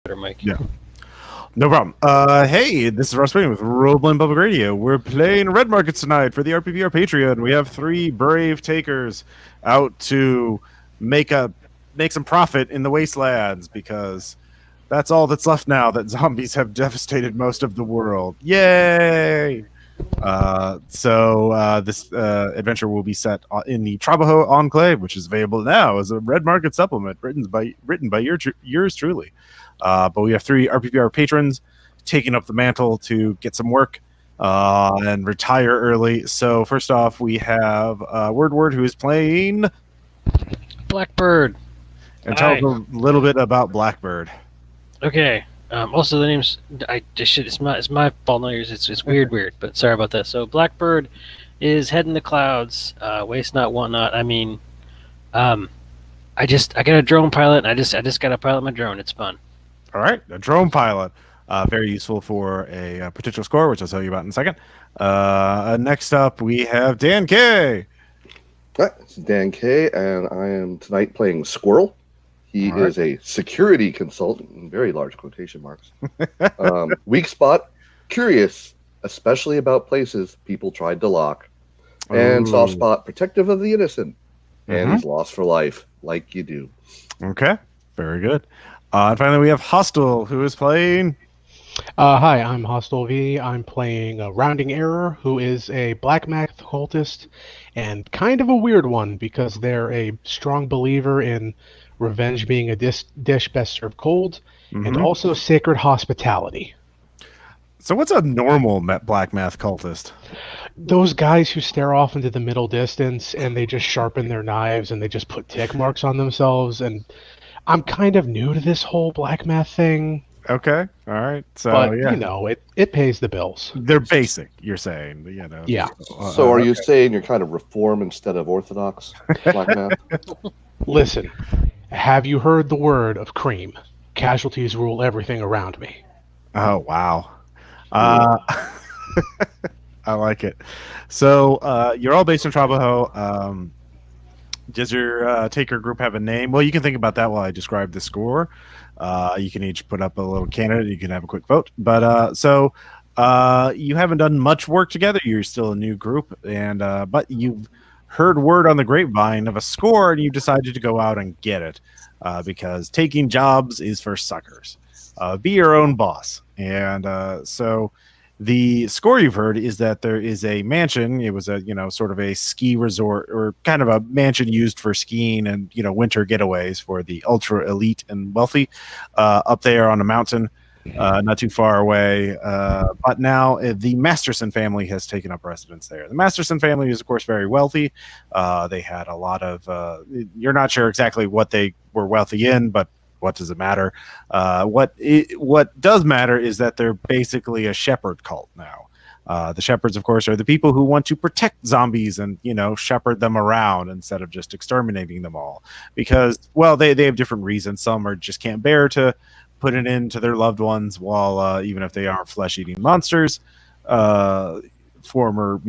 Better mic. Yeah, no problem. Hey, this is Ross Payne with Roleplay Public Radio. We're playing Red Markets tonight for the RPPR Patreon. We have three brave takers out to make a make some profit in the wastelands because that's all that's left now that zombies have devastated most of the world. Yay! This adventure will be set in the Trabajo Enclave, which is available now as a Red Market supplement written by yours truly. But we have three RPPR patrons taking up the mantle to get some work and retire early. So first off, we have Word, who is playing, Blackbird. and tell us Hi. a little bit about Blackbird. Okay. Also, the name's it's my fault, not yours. It's weird, but sorry about that. So Blackbird is head in the clouds. Waste not, want not. I mean, I got a drone pilot. And I just got to pilot my drone. It's fun. All right, a drone pilot. Very useful for a potential score, which I'll tell you about in a second. Next up, we have Dan K. Hi, it's Dan K, and I am tonight playing Squirrel. He is a security consultant, in very large quotation marks. Weak spot, curious, especially about places people tried to lock. And soft spot, protective of the innocent. And he's lost for life, like you do. Okay, very good. And finally, we have Hostile, who is playing. Hi, I'm Hostile V. I'm playing Rounding Error, who is a black math cultist, and kind of a weird one because they're a strong believer in revenge being a dish best served cold, and also sacred hospitality. So what's a normal black math cultist? Those guys who stare off into the middle distance and they just sharpen their knives and they just put tick marks on themselves. And I'm kind of new to this whole black math thing. Okay, all right. So, but, yeah. you know, it pays the bills. They're basic, you're saying, you know. Yeah. So are you saying you're kind of reform instead of orthodox black math? Listen, have you heard the word of cream? Casualties rule everything around me. Oh, wow. I like it. So you're all based in Trabajo. Does your taker group have a name? Well, you can think about that while I describe the score. You can each put up a little candidate. You can have a quick vote. But you haven't done much work together. You're still a new group, and but you've heard word on the grapevine of a score, and you decided to go out and get it because taking jobs is for suckers. Be your own boss. And so the score you've heard is that there is a mansion. It was a, sort of a ski resort or kind of a mansion used for skiing and, winter getaways for the ultra elite and wealthy up there on a mountain, not too far away. But now the Masterson family has taken up residence there. The Masterson family is, of course, very wealthy. They had a lot of, you're not sure exactly what they were wealthy in, but what does it matter? What does matter is that they're basically a shepherd cult now. The shepherds, of course, are the people who want to protect zombies and, shepherd them around instead of just exterminating them all. Because, well, they have different reasons. Some are just can't bear to put it into their loved ones, while even if they aren't flesh-eating monsters, former,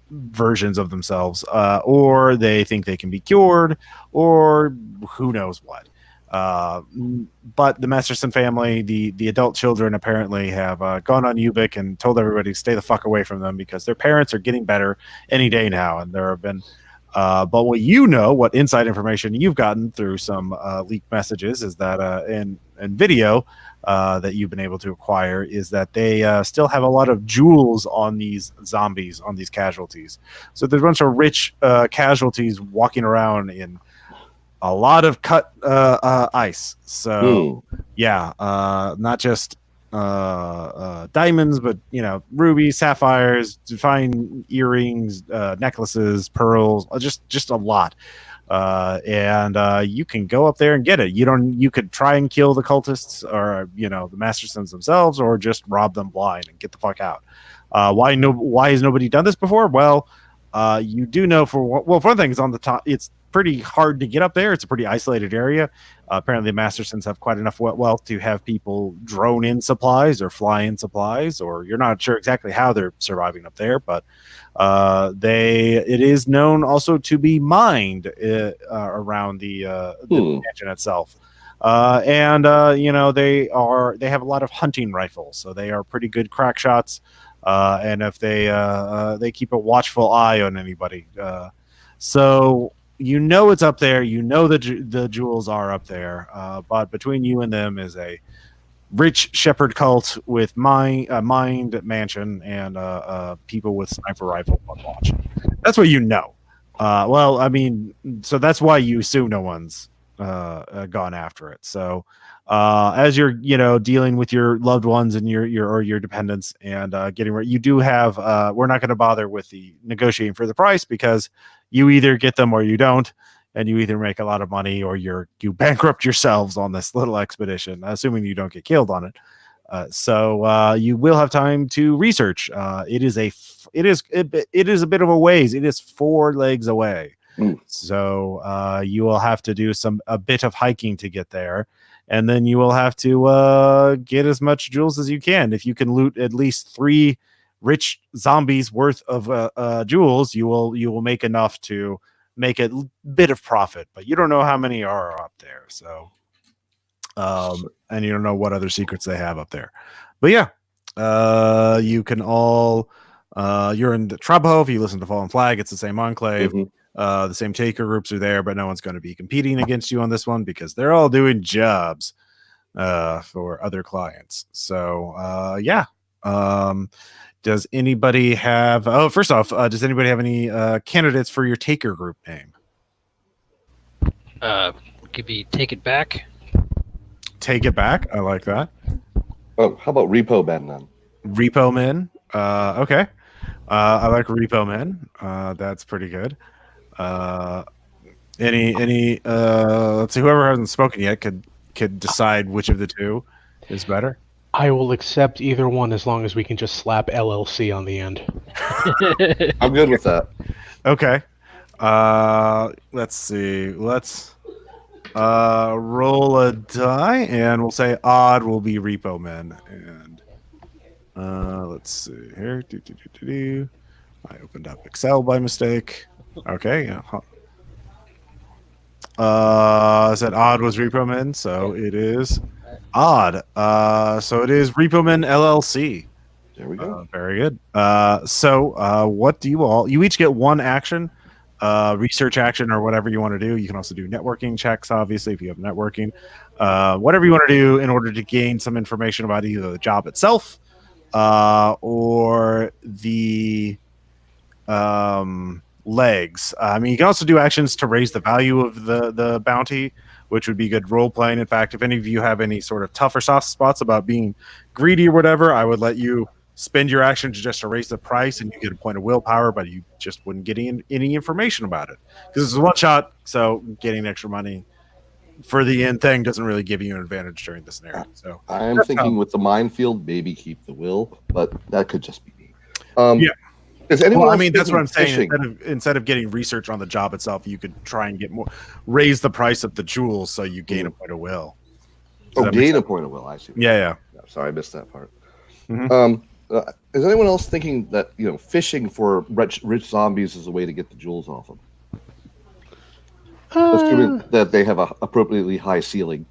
versions of themselves, or they think they can be cured, or who knows what. But the Masterson family, the adult children apparently have gone on Ubik and told everybody to stay the fuck away from them because their parents are getting better any day now. And there have been, but what inside information you've gotten through some leaked messages is that in video that you've been able to acquire is that they still have a lot of jewels on these zombies, on these casualties. So there's a bunch of rich casualties walking around in a lot of cut ice. So not just diamonds, but rubies, sapphires, fine earrings, necklaces, pearls, just a lot. And you can go up there and get it. You could try and kill the cultists or the Mastersons themselves, or just rob them blind and get the fuck out. Why has nobody done this before? Well, you do know for one thing is on the top. It's pretty hard to get up there. It's a pretty isolated area. Apparently, the Mastersons have quite enough wealth to have people drone in supplies or fly in supplies, or you're not sure exactly how they're surviving up there. But it is known also to be mined around the mansion itself. And they have a lot of hunting rifles, so they are pretty good crack shots. And if they keep a watchful eye on anybody, so it's up there. The jewels are up there, but between you and them is a rich shepherd cult with mined mansion and people with sniper rifle on watch. That's what you know. Well, I mean, so that's why you assume no one's gone after it. So as you're dealing with your loved ones and your dependents and getting ready, you do have we're not going to bother with the negotiating for the price because you either get them or you don't, and you either make a lot of money or you bankrupt yourselves on this little expedition, assuming you don't get killed on it. So you will have time to research. It is a bit of a ways. It is 4 legs away. So you will have to do a bit of hiking to get there, and then you will have to get as much jewels as you can. If you can loot at least 3 rich zombies worth of jewels, you will make enough to make a bit of profit, but you don't know how many are up there. So, and you don't know what other secrets they have up there. But yeah, you can all, you're in Trabajo. If you listen to Fallen Flag, it's the same enclave. The same taker groups are there, but no one's going to be competing against you on this one because they're all doing jobs for other clients. So, yeah. Does anybody have? Oh, first off, does anybody have any candidates for your taker group name? Could be Take It Back. Take It Back. I like that. Oh, how about Repo Men then? Repo Men. Okay. I like Repo Men. That's pretty good. Any? Let's see. Whoever hasn't spoken yet could decide which of the two is better. I will accept either one as long as we can just slap LLC on the end. I'm good with that. Okay. Let's see. Let's roll a die, and we'll say odd will be Repo Men. And let's see here. I opened up Excel by mistake. Okay. Yeah. Said odd was Repo Men, so it is odd. So it is Repo Men LLC. There we go. Very good. So what do you each get 1 action, research action or whatever you want to do. You can also do networking checks, obviously, if you have networking. Whatever you want to do in order to gain some information about either the job itself or the legs. I mean, you can also do actions to raise the value of the bounty, which would be good role playing. In fact, if any of you have any sort of tough or soft spots about being greedy or whatever, I would let you spend your action just to raise the price, and you get a point of willpower, but you just wouldn't get any information about it because it's a one shot. So getting extra money for the end thing doesn't really give you an advantage during the scenario. So I'm thinking with the minefield, maybe keep the will, but that could just be me. Yeah. Is anyone I mean, that's what I'm saying. fishing? Instead of getting research on the job itself, you could try and raise the price of the jewels so you gain a point of will. Gain a point of will. I see. Yeah. Sorry, I missed that part. Mm-hmm. Is anyone else thinking that fishing for rich zombies is a way to get the jewels off them? Assuming that they have a appropriately high ceiling.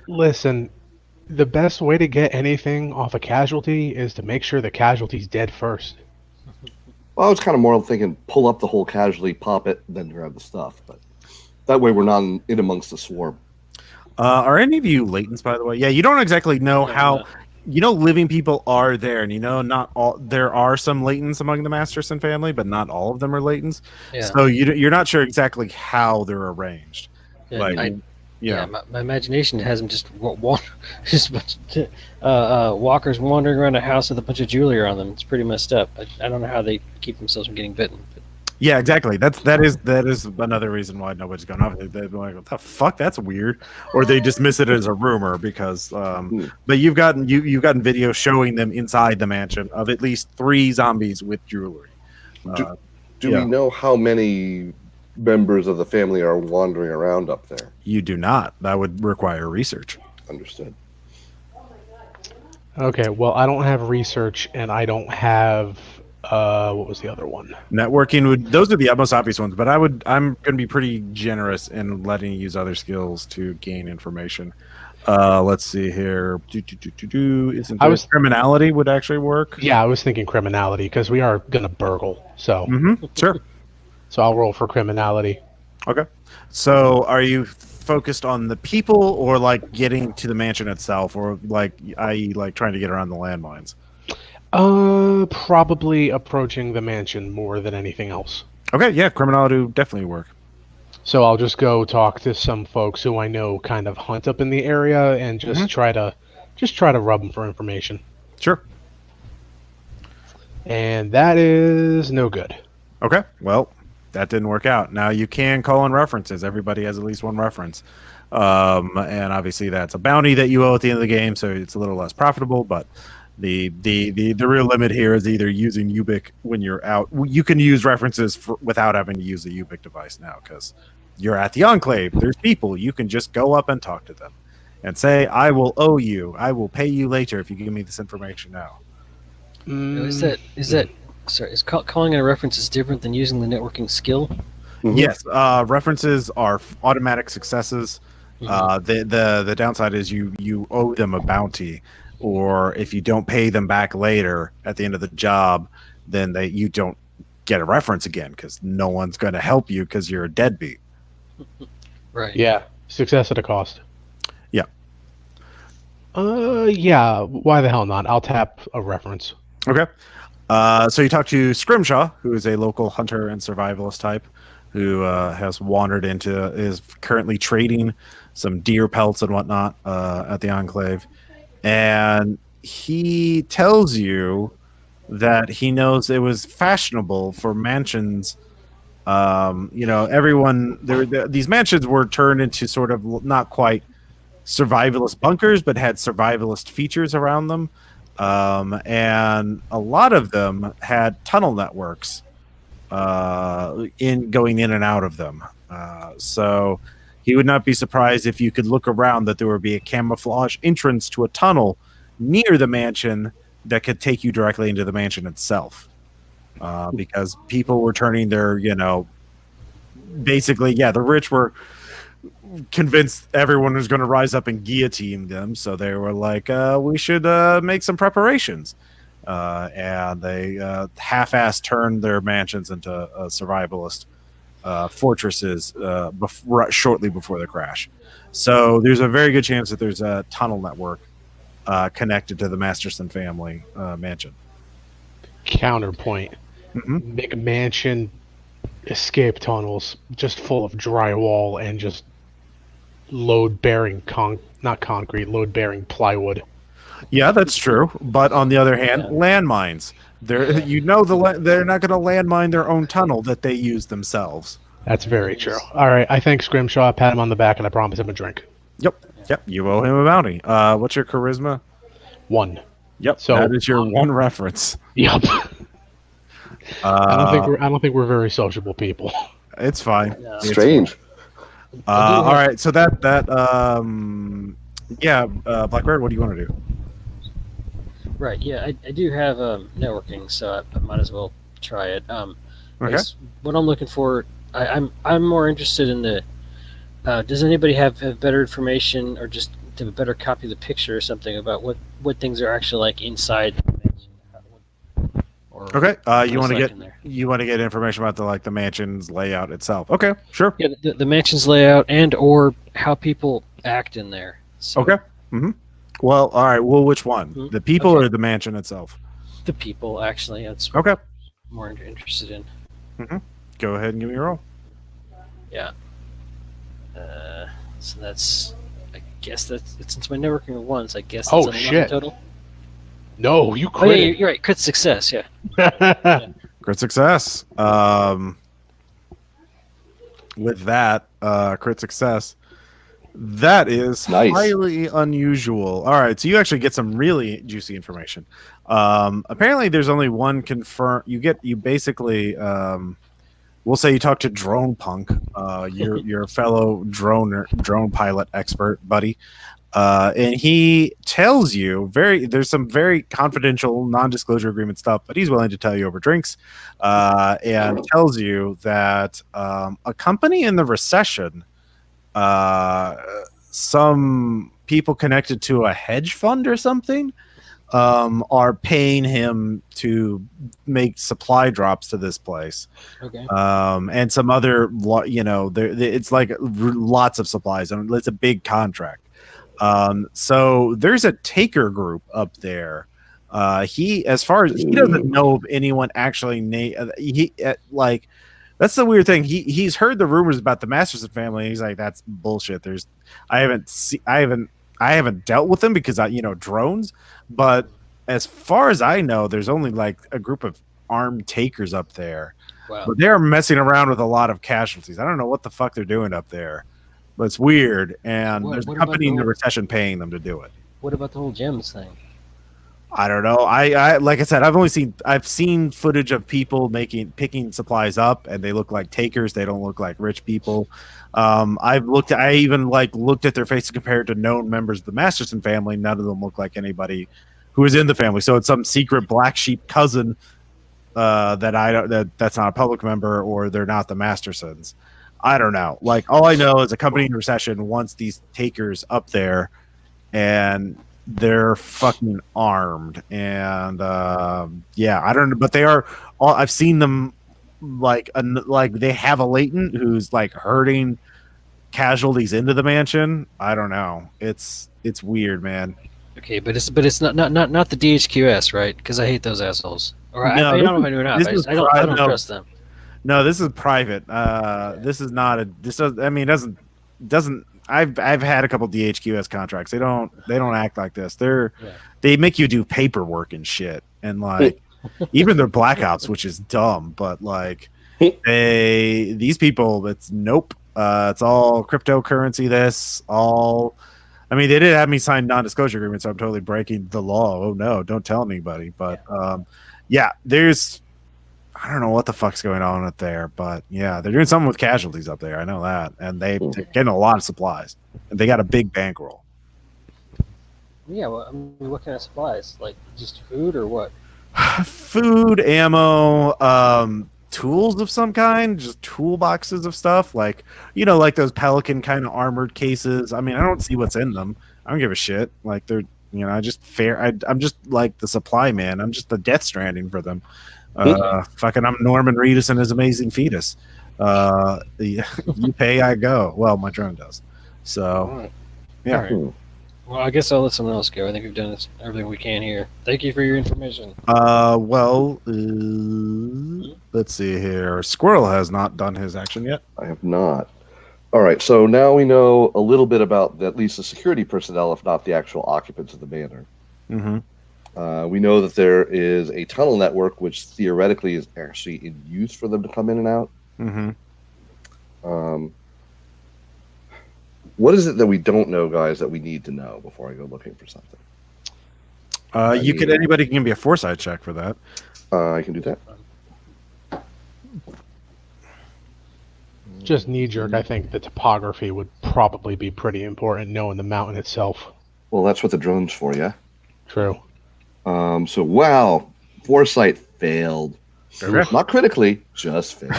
Listen, the best way to get anything off a casualty is to make sure the casualty's dead first. Well, I was kind of more thinking pull up the whole casualty, pop it, and then grab the stuff. But that way we're not in amongst the swarm. Are any of you latents, by the way? Yeah, you don't exactly know how. Living people are there, and not all. There are some latents among the Masterson family, but not all of them are latents. Yeah. So you're not sure exactly how they're arranged. Yeah, my imagination has them just walkers wandering around a house with a bunch of jewelry on them. It's pretty messed up. I don't know how they keep themselves from getting bitten. But. Yeah, exactly. That is another reason why nobody's going off. They're like, "What the fuck? That's weird," or they dismiss it as a rumor because. But you've gotten video showing them inside the mansion of at least 3 zombies with jewelry. Do we know how many members of the family are wandering around up there? You do not. That would require research. Understood. Okay, well, I don't have research, and I don't have What was the other one? Networking would. Those are the most obvious ones, but I'm going to be pretty generous in letting you use other skills to gain information. Let's see here. Isn't there criminality would actually work? Yeah, I was thinking criminality because we are gonna burgle. So sure. So I'll roll for criminality. Okay. So are you focused on the people or like getting to the mansion itself, or like, i.e., like trying to get around the landmines? Probably approaching the mansion more than anything else. Okay, yeah, criminality would definitely work. So I'll just go talk to some folks who I know kind of hunt up in the area and just try to rub them for information. Sure. And that is no good. Okay, well, that didn't work out. Now you can call in references. Everybody has at least one reference. And obviously that's a bounty that you owe at the end of the game, so it's a little less profitable, but the real limit here is either using Ubic when you're out. You can use references without having to use the Ubic device now because you're at the Enclave. There's people. You can just go up and talk to them and say, I will owe you. I will pay you later if you give me this information now. Is that sorry, is calling in a reference is different than using the networking skill? Mm-hmm. Yes, references are automatic successes. The downside is you owe them a bounty, or if you don't pay them back later at the end of the job, then you don't get a reference again because no one's going to help you because you're a deadbeat. Right. Yeah. Success at a cost. Yeah. Yeah. Why the hell not? I'll tap a reference. Okay. So you talk to Scrimshaw, who is a local hunter and survivalist type, who has wandered is currently trading some deer pelts and whatnot at the Enclave. And he tells you that he knows it was fashionable for mansions. These mansions were turned into sort of not quite survivalist bunkers, but had survivalist features around them. And a lot of them had tunnel networks going in and out of them. So he would not be surprised if you could look around that there would be a camouflage entrance to a tunnel near the mansion that could take you directly into the mansion itself. Because people were turning their, basically, the rich were convinced everyone was going to rise up and guillotine them, so they were like, we should make some preparations. And they half-assed turned their mansions into survivalist fortresses shortly before the crash. So there's a very good chance that there's a tunnel network connected to the Masterson family mansion. Counterpoint. Make a mansion escape tunnels just full of drywall and just load-bearing load-bearing plywood. Yeah, that's true. But on the other hand, landmines. They're not going to landmine their own tunnel that they use themselves. That's very true. All right, I thank Scrimshaw, pat him on the back, and I promise him a drink. Yep. You owe him a bounty. What's your charisma? 1. Yep. So that is your one reference. Yep. I don't think we're very sociable people. It's fine. No. Strange. All right. So Blackbird, what do you want to do? Right. Yeah, I do have networking, so I might as well try it. Okay. What I'm looking for, I'm more interested in the. Does anybody have better information, or just to a better copy of the picture or something about what things are actually like inside the mansion? Okay. You want to get information about the mansion's layout itself. Okay. Sure. Yeah, the mansion's layout or how people act in there. So, okay. Mm-hmm. Well, all right. Well, which one? Mm-hmm. The people or the mansion itself? The people, actually. That's okay. More interested in. Mm-hmm. Go ahead and give me a roll. Yeah. So that's. I guess that's since my networking of ones. I guess that's shit. Total. No, you crit. Oh, yeah, you're right. Crit success. Yeah. Crit success. With that, crit success. That is nice. Highly unusual. All right, so you actually get some really juicy information. Apparently, there's only one confirmed. You basically, we'll say you talk to Drone Punk, your fellow drone pilot expert buddy. And he tells you there's some very confidential non-disclosure agreement stuff, but he's willing to tell you over drinks, and tells you that a company in the Recession, some people connected to a hedge fund or something, are paying him to make supply drops to this place. Okay. And some other, it's like lots of supplies. I mean, it's a big contract. So there's a taker group up there. As far as he doesn't know of anyone actually, that's the weird thing. He's heard the rumors about the Masterson family. He's like, that's bullshit. I haven't dealt with them because drones. But as far as I know, there's only like a group of armed takers up there. Wow. But they're messing around with a lot of casualties. I don't know what the fuck they're doing up there, but it's weird. And there's a company in the Recession paying them to do it. What about the whole gems thing? I don't know. I like I said, I've seen footage of people picking supplies up, and they look like takers. They don't look like rich people. I even looked at their faces compared to known members of the Masterson family. None of them look like anybody who is in the family. So it's some secret black sheep cousin that's not a public member, or they're not the Mastersons. I don't know. Like, all I know is a company in Recession wants these takers up there, and they're fucking armed. And I don't know, but they are. I've seen them like they have a latent who's like herding casualties into the mansion. I don't know. It's weird, man. Okay, but it's not the DHQS, right? Because I hate those assholes. Or No, I don't know if I do or not. I don't trust them. No, this is private. This is not a. This does. I mean, it doesn't. I've had a couple DHQS contracts. They don't act like this. They make you do paperwork and shit, and like even their blackouts, which is dumb. But like these people, it's nope. It's all cryptocurrency. I mean, they did have me sign non-disclosure agreements, so I'm totally breaking the law. Oh no, don't tell anybody. But I don't know what the fuck's going on up there, but yeah, they're doing something with casualties up there. I know that, and they're getting a lot of supplies, and they got a big bankroll. Yeah, well, I mean, what kind of supplies? Like just food or what? Food, ammo, tools of some kind, just toolboxes of stuff, like like those Pelican kind of armored cases. I mean, I don't see what's in them. I don't give a shit. Like they're, I'm just like the supply man. I'm just the Death Stranding for them. I'm Norman Reedus and his amazing fetus. You pay, I go. Well, my drone does. So, right. Yeah. All right. Well, I guess I'll let someone else go. I think we've done everything we can here. Thank you for your information. Let's see here. Squirrel has not done his action yet. I have not. All right, so now we know a little bit about at least the security personnel, if not the actual occupants of the manor. Mm-hmm. We know that there is a tunnel network, which theoretically is actually in use for them to come in and out. Mm-hmm. What is it that we don't know, guys, that we need to know before I go looking for something? Anybody can give me a foresight check for that. I can do that. Just knee-jerk, I think the topography would probably be pretty important, knowing the mountain itself. Well, that's what the drone's for, yeah? True. So, wow, foresight failed. Okay. Not critically, just failed.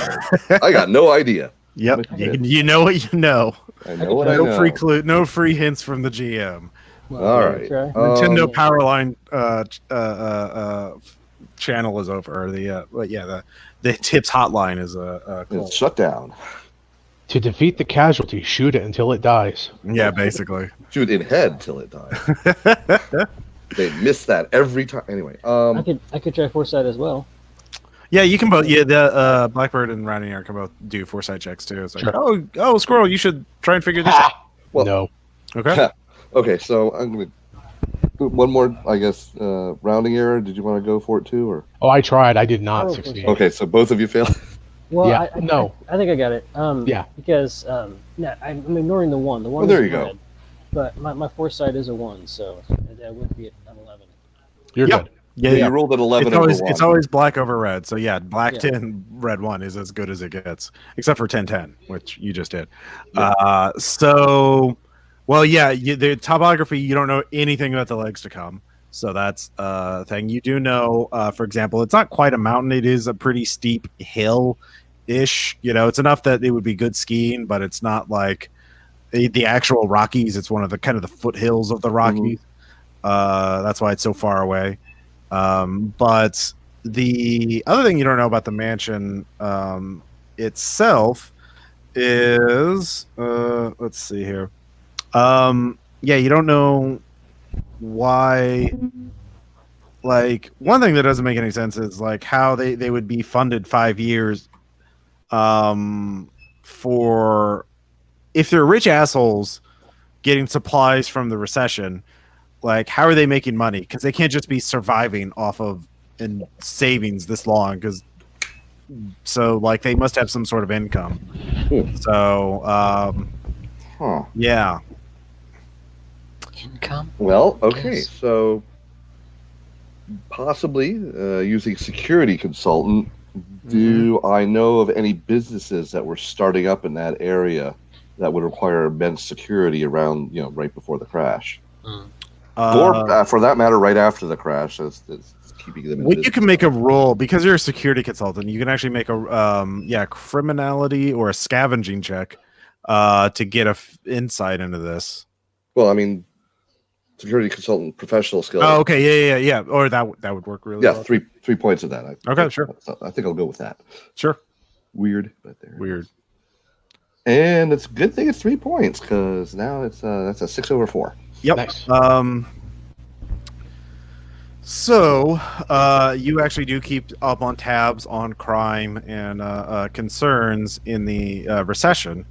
I got no idea. Yep, you know what you know. I know what I know. No free hints from the GM. Well, all right. Nintendo Powerline channel is over. Or the tips hotline is it's shut down. To defeat the casualty, shoot it until it dies. Yeah, basically. Shoot in head till it dies. They miss that every time. Anyway, I could try foresight as well. Yeah, you can both. Yeah, the Blackbird and Rounding Air can both do foresight checks too. It's like, Sure. oh, Squirrel, you should try and figure this out. Well, no. Okay. Okay, so I'm gonna do one more. I guess rounding error. Did you want to go for it too, or? Oh, I tried. I did not succeed. Okay, so both of you failed. Well, Yeah, I think I got it. Yeah. Because I'm ignoring the one. The one. Well, there is you go. red, but my foresight is a 1, so that would be an 11. You're Yep. good. Yeah, You rolled an 11. It's always black over red. So yeah, black 10, red 1 is as good as it gets, except for 10-10, which you just did. Yeah. So Well, yeah, the topography, you don't know anything about the legs to come. So that's a thing. You do know, for example, it's not quite a mountain. It is a pretty steep hill-ish. It's enough that it would be good skiing, but it's not like the actual Rockies. It's one of the kind of the foothills of the Rockies. That's why it's so far away. But the other thing you don't know about the mansion itself is, let's see here. Yeah, you don't know why. Like, one thing that doesn't make any sense is like how they would be funded 5 years for, if they're rich assholes getting supplies from the recession, like how are they making money? Because they can't just be surviving off of in savings this long. So like they must have some sort of income. So yeah. Income? Well, okay, Yes. so possibly using security consultant, do I know of any businesses that were starting up in that area that would require immense security around, right before the crash? Or for that matter, right after the crash, as keeping them in Well, you business. can make a roll because you're a security consultant. You can actually make a criminality or a scavenging check to get a insight into this. Well, I mean, security consultant professional skills. Oh, okay, yeah. Or that would work really well. 3 points of that. Okay, sure. I think I'll go with that. Sure. Weird, but there. Weird. And it's a good thing it's 3 points because now it's that's a 6 over 4. Yep. Nice. So you actually do keep up on tabs on crime and concerns in the recession,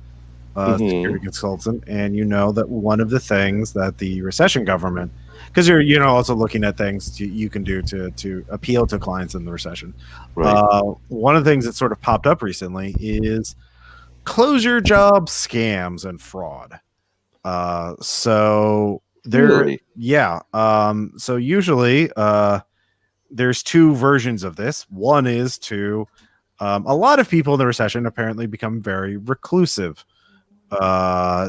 security consultant, and you know that one of the things that the recession government, because you're also looking at things you can do to appeal to clients in the recession. Right. One of the things that sort of popped up recently is closure job scams and fraud. So there, Really? yeah. So usually, there's two versions of this. One is to, a lot of people in the recession apparently become very reclusive,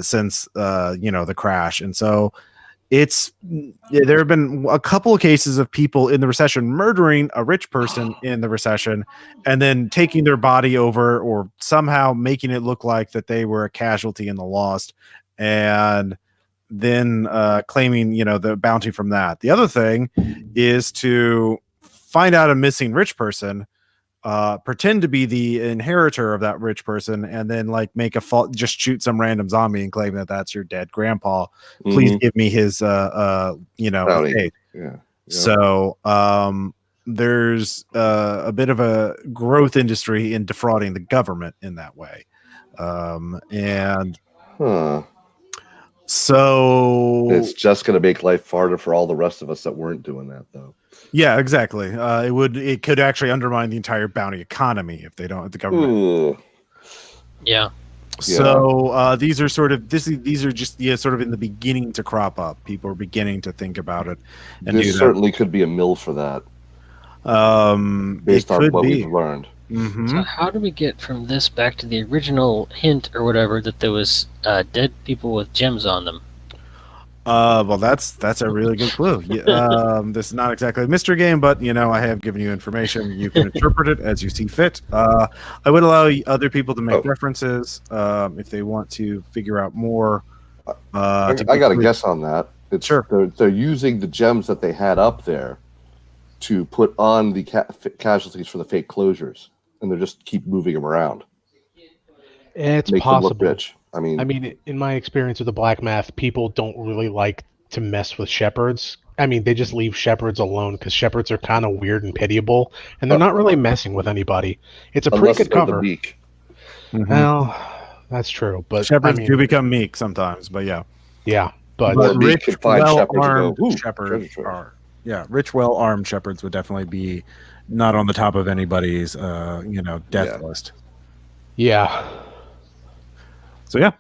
since the crash, and so there have been a couple of cases of people in the recession murdering a rich person in the recession and then taking their body over or somehow making it look like that they were a casualty in the lost and then claiming the bounty from that. The other thing is to find out a missing rich person, pretend to be the inheritor of that rich person, and then like make a fault, just shoot some random zombie and claim that that's your dead grandpa. Please give me his estate. Yeah. So there's a bit of a growth industry in defrauding the government in that way, and so it's just going to make life harder for all the rest of us that weren't doing that, though. Yeah, exactly. It could actually undermine the entire bounty economy if the government. Ooh. Yeah. So these are these are just sort of in the beginning to crop up. People are beginning to think about it, and This certainly could be a mill for that, based on what we've learned. Mm-hmm. So how do we get from this back to the original hint or whatever that there was dead people with gems on them? Well, that's a really good clue. This is not exactly a mystery game, but I have given you information. You can interpret it as you see fit. I would allow other people to make references if they want to figure out more. I got a guess on that. It's sure. They're using the gems that they had up there to put on the casualties for the fake closures, and they just keep moving them around. It's Make possible. them look rich. I mean, in my experience with the black math, people don't really like to mess with shepherds. I mean, they just leave shepherds alone because shepherds are kind of weird and pitiable, and they're not really messing with anybody. It's a pretty good cover. Mm-hmm. Well, that's true, but shepherds do become meek sometimes. But yeah, but rich, well-armed shepherds are. Yeah, rich, well-armed shepherds would definitely be not on the top of anybody's death list. Yeah. So yeah.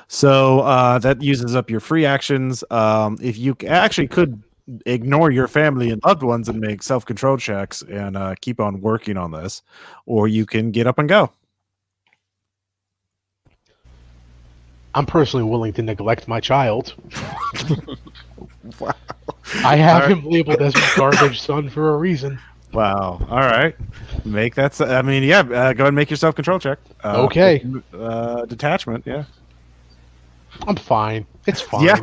So that uses up your free actions. If you actually could ignore your family and loved ones and make self-control checks and keep on working on this, or you can get up and go. I'm personally willing to neglect my child. Wow. I have All right. him labeled as my garbage son for a reason. Wow. All right. Make that. I mean, yeah. Go ahead and make your self-control check. Okay. Detachment. Yeah. I'm fine. It's fine. Yeah.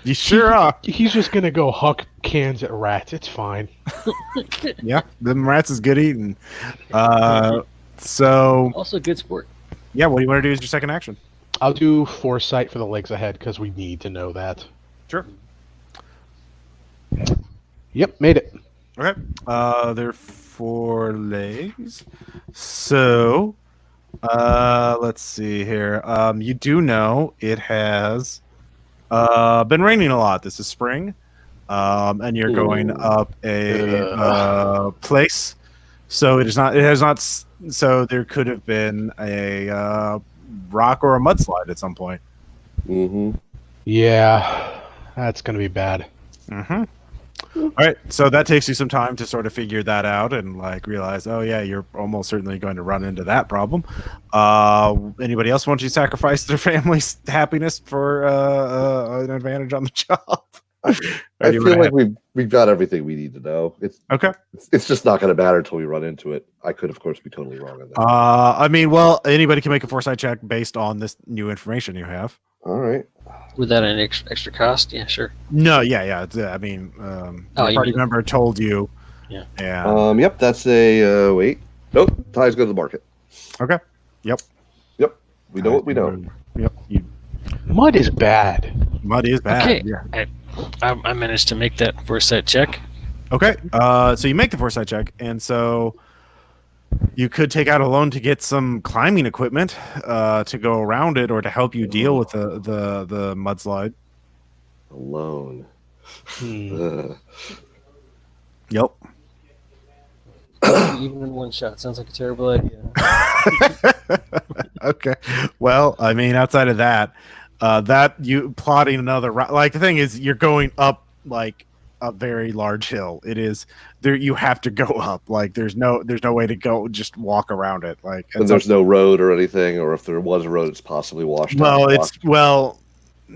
You sure are. He's just gonna go huck cans at rats. It's fine. Yeah. Them rats is good eating. So Also, good sport. yeah. What do you want to do as your second action? I'll do foresight for the legs ahead because we need to know that. Sure. Yep, made it. Okay. They're 4 legs. So, let's see here. You do know it has been raining a lot. This is spring, and you're going up a place. So it is not. It has not. So there could have been a rock or a mudslide at some point. Mm-hmm. Yeah, that's gonna be bad. Mm-hmm. All right, so that takes you some time to sort of figure that out and like realize, oh yeah, you're almost certainly going to run into that problem. Anybody else want you to sacrifice their family's happiness for an advantage on the job? I feel like we've got everything we need to know. Okay. It's just not going to matter until we run into it. I could, of course, be totally wrong on that. I mean, well, anybody can make a foresight check based on this new information you have. All right. Without an extra cost? Yeah, sure. No, yeah. I mean, your party member told you. Yeah. And, Yep. That's a wait. Nope. Ties go to the market. okay. Yep. We know what we know. Yep. Mud is bad. Mud is bad. Okay. Yeah. I managed to make that foresight check. Okay, so you make the foresight check, and so you could take out a loan to get some climbing equipment to go around it, or to help you deal with the mudslide. Alone. Yep. Even in one shot. Sounds like a terrible idea. Okay. Well, I mean, outside of that, that you plotting another like the thing is, you're going up like a very large hill. It is there. You have to go up. Like there's no way to go. Just walk around it. Like And there's no road or anything, or if there was a road, it's possibly washed out.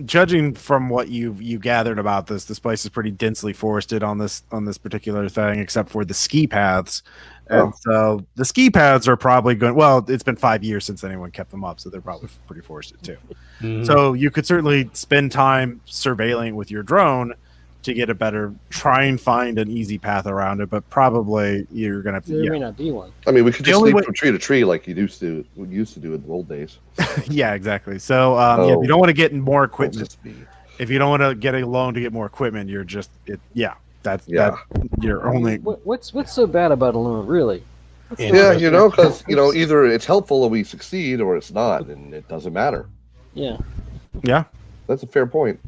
Judging from what you gathered about this place is pretty densely forested on this particular thing, except for the ski paths. And so the ski paths are probably going. Well, it's been 5 years since anyone kept them up, so they're probably pretty forested too. Mm-hmm. So you could certainly spend time surveilling with your drone to get a better, try and find an easy path around it, but probably you're gonna have to. There may not be one. I mean, we could just leap from tree to tree like we used to do in the old days. Yeah, exactly. So if you don't want to get more equipment, if you don't want to get a loan to get more equipment, you're just you're only. What's so bad about a loan, really? Yeah, because either it's helpful and we succeed, or it's not, and it doesn't matter. Yeah. Yeah. That's a fair point.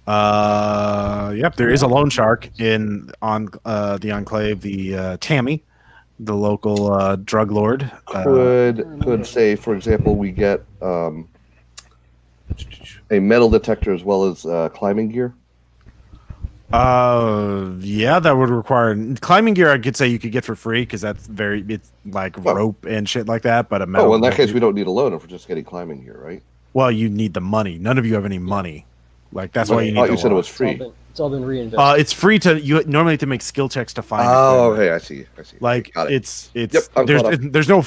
Yep, there is a loan shark on the enclave, the Tammy, the local drug lord. Could say, for example, we get a metal detector as well as climbing gear. Yeah, that would require climbing gear. I could say you could get for free because it's like rope and shit like that. But a metal. In that case, we don't need a loan if we're just getting climbing gear, right? Well, you need the money. None of you have any money. Like that's why you need. You said it was free. It's all been reinvested. It's free you normally have to make skill checks to find. Oh, okay, I see. Like Got it. it's there's no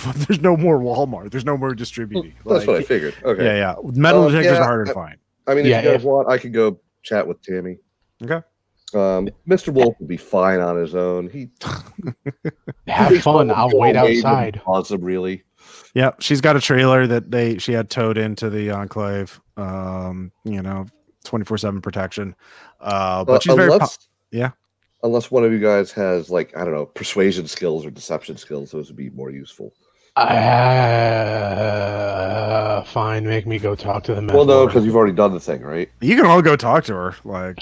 more Walmart. There's no more distributing. That's what I figured. Okay. Yeah. Metal detectors are harder to find. I mean, if you guys want, I could go chat with Tammy. Okay. Mr. Wolf will be fine on his own. He have fun. I'll wait outside. Awesome, really. Yeah, she's got a trailer that she had towed into the enclave. 24/7 protection. But she's unless one of you guys has persuasion skills or deception skills, those would be more useful. Fine, make me go talk to them. Well, no, because you've already done the thing, right? You can all go talk to her. Like,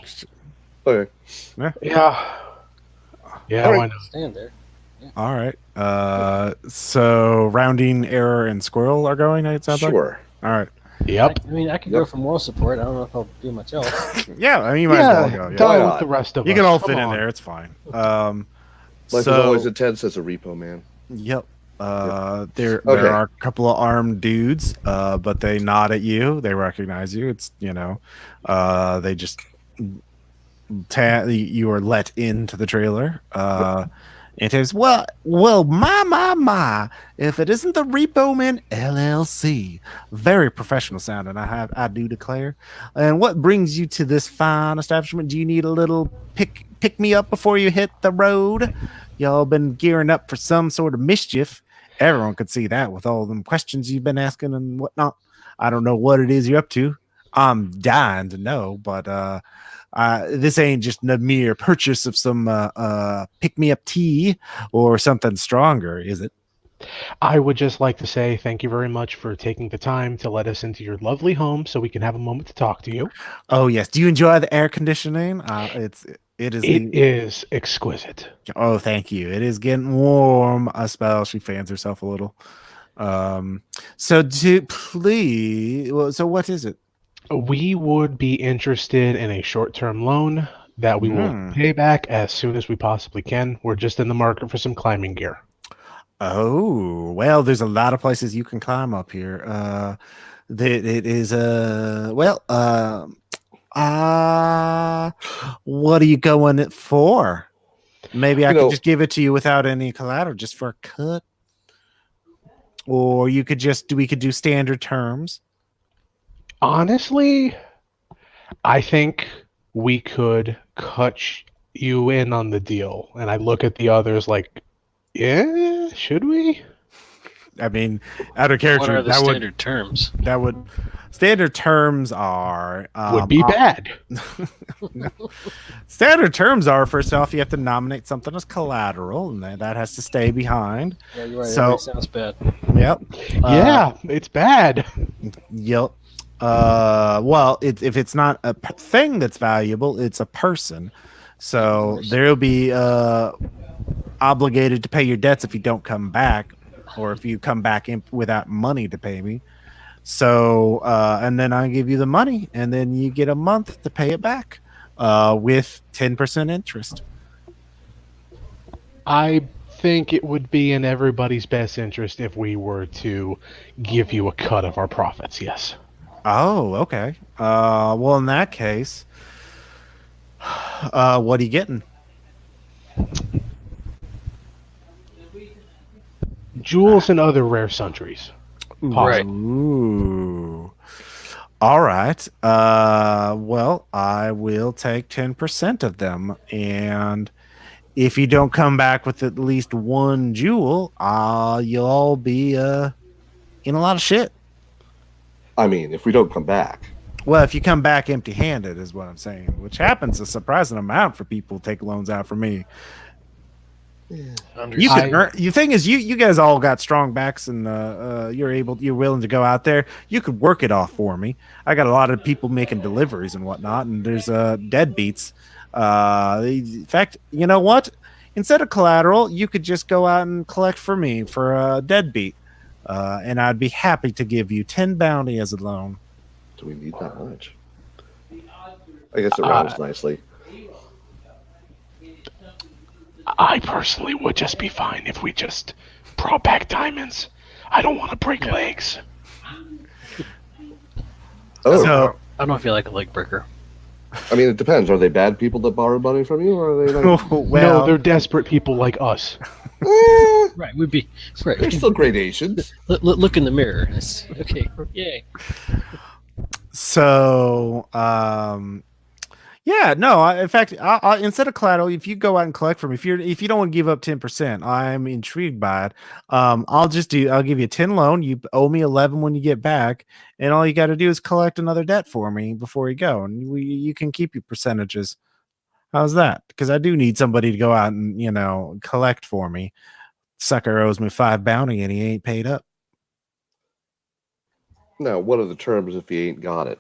okay. Yeah. Why not? Stand there. Yeah. All right. So rounding, error, and squirrel are going. It sounds like. Sure. All right. Yep. I could go for moral support. I don't know if I'll do much else. Yeah, I mean, you might as well go. Yeah. Done with the rest of us. You can all fit in there. It's fine. Life is always intense as a repo man. Yep. There Okay. are a couple of armed dudes, but they nod at you. They recognize you. It's they just you are let into the trailer. It is well, my. If it isn't the Repo Man LLC, very professional sounding. I do declare. And what brings you to this fine establishment? Do you need a little pick me up before you hit the road? Y'all been gearing up for some sort of mischief. Everyone could see that with all them questions you've been asking and whatnot. I don't know what it is you're up to. I'm dying to know, but this ain't just a mere purchase of some pick me up tea or something stronger, is it? I would just like to say thank you very much for taking the time to let us into your lovely home so we can have a moment to talk to you. Oh yes. Do you enjoy the air conditioning? It is It is exquisite. oh, thank you. It is getting warm. A spell. She fans herself a little. So to please. Well, so what is it? We would be interested in a short-term loan that we will Hmm. pay back as soon as we possibly can. We're just in the market for some climbing gear. Oh well, there's a lot of places you can climb up here. It is uh what are you going it for? Maybe I You could know, just give it to you without any collateral, just for a cut, or we could do standard terms. Honestly, I think we could cut you in on the deal. And I look at the others like, yeah, should we? I mean, out of What character, are the standard terms? that would standard terms are Would be bad. no. Standard terms are, first off, you have to nominate something as collateral, and that has to stay behind. Yeah, you're right. So- It sounds bad. Yep. Yeah, it's bad. Yep. Well, if it's not a thing that's valuable, it's a person. So there'll be obligated to pay your debts if you don't come back, or if you come back without money to pay me. So and then I give you the money, and then you get a month to pay it back with 10% interest. I think it would be in everybody's best interest if we were to give you a cut of our profits, yes. Oh, okay. Well, in that case, what are you getting? Jewels and other rare sundries. Right. Ooh. All right. Well, I will take 10% of them, and if you don't come back with at least one jewel, you'll all be in a lot of shit. I mean, if we don't come back, Well, if you come back empty-handed, is what I'm saying, which happens a surprising amount for people who take loans out from me. You can earn. The thing is, you guys all got strong backs, and you're willing to go out there. You could work it off for me. I got a lot of people making deliveries and whatnot, and there's deadbeats. In fact, you know what? Instead of collateral, you could just go out and collect for me for a deadbeat, and I'd be happy to give you 10 bounty as a loan. do we need that much? I guess it rounds nicely. I personally would just be fine if we just brought back diamonds. I don't want to break legs. Oh, So, I don't know if you like a leg breaker. I mean, it depends. Are they bad people that borrow money from you, or are they like? well, No, they're desperate people like us. Right, we'd be right. There's still gradations. Look in the mirror. Okay, yay. So, yeah, no. In fact, instead of collateral, if you go out and collect from me, if you don't want to give up 10%, I'm intrigued by it. I'll give you a 10 loan. You owe me 11 when you get back, and all you got to do is collect another debt for me before you go, and you can keep your percentages. How's that? Because I do need somebody to go out and collect for me. Sucker owes me 5 bounty, and he ain't paid up. Now, what are the terms if he ain't got it?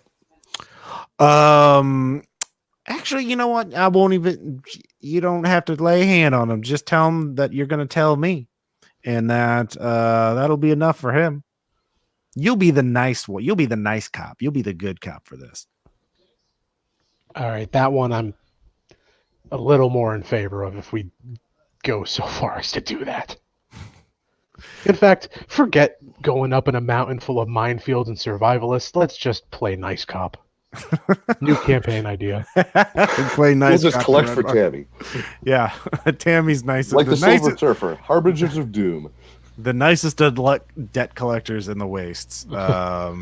Actually, you know what? I won't even. You don't have to lay a hand on him. Just tell him that you're going to tell me, and that'll be enough for him. You'll be the nice one. You'll be the nice cop. You'll be the good cop for this. All right, that one I'm a little more in favor of if we go so far as to do that. In fact, forget going up in a mountain full of minefields and survivalists. Let's just play nice cop. New campaign idea. Play nice. We'll just cop collect to for Red Tammy. Yeah, Tammy's nice. Like the Silver nicest, Surfer, harbingers of doom. the nicest of debt collectors in the wastes.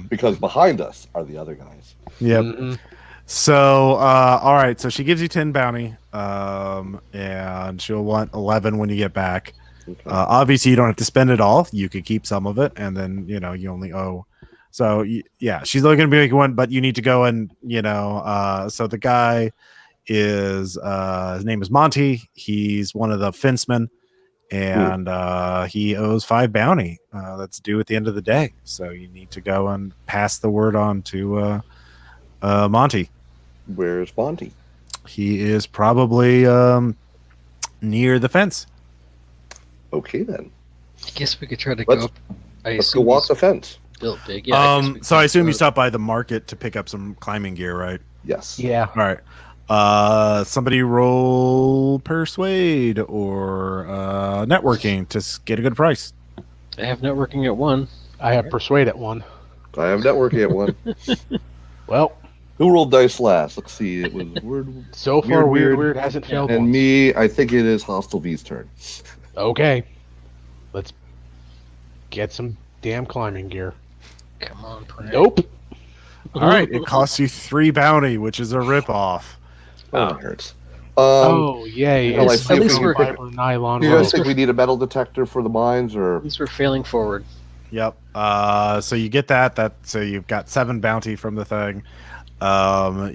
Because behind us are the other guys. Yep. Mhm. So, all right. So she gives you 10 bounty, and she'll want 11 when you get back. Okay. Obviously, you don't have to spend it all. You could keep some of it, and then you only owe. So yeah, she's only going to be making one, but you need to go and So the guy is his name is Monty. He's one of the fencemen, and he owes 5 bounty. That's due at the end of the day. So you need to go and pass the word on to Monty. Where's Monty? He is probably near the fence. Okay, then. I guess we could try to Let's- go up. I Let's go assume walk he's the fence. built big. Yeah. I guess we So I could assume go- you stopped by the market to pick up some climbing gear, right? Yes. Yeah. All right. Somebody roll persuade or networking to get a good price. I have networking at 1. I have persuade at 1. I have networking at 1. Well, Who rolled dice last? Let's see. It was Word so far Weird. weird hasn't failed and once. me. I think it is Hostile V's turn. Okay. Let's get some damn climbing gear. Come on, Prey. Nope. All right. It costs you 3 bounty, which is a ripoff. Oh, it hurts. Oh, yay. well, I It's think we- fiber nylon Do you guys rope. think we need a metal detector for the mines, or At least we're failing forward. Yep. So you get that. So you've got 7 bounty from the thing.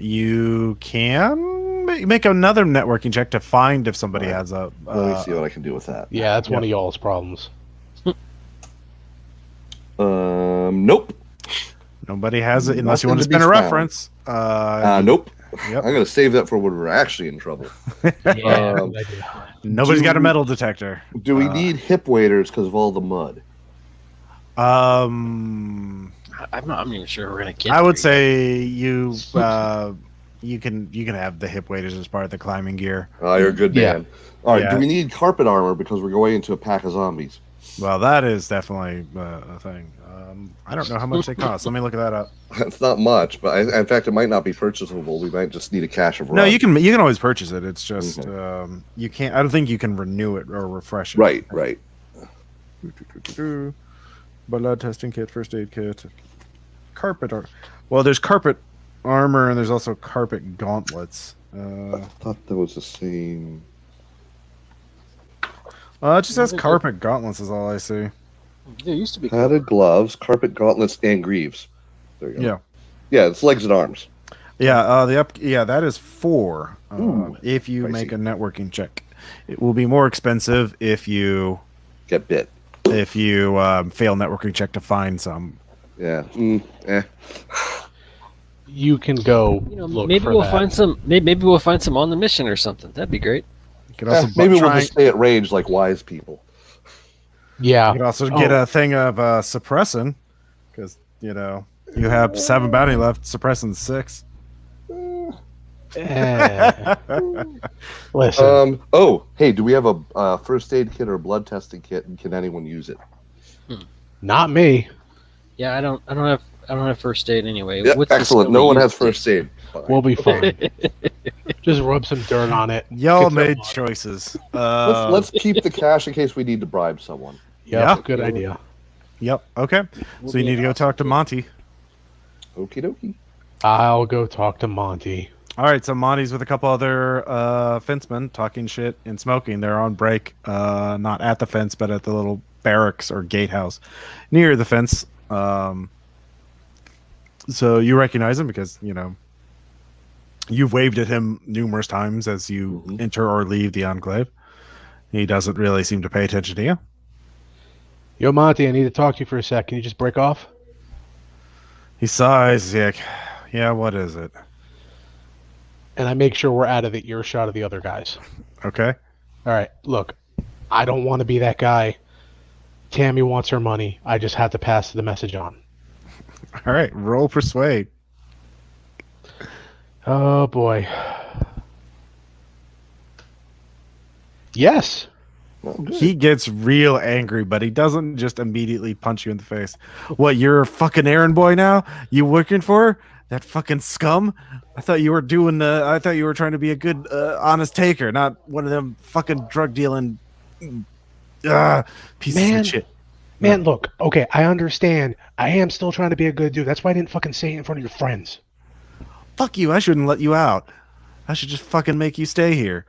You can make another networking check to find if somebody Right. has a. let me see what I can do with that? Yeah, that's one of y'all's problems. Nope. Nobody has it unless you Nothing want to to be spin a found. reference. Nope. Yep. I'm gonna save that for when we're actually in trouble. Yeah, Um, good idea. Nobody's got a do- metal detector. Do we need hip waders because of all the mud? I'm not even sure we're gonna get. I would there say you can have the hip waders as part of the climbing gear. Oh, you're a good Yeah. man. All right. Yeah. Do we need carpet armor because we're going into a pack of zombies? Well, that is definitely a thing. I don't know how much they cost. Let me look that up. It's not much, but in fact, it might not be purchasable. We might just need a cache of No, rugs. you can always purchase it. It's just you can't. I don't think you can renew it or refresh it. Right, right. Blood testing kit, first aid kit, carpet Well, there's carpet armor and there's also carpet gauntlets. I thought that was the same. It just says carpet gauntlets is all I see. There used to be. Padded gloves, carpet gauntlets, and greaves. There you go. Yeah. Yeah, it's legs and arms. Yeah, that is 4. Ooh, if you pricey. make a networking check, it will be more expensive if you Get bit. fail networking check to find some. Yeah. You can go look Maybe for we'll that. find some. Maybe we'll find some on the mission or something. That'd be great. You could also Maybe we'll try- just stay at range like wise people. Yeah. You could also get a thing of suppressing, because you have 7 bounty left. Suppressing 6. Eh. Listen, Oh, hey, do we have a first aid kit or a blood testing kit, and can anyone use it? not me. Yeah, I don't have first aid anyway. Yeah, What's the excellent. skill No we one use has to- first aid. Fine. We'll be fine. Just rub some dirt on it. Y'all Get some made water. choices. Let's keep the cash in case we need to bribe someone. Yep, Yeah. good idea. Yep. Okay. So you need to go talk to Monty. Okie dokie. I'll go talk to Monty. All right. So Monty's with a couple other fencemen talking shit and smoking. They're on break, not at the fence, but at the little barracks or gatehouse near the fence. So you recognize him because you've waved at him numerous times as you enter or leave the enclave. He doesn't really seem to pay attention to you. Yo, Monty, I need to talk to you for a sec. Can you just break off? He sighs. Yeah, what is it? And I make sure we're out of the earshot of the other guys. Okay. All right, look, I don't want to be that guy. Tammy wants her money. I just have to pass the message on. All right. Roll persuade. Oh, boy. Yes. Well, good. He gets real angry, but he doesn't just immediately punch you in the face. What, you're a fucking errand boy now? You working for that fucking scum? I thought you were I thought you were trying to be a good, honest taker, not one of them fucking drug dealing pieces of shit. Man, look, okay, I understand. I am still trying to be a good dude. That's why I didn't fucking say it in front of your friends. Fuck you. I shouldn't let you out. I should just fucking make you stay here.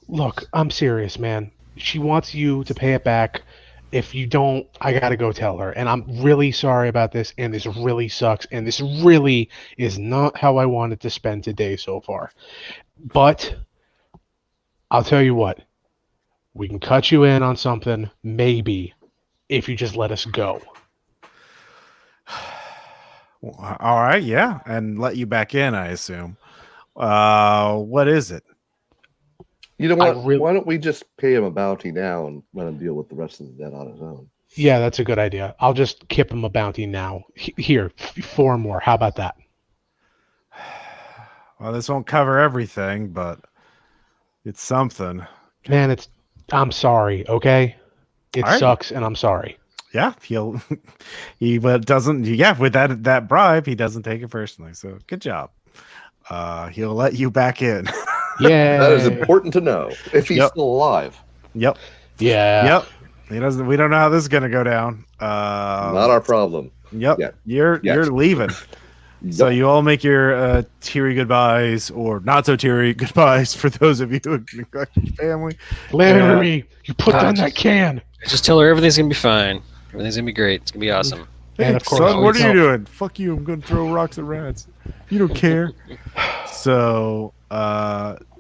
Look, I'm serious, man. She wants you to pay it back. If you don't, I gotta go tell her. And I'm really sorry about this, and this really sucks, and this really is not how I wanted to spend today so far. But I'll tell you what, we can cut you in on something, maybe, if you just let us go. All right, yeah, and let you back in, I assume. What is it? You know what? Why don't we just pay him a bounty now and let him deal with the rest of the debt on his own? Yeah, that's a good idea. I'll just kip him a bounty now. Here, 4 more. How about that? Well, this won't cover everything, but it's something. Man, I'm sorry, okay? It All right. sucks, and I'm sorry. Yeah, but doesn't. Yeah, with that bribe, he doesn't take it personally. So good job. He'll let you back in. Yeah, that is important to know. If he's still alive. Yep. Yeah. Yep. He doesn't. We don't know how this is gonna go down. Not our problem. Yep. Yeah. You're leaving. Yep. So you all make your teary goodbyes or not so teary goodbyes for those of you who neglect your family. Larry, you put down that can. Just tell her everything's gonna be fine. Everything's gonna be great. It's gonna be awesome. And of course, son, what are you doing? Fuck you! I'm gonna throw rocks at rats. You don't care. So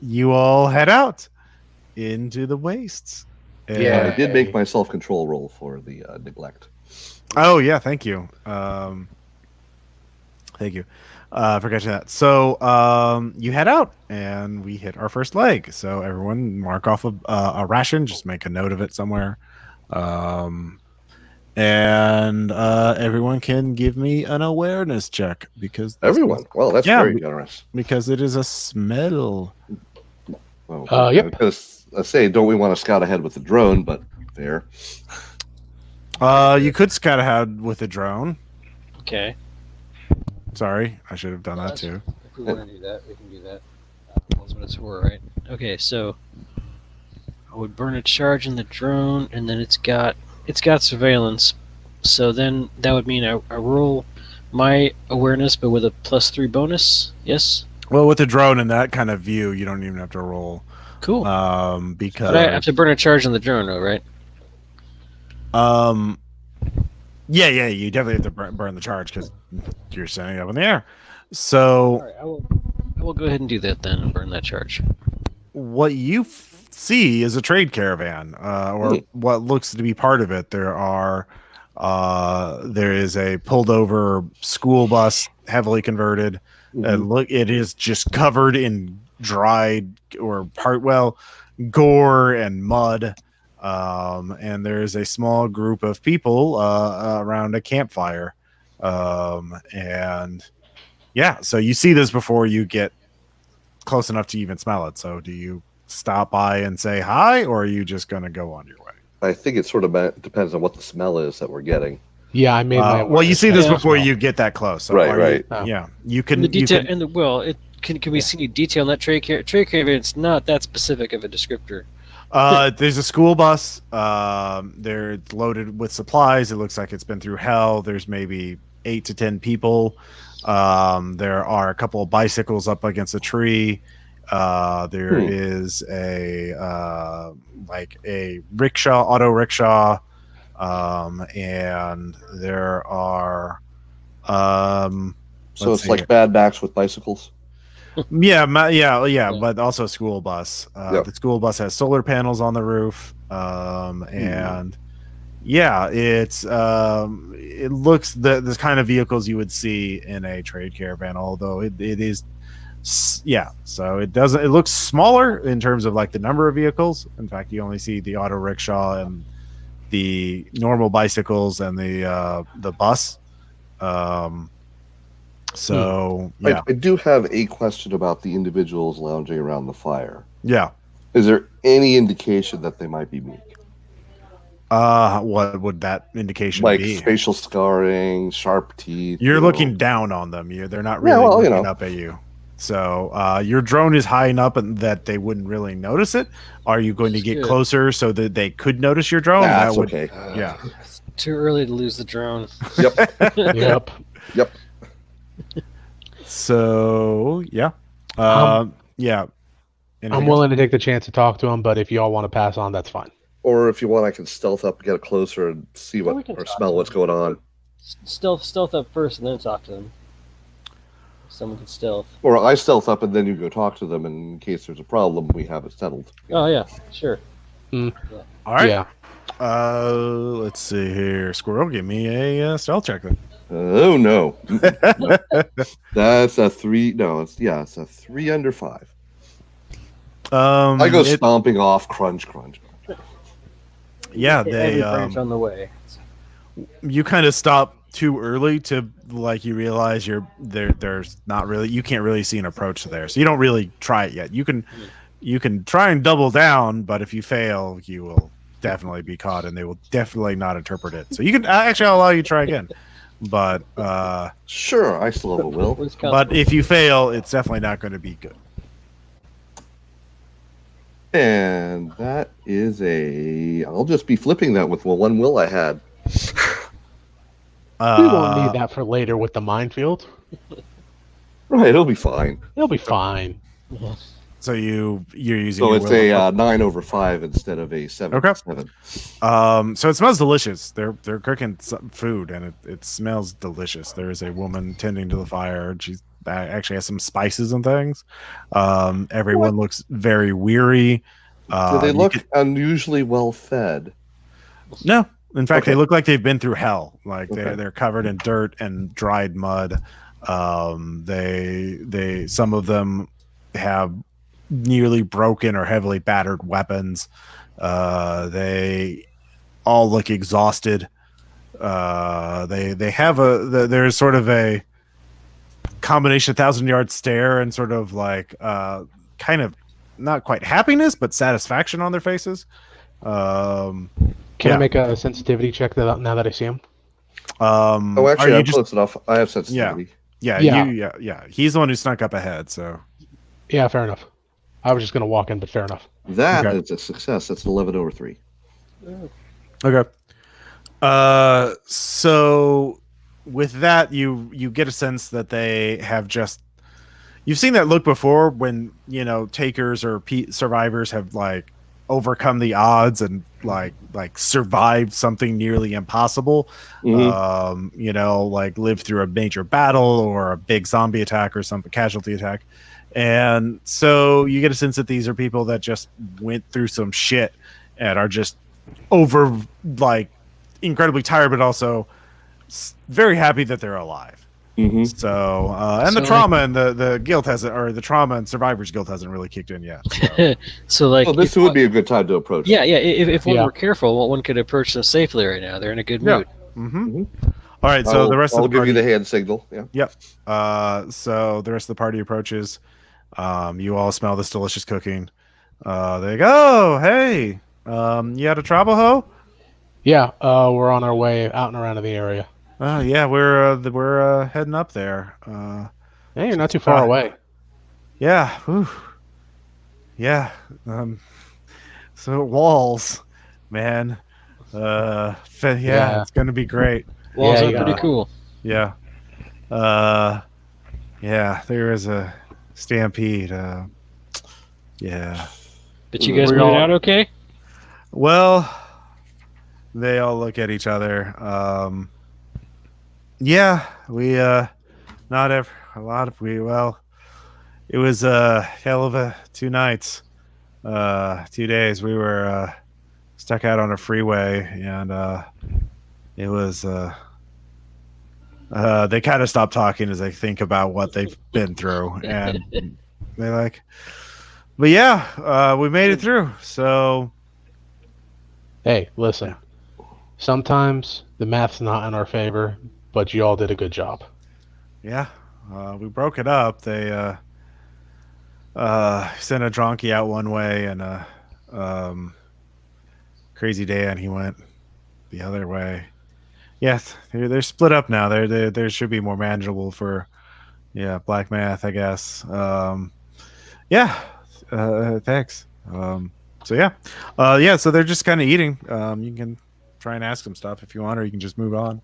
you all head out into the wastes. And I did make my self-control roll for the neglect. Oh yeah, thank you. Thank you for catching that. So you head out, and we hit our first leg. So everyone mark off a ration. Just make a note of it somewhere. And everyone can give me an awareness check because everyone. Well, that's very generous. Because it is a smell. Well, yep. Because I say, don't we want to scout ahead with the drone? But there. You could scout ahead with a drone. Okay. Sorry, I should have done that too. If we want to do that, we can do that. That's what it's for, right? Okay, so I would burn a charge in the drone, and then it's got surveillance. So then that would mean I roll my awareness, but with a +3 bonus. Yes. Well, with a drone in that kind of view, you don't even have to roll. Cool. Because but I have to burn a charge in the drone, though, right? Yeah, you definitely have to burn the charge because you're standing up in the air. So, all right, I will go ahead and do that then and burn that charge. What you see is a trade caravan, or what looks to be part of it. There is a pulled over school bus, heavily converted. And it is just covered in dried gore and mud. And there's a small group of people around a campfire. And yeah, so you see this before you get close enough to even smell it. So do you stop by and say hi, or are you just going to go on your way? I think it sort of depends on what the smell is that we're getting. Yeah, I made my. Well, you see this before you get that close. So right. Yeah, you can. The detail can we see detail in that trade caravan? It's not that specific of a descriptor. There's a school bus. They're loaded with supplies. It looks like it's been through hell. There's maybe 8 to 10 people. There are a couple of bicycles up against a tree. There is a auto rickshaw, and there are. So it's like Bad Backs with bicycles. Yeah, but also a school bus. The school bus has solar panels on the roof, and it looks the kind of vehicles you would see in a trade caravan. Although it is, so it doesn't. It looks smaller in terms of like the number of vehicles. In fact, you only see the auto rickshaw and the normal bicycles and the bus. So yeah, I do have a question about the individuals lounging around the fire. Yeah. Is there any indication that they might be meek? What would that indication Like be? facial scarring, sharp teeth. You're looking down on them. They're not Yeah, really well, looking up at you. So your drone is high enough that they wouldn't really notice it. Are you going to get closer so that they could notice your drone? That's okay. Yeah. It's too early to lose the drone. Yep. Yep. Yep. So yeah, yeah. I'm willing to take the chance to talk to him, but if y'all want to pass on, that's fine. Or if you want, I can stealth up, get closer, and see we what can or talk smell to what's them. going on. Stealth up first, and then talk to them. Someone can stealth. Or I stealth up, and then you go talk to them. And in case there's a problem, we have it settled. Oh yeah, sure. All right. Yeah. Let's see here. Squirrel, give me a stealth check then. Oh no, that's a 3. No, it's a 3 under 5. I go stomping off. Crunch. Yeah, Every branch on the way. You kind of stop too early to you realize there's not really, you can't really see an approach to there, so you don't really try it yet. You can try and double down, but if you fail, you will definitely be caught, and they will definitely not interpret it. So you can actually, I'll allow you to try again, but sure, I still have a will. But if you fail, it's definitely not going to be good. And that is I'll just be flipping that with one will I had. We won't need that for later with the minefield. Right, it'll be fine. It'll be fine. So you're using. So your it's will a 9 over 5 instead of a 7. Okay. 7. So it smells delicious. They're cooking some food, and it smells delicious. There is a woman tending to the fire. She actually has some spices and things. Everyone looks very weary. Do they look unusually well fed? No. In fact, they look like they've been through hell. Like they're covered in dirt and dried mud. They some of them have nearly broken or heavily battered weapons. They all look exhausted. They have there's sort of a combination of 1,000-yard stare and sort of kind of not quite happiness but satisfaction on their faces. Can I make a sensitivity check now that I see him? Actually, I'm close enough. I have sensitivity. Yeah. He's the one who snuck up ahead, so. Yeah, fair enough. I was just going to walk in, but fair enough. That is a success. That's an 11 over 3. Okay. So with that, you get a sense that they have just. You've seen that look before when takers or survivors have overcome the odds and survived something nearly impossible. Mm-hmm. Lived through a major battle or a big zombie attack or some casualty attack. And so you get a sense that these are people that just went through some shit and are just incredibly tired, but also very happy that they're alive. Mm-hmm. So, and the trauma and the guilt hasn't, or the trauma and survivor's guilt hasn't really kicked in yet. So, this would be a good time to approach. Yeah. If one were careful, one could approach them safely right now. They're in a good mood. Mm-hmm. All right. So the rest of the party. I'll give you the hand signal. Yeah. Yep. So the rest of the party approaches. You all smell this delicious cooking. They go, "Oh, hey, you had a trouble, ho?" Yeah. We're on our way out and around in the area. Yeah, we're heading up there. Hey, you're not too far away. Yeah. Whew. Yeah. So walls, man. It's gonna be great. Walls are pretty cool. Yeah. Yeah. There is a stampede. Yeah. But you guys made it out okay? Well, they all look at each other. Yeah, we not ever a lot of it was a hell of a 2 nights, 2 days. We were stuck out on a freeway, and it was they kind of stop talking as they think about what they've been through, and they're but yeah, we made it through. So hey, listen, sometimes the math's not in our favor, but you all did a good job. Yeah, we broke it up. They sent a donkey out one way, and Crazy Dan he went the other way. Yes, they're split up now. There should be more manageable for black math, I guess. Yeah, thanks. So yeah, So they're just kind of eating. You can try and ask them stuff if you want, or you can just move on.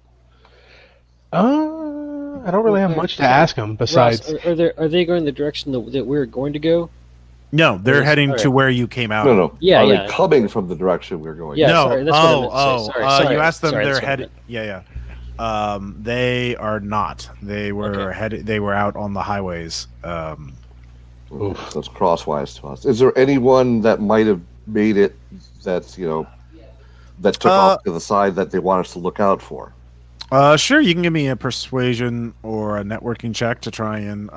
I don't really have much to ask them besides. Ross, are they going the direction that we're going to go? No, they're heading to where you came out. No. Yeah, Are yeah. they coming from the direction we're going? Yeah, no. sorry, that's what I meant to say. Sorry, you asked them. sorry, They're that's what I headed. meant. Yeah. They are not. They were headed. They were out on the highways. Okay, so it's crosswise to us. Is there anyone that might have made it that's that took off to the side that they want us to look out for? Sure. You can give me a persuasion or a networking check to try and.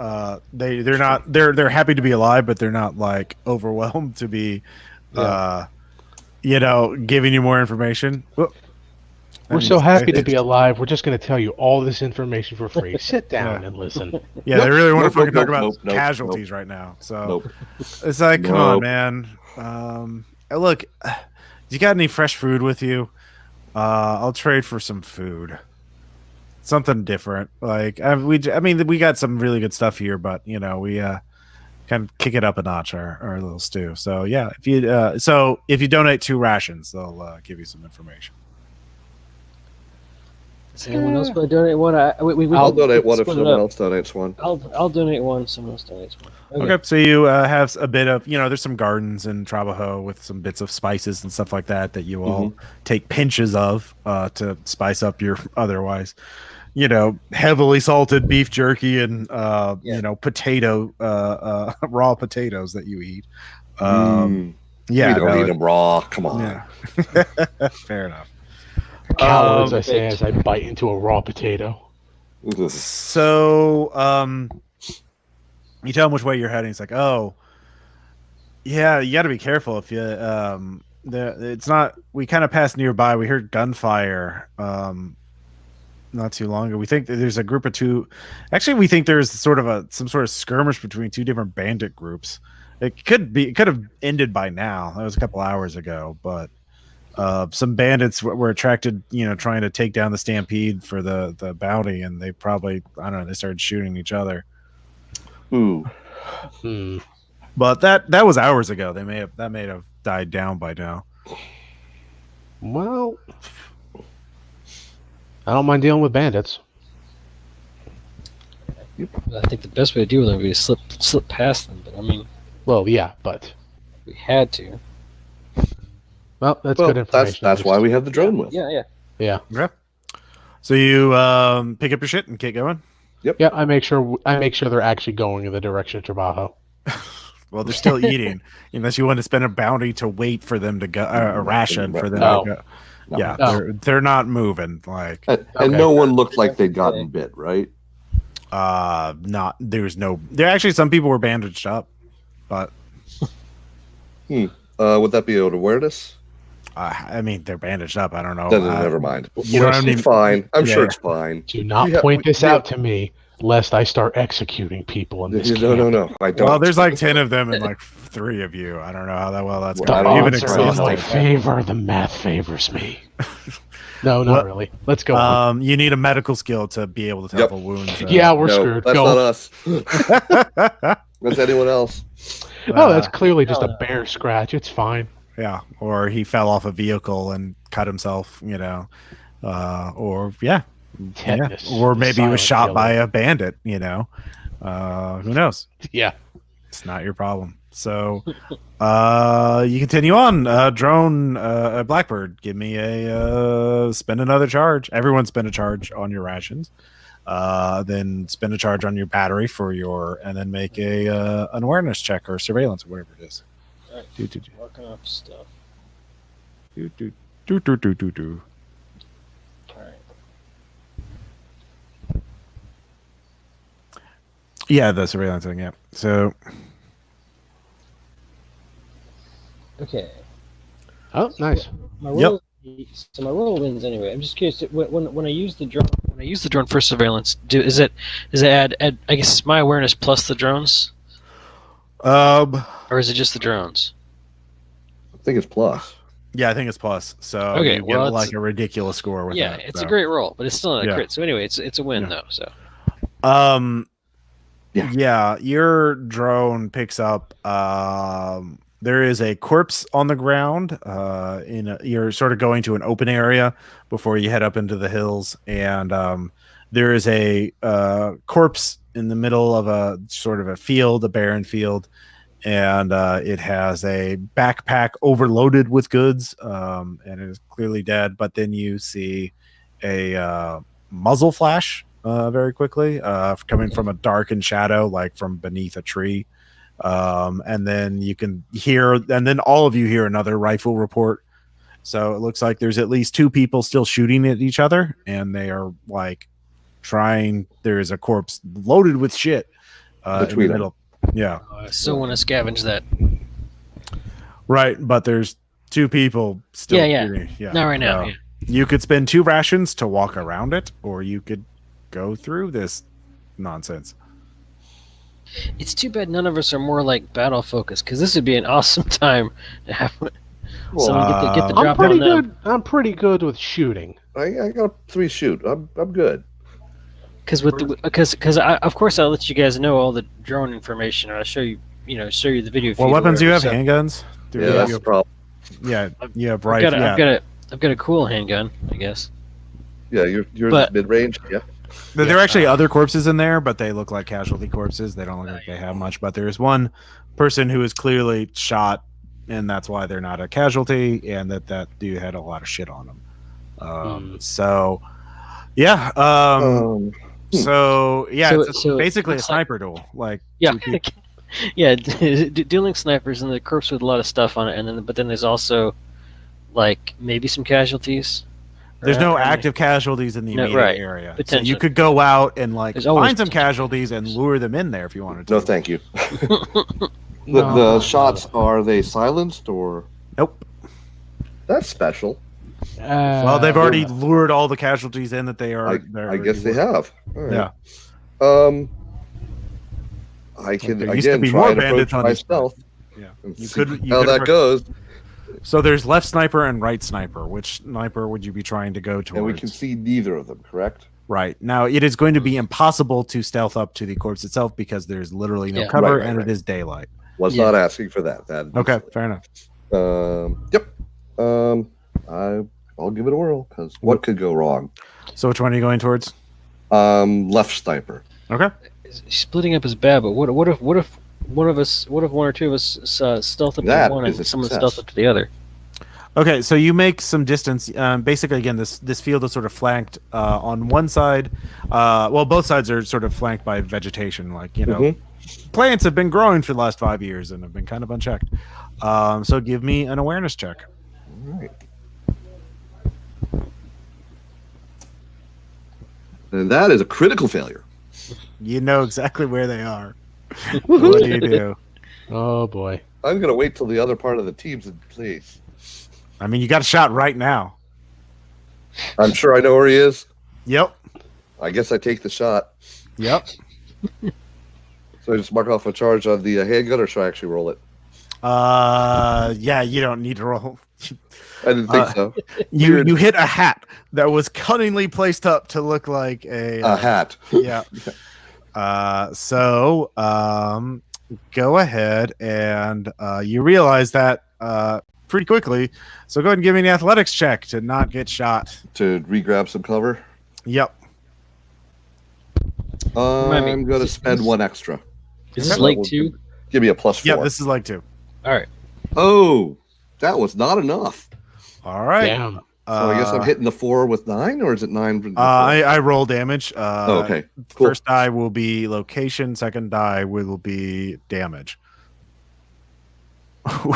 They're not. They're happy to be alive, but they're not like overwhelmed to be. Giving you more information. We're so happy to be alive. We're just going to tell you all this information for free. Sit down and listen. Yeah, they really want to fucking talk nope, about casualties right now. So Nope. it's like, come on, man. Look, do you got any fresh food with you? I'll trade for some food. Something different. Like we got some really good stuff here, but we kind of kick it up a notch our little stew. So yeah, if you donate 2 rations, they'll give you some information. Is anyone else going to donate one? I'll donate one if someone else donates one. I'll donate one. Someone else donates one. Okay, so you have a bit of there's some gardens in Trabajo with some bits of spices and stuff like that you all take pinches of to spice up your otherwise heavily salted beef jerky and potato raw potatoes that you eat. We don't eat them raw. Come on. Yeah. Fair enough. Cowards, I say as I bite into a raw potato. So, you tell him which way you're heading. It's like, oh, yeah, you got to be careful if you. It's not. We kind of passed nearby. We heard gunfire. Not too long ago. We think that there's a group of 2. Actually, we think there's some sort of skirmish between 2 different bandit groups. It could have ended by now. That was a couple hours ago, but. Some bandits were attracted, trying to take down the stampede for the bounty, and they probably, I don't know, they started shooting each other. Ooh. But that was hours ago. That may have died down by now. Well, I don't mind dealing with bandits. I think the best way to deal with them would be to slip past them. But I mean, well, yeah, but we had to. Well, that's good information. That's why we have the drone with. Yeah. Okay. So you pick up your shit and get going. Yep. Yeah, I make sure they're actually going in the direction of Trabajo. Well, they're still eating, unless you want to spend a bounty to wait for them to go, a ration for them to go. No. Yeah, they're not moving. Like, and no one looked like they'd gotten bit, right? Not there's no. There actually some people were bandaged up, but. Would that be an awareness? I mean, they're bandaged up. I don't know. Then never mind. You know what I mean? It's fine. I'm sure it's fine. Do not point this out to me, lest I start executing people in this camp. No. I don't. Well, there's like 10 of them and like 3 of you. I don't know how that's The going. odds are in my favor. The math favors me. No, not really. Let's go on. You need a medical skill to be able to tell the wounds. Yeah, we're screwed. That's Go. not us. That's anyone else. Oh, that's clearly just a bare scratch. It's fine. Yeah, or he fell off a vehicle and cut himself, or Tetanus, or maybe he was shot killer. by a bandit, who knows? Yeah. It's not your problem. So, you continue on. Drone, Blackbird, give me a spend another charge. Everyone spend a charge on your rations. Then spend a charge on your battery and then make an awareness check or surveillance or whatever it is. All right. Working up stuff. Do. All right. Yeah, the surveillance thing. Yeah. So. Okay. Oh, nice. My roll wins anyway. I'm just curious. When I use the drone for surveillance, is it add? I guess it's my awareness plus the drones. Or is it just the drones? I think it's plus. Yeah, I think it's plus. So Okay, you well, get like a ridiculous score with Yeah, that. it's so. a great roll, but it's still not a Yeah. crit. So anyway, it's a win Yeah. though. So Yeah, your drone picks up there is a corpse on the ground you're sort of going to an open area before you head up into the hills, and there is a corpse in the middle of a sort of a field, a barren field, and it has a backpack overloaded with goods, and it is clearly dead. But then you see a muzzle flash very quickly coming from a darkened shadow, like from beneath a tree. And then you can hear, and then all of you hear another rifle report. So it looks like there's at least two people still shooting at each other, and they are like trying. There is a corpse loaded with shit in the Between them. middle. Yeah, I still want to scavenge that. right. But there's two people still. Yeah. shooting. Yeah. Not right now. So Yeah. you could spend 2 rations to walk around it, or you could go through this nonsense. It's too bad none of us are more like battle focused, because this would be an awesome time to have someone get the I'm drop pretty on them. good. I'm pretty good with shooting. I got 3 shoot. I'm good. Because of course I'll let you guys know all the drone information, or I'll show you the video. What feed or weapons do you have? whatever, Handguns? Do Yeah, you that's have the problem. Yeah, you have so right. I've got a cool handgun, I guess. Yeah, yours But- is mid range. Yeah. There are actually other corpses in there, but they look like casualty corpses. They don't look like they have much. But there's one person who is clearly shot, and that's why they're not a casualty, and that dude had a lot of shit on him. So, yeah. So it's so basically a looks like- sniper duel. Like, Yeah, two people- yeah. Dealing snipers and the corpse with a lot of stuff on it, but then there's also like maybe some casualties. there's Or- no or- active casualties in the No, immediate right. area. So Potentially. you could go out and like There's always find some potential. casualties and lure them in there if you wanted to. No, thank you. No. The shots, are they silenced or? Nope. That's special. Well, they've already lured all the casualties in that they are. I guess they have. All right. Yeah. I can there used to again be try more and bandits approach on each side. myself Yeah. and You see could- you how could that approach- goes, So there's left sniper and right sniper. Which sniper would you be trying to go towards? and we can see neither of them. Correct. Right. Now, it is going to be impossible to stealth up to the corpse itself because there's literally no Yeah. cover Right. and it is daylight. Was Yeah. not asking for that. Okay, fair enough. Yep. I'll give it a whirl because what could go wrong? So which one are you going towards? Left sniper. Okay. Splitting up is bad, but what if one or two of us stealth up That to one is and a someone success. stealth up to the other? Okay, so you make some distance. Basically, again, this field is sort of flanked on one side. Well, both sides are sort of flanked by vegetation. Like, plants have been growing for the last 5 years and have been kind of unchecked. So give me an awareness check. All right. And that is a critical failure. You know exactly where they are. What do you do? Oh boy. I'm gonna wait till the other part of the team's in place. I mean, you got a shot right now. I'm sure I know where he is. Yep. I guess I take the shot. Yep. So I just mark off a charge on the handgun, or should I actually roll it? Yeah, you don't need to roll. I didn't think so. You hit a hat that was cunningly placed up to look like A hat. Yeah. So go ahead and you realize that pretty quickly. So go ahead and give me an athletics check to not get shot. To re-grab some cover. Yep. I'm going to spend one extra. Is this That Lake would 2? Give me a +4. Yep, this is like 2. All right. Oh, that was not enough. All right. Damn. So I guess I'm hitting the 4 with 9, or is it 9? With the 4? I roll damage. Okay, cool. First die will be location. Second die will be damage.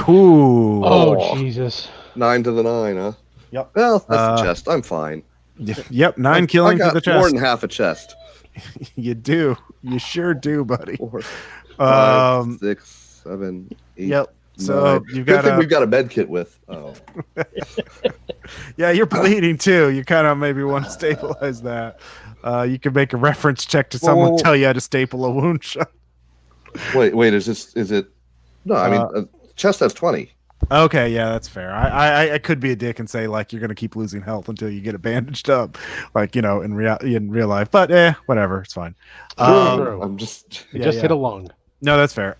Ooh. Oh, Jesus. 9 to the 9, huh? Yep. Well, that's a chest. I'm fine. Yep. 9 killing I to got the more chest. than half a chest. You do. You sure do, buddy. 4, 5, Um, 6, 7, 8. Yep. So 9. you've Good got thing a we've got a med kit with. Oh, yeah. You're bleeding too. You kind of maybe want to stabilize that. You can make a reference check to someone Whoa. tell you how to staple a wound shot. wait. Is it No, I mean, chest has 20. Okay, yeah, that's fair. I could be a dick and say like you're gonna keep losing health until you get it bandaged up, like in real life. But whatever, it's fine. True. I'm just. It just hit a lung. No, that's fair.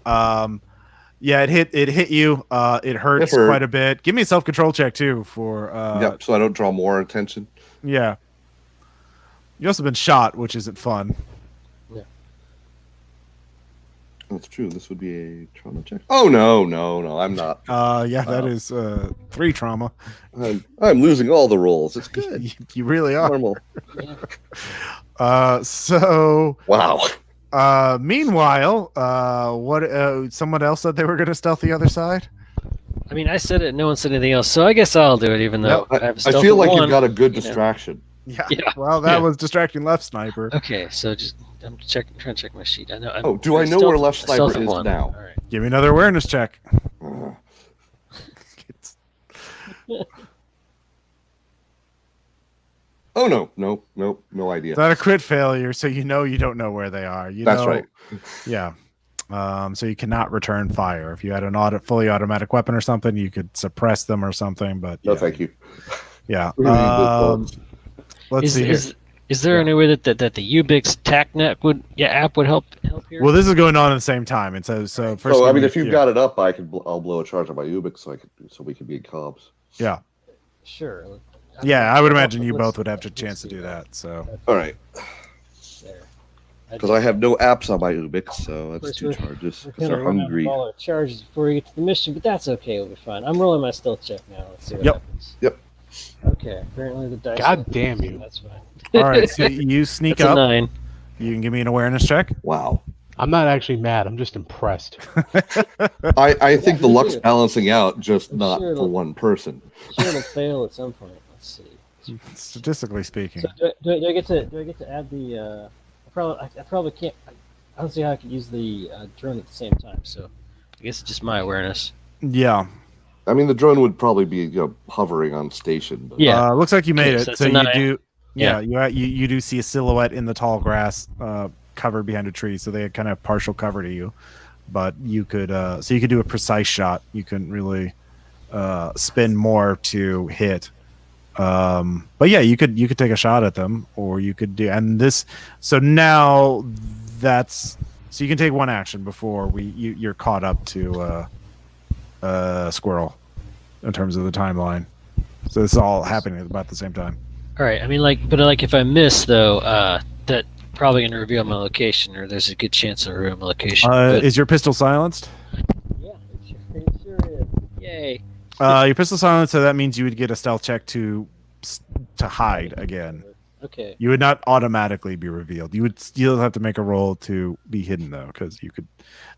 Yeah, it hit you. It hurts hurt. quite a bit. Give me a self-control check too for Yep, so I don't draw more attention. Yeah. You also been shot, which isn't fun. That's true. This would be a trauma check. Oh no, I'm not. Yeah, that is 3 trauma. I'm losing all the rolls. It's good. You really are. Normal. So Wow. Meanwhile, what? Someone else said they were going to stealth the other side. I mean, I said it. No one said anything else, so I guess I'll do it. Even though I have a I stealth feel of like one, you've got a good you know. distraction. Yeah. Yeah. Well, that was distracting left sniper. Okay, so just I'm trying to check my sheet. I know. Oh, do I know where left sniper is now? All right. Give me another awareness check. Uh, oh no idea. It's not a crit failure, so you don't know where they are. That's right. Yeah. So you cannot return fire. If you had an fully automatic weapon or something, you could suppress them or something. But No, thank you. Yeah. Really Let's see here. Is there any way that the Ubix TACnet app would help here? Well, this is going on at the same time, and so first. So I mean, if you've got it up, I'll blow a charge on my Ubix so we can be in comms. Yeah. Sure. Yeah, I would imagine you both would have a chance to do that. So. All right. There. Because I have no apps on my Ubix, so that's 2 charges. Because they're hungry. All our charges before we get to the mission, but that's okay. We'll be fine. I'm rolling my stealth check now. Let's see what happens. Yep. Okay. Apparently the dice. God damn you. That's fine. All right, so you sneak That's up. a 9. You can give me an awareness check. Wow. I'm not actually mad. I'm just impressed. I think the luck's sure. balancing out, just I'm not sure for it'll- one person. Sure, it'll fail at some point. Let's see. Statistically speaking. So do I get to add the? I probably can't. I don't see how I could use the drone at the same time. So I guess it's just my awareness. Yeah. I mean, the drone would probably be hovering on station. But Yeah. Looks like you made Okay, it. so it's So a you 9. do. Yeah. You do see a silhouette in the tall grass, covered behind a tree. So they kind of have partial cover to you, but you could. So you could do a precise shot. You couldn't really spin more to hit. But yeah, you could take a shot at them, or you could do. And this. So now that's. So you can take one action before you're caught up to Squirrel in terms of the timeline. So this is all happening at about the same time. All right. I mean, if I miss though, that probably gonna reveal my location, or there's a good chance of reveal my location. But- Is your pistol silenced? yeah, it sure is. Yay. Your pistol silenced, so that means you would get a stealth check to hide again. Okay. You would not automatically be revealed. You would still have to make a roll to be hidden, though, because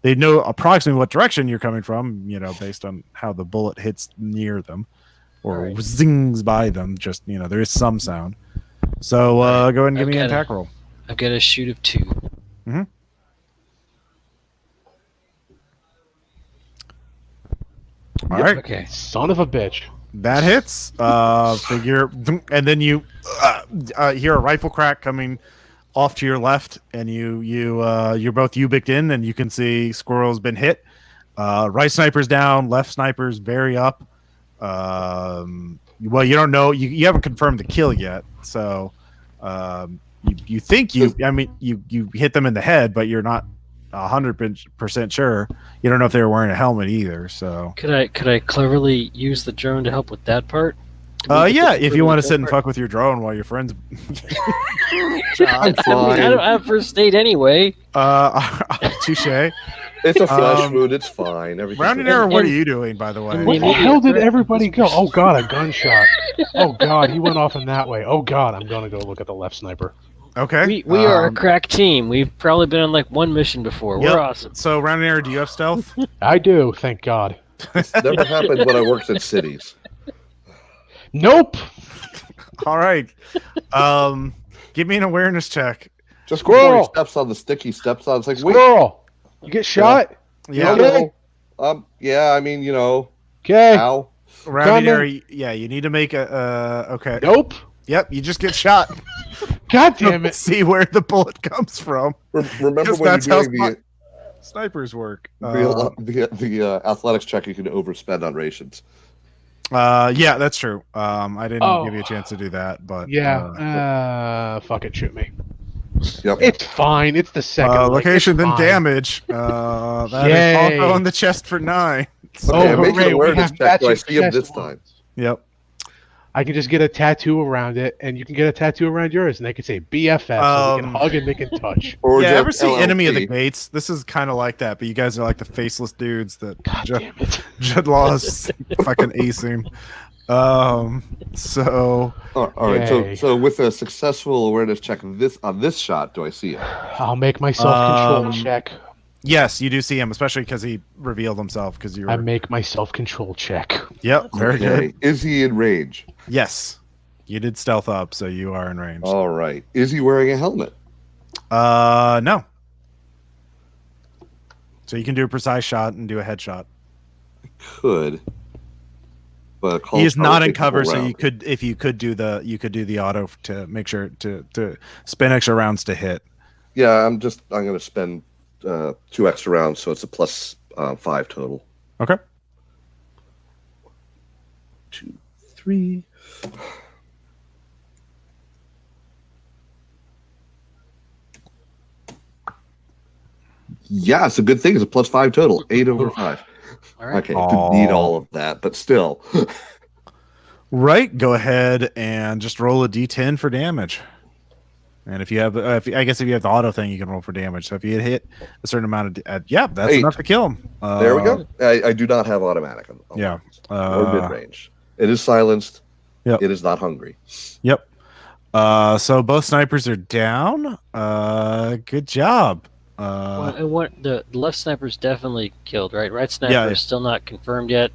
they know approximately what direction you're coming from, based on how the bullet hits near them or Right. zings by them. Just, there is some sound. So go ahead and give me an attack roll. I've got a shoot of 2. Mm-hmm. All right. Okay. Son of a bitch. That hits. And then you hear a rifle crack coming off to your left, and you're both Ubic'd in, and you can see Squirrel's been hit. Right sniper's down, left sniper's very up. Well, you don't know. You haven't confirmed the kill yet, so you think you hit them in the head, but you're not 100% sure. You don't know if they were wearing a helmet either. So Could I cleverly use the drone to help with that part? yeah, if you want to sit and fuck with your drone while your friends. I'm fine. I don't have first aid anyway. Touche. It's a flash wound. It's fine. Everything's Rounding okay. error. What are you doing, by the way? and Where the immediate hell did threat- everybody go? Oh god, a gunshot. Oh god, he went off in that way. Oh god, I'm gonna go look at the left sniper. Okay. We are a crack team. We've probably been on like one mission before. Yep. We're awesome. So rounding error. Do you have stealth? I do, thank god. It's never happened when I worked in cities. Nope. All right. Give me an awareness check. Just Squirrel! before he steps on the stick, he steps on. It's like, wait, Squirrel. You get shot? Yeah. Okay. yeah. I mean, Okay. ow. Rounding Coming. error. Yeah. You need to make a. Okay. Nope. Yep. You just get shot. God damn it. See where the bullet comes from. Remember Because when you're that's how doing snipers work. The athletics check you can overspend on rations. Yeah, that's true. I didn't Oh. give you a chance to do that, but Fuck it, shoot me. Yep. It's fine. It's the second. location then fine. damage. That is Yay. also on the chest for 9. Okay, Oh, I'm making hooray, an we awareness have check. Do I matching see him chest this time? wounds. Yep. I can just get a tattoo around it, and you can get a tattoo around yours, and they can say BFF, so we can hug and they can touch. Or Yeah, just ever see Enemy of the LLC? Gates? This is kind of like that, but you guys are like the faceless dudes that God damn it. Judd Law is fucking acing. So All right. Yay. So with a successful awareness check on this shot, do I see it? I'll make my self-control check. yes, you do see him, especially because he revealed himself. Because you I were. make my self-control check. Yep, very Okay. good. Is he in range? Yes, you did stealth up, so you are in range. All right. Is he wearing a helmet? No. So you can do a precise shot and do a headshot. Could. But He is not in take the cover, whole so round. you could do the auto to make sure to spin extra rounds to hit. Yeah, I'm going to spend 2 extra rounds, so it's a plus 5 total. Okay. 2, 3. Yeah, it's a good thing. It's a plus 5 total. 8 over 5. All right. Okay, didn't need all of that, but still. Right. Go ahead and just roll a d10 for damage. And if you have, if you have the auto thing, you can roll for damage. So if you hit a certain amount of, that's 8. enough to kill him. There we go. I do not have automatic. Yeah. Or mid range. It is silenced. Yep. It is not hungry. Yep. So both snipers are down. Good job. And what the left sniper's definitely killed, right? Right sniper Yeah. is still not confirmed yet.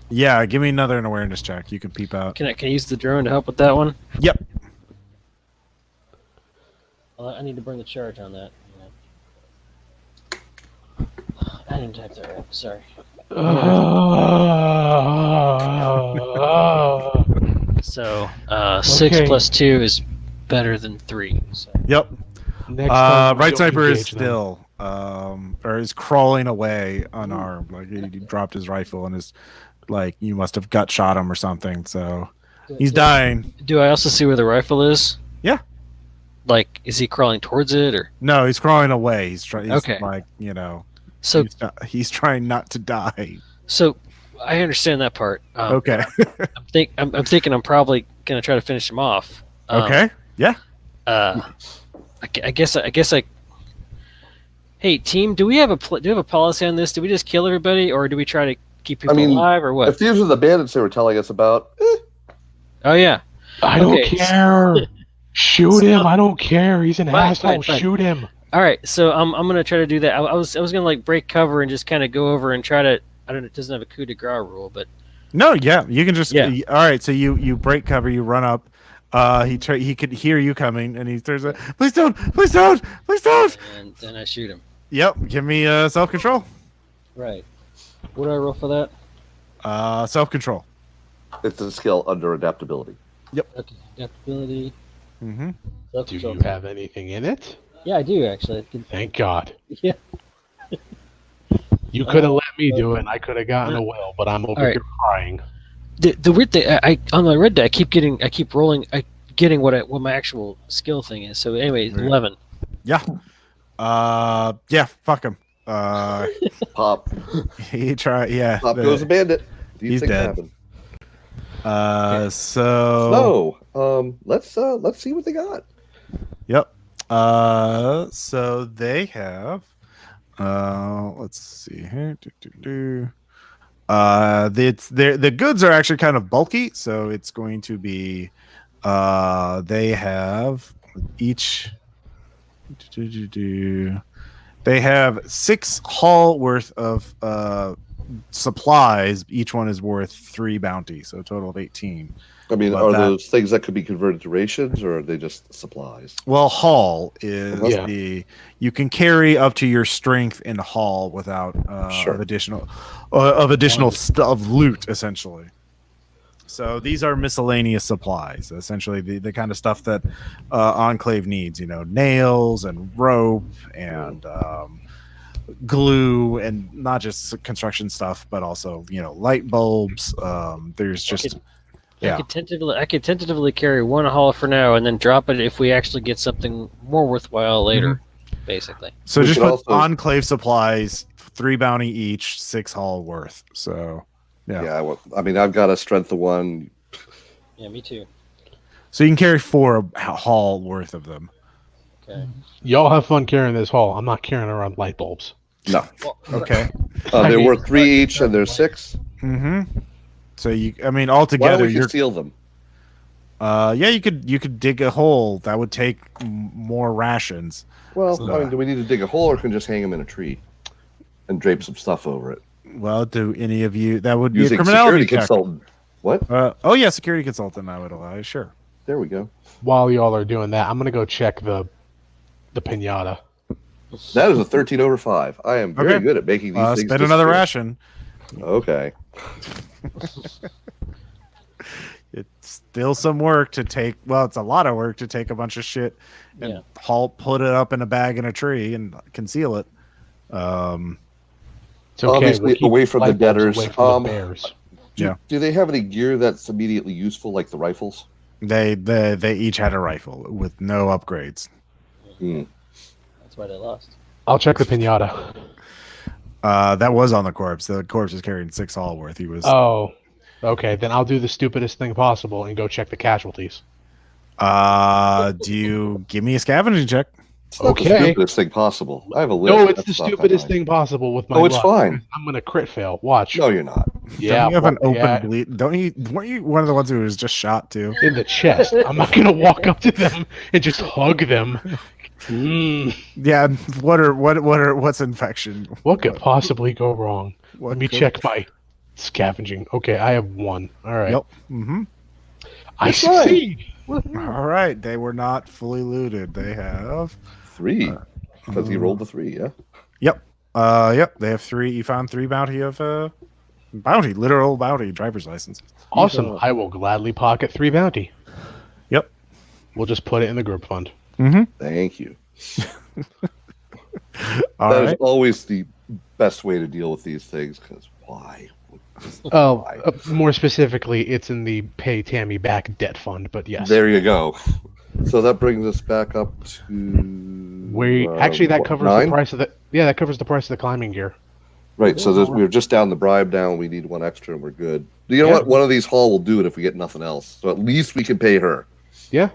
Yeah. Give me an awareness check. You can peep out. Can I use the drone to help with that one? Yep. Well, I need to bring the charge on that. I didn't type that right. Sorry. So 6 Okay. plus 2 is better than 3. So. Yep. Next time, Right don't sniper is engage them. still, or is crawling away unarmed. Like he dropped his rifle and is like, you must have gut shot him or something. So he's dying. Do I also see where the rifle is? Yeah. Like, is he crawling towards it or? No, he's crawling away. He's trying. Okay. Like, So he's trying not to die. so I understand that part. Okay. I'm thinking I'm probably gonna try to finish him off. Okay. Yeah. I guess I. Hey team, do we have a policy on this? Do we just kill everybody, or do we try to keep people alive, or what? If these are the bandits they were telling us about, Oh yeah. I don't Okay. care. Shoot him. I don't care. He's an Fine, asshole. fine. Shoot him. All right, so I'm gonna try to do that. I was gonna like break cover and just kind of go over and try to. I don't know. It doesn't have a coup de grace rule, but No. Yeah. You can just. Yeah. All right. So you break cover. You run up. He could hear you coming, and he turns. Please don't. Please don't. Please don't. and then I shoot him. Yep. Give me self control. Right. What do I roll for that? Self control. it's a skill under adaptability. Okay. Adaptability. Mm-hmm. Do Self-control. you have anything in it? Yeah, I do actually. Thank God. Yeah. You could have let me do it, and I could have gotten a will, but I'm over All right. here crying. The weird thing, I on my red die, I keep rolling, getting what my actual skill thing is. So anyway, Right. 11. Yeah. Yeah. Fuck him. Pop. He tried. Yeah. Pop goes a bandit. These he's things dead. happen. So. Let's see what they got. Yep. So they have. Let's see here. The goods are actually kind of bulky, so it's going to be. They have each. They have 6 hull worth of supplies. Each one is worth 3 bounty, so a total of 18. I mean, But are that- those things that could be converted to rations, or are they just supplies? Well, haul is Yeah. you can carry up to your strength in haul without Sure. of additional of loot essentially. So these are miscellaneous supplies, essentially the kind of stuff that Enclave needs. Nails and rope and glue and not just construction stuff, but also light bulbs. There's just I could tentatively carry one haul for now, and then drop it if we actually get something more worthwhile later. Basically. So We just could put also- enclave supplies, 3 bounty each, 6 haul worth. So Yeah. Well, I mean, I've got a strength of 1. Yeah, me too. so you can carry 4 haul worth of them. Okay. Y'all have fun carrying this haul. I'm not carrying around light bulbs. No. Well, Okay. They're worth 3 each, and there's 6. Mm-hmm. So Why altogether, don't we you're conceal them? you could dig a hole. That would take more rations. Well, I mean, do we need to dig a hole, or can we just hang them in a tree and drape some stuff over it? Well, do any of you that would be a Using criminality security check? consultant. What? Oh yeah, security consultant. I would allow. Sure. There we go. While y'all are doing that, I'm gonna go check the pinata. That is a 13 over 5. I am very Okay. good at making these things. Spend another disappear. ration. Okay. It's still some work to take. Well, it's a lot of work to take a bunch of shit and put it up in a bag in a tree and conceal it. It's okay. Obviously, we'll keep away from the light bulbs debtors. away from the bears. Do they have any gear that's immediately useful, like the rifles? They each had a rifle with no upgrades. That's why they lost. I'll check the pinata. That was on the corpse. The corpse is carrying 6 haul worth. He was. Oh, okay. Then I'll do the stupidest thing possible and go check the casualties. Do you give me a scavenging check? It's not the Okay. stupidest thing possible. I have a list. No, it's That's the not that stupidest high. thing possible with my Oh, it's luck. fine. I'm gonna crit fail. Watch. No, you're not. Yeah, Don't you have an open yeah, bleed? Weren't you one of the ones who was just shot too? in the chest. I'm not gonna walk up to them and just hug them. Yeah. What's infection? What could possibly go wrong? What Let me could- check my scavenging. Okay, I have 1. All right. Yep. Mm-hmm. I That's right. succeed. All right. They were not fully looted. They have. 3. Because he rolled the 3, yeah? Yep. Yep. They have 3. You found 3 bounty of literal bounty, driver's license. Awesome. I will gladly pocket 3 bounty. Yep. We'll just put it in the group fund. Mm-hmm. Thank you. All That is right. always the best way to deal with these things, because why? Oh, more specifically, it's in the pay Tammy back debt fund. But yes, There you go. So that brings us back up to... we actually that what, covers 9? the price of the that covers the price of the climbing gear. Right, so we're just down the bribe down. We need 1 extra, and we're good. You know Yeah. what? One of these haul will do it if we get nothing else. So at least we can pay her. Yeah.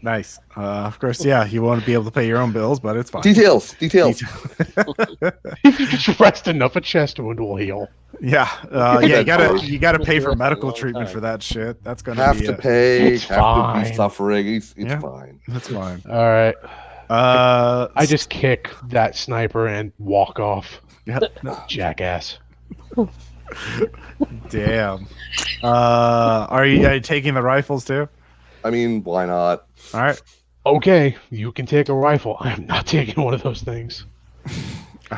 Nice. Of course, yeah. You won't be able to pay your own bills, but it's fine. Details. If you just rest enough, a chest wound will heal. Yeah. Yeah. You gotta pay for medical treatment for that shit. That's gonna Have be. to pay. It's Have to fine. be suffering. It's Yeah. fine. That's fine. All right. I just Uh. kick that sniper and walk off. Yeah. Jackass. Damn. Are you taking the rifles too? I mean, why not? All right. Okay, you can take a rifle. I am not taking one of those things.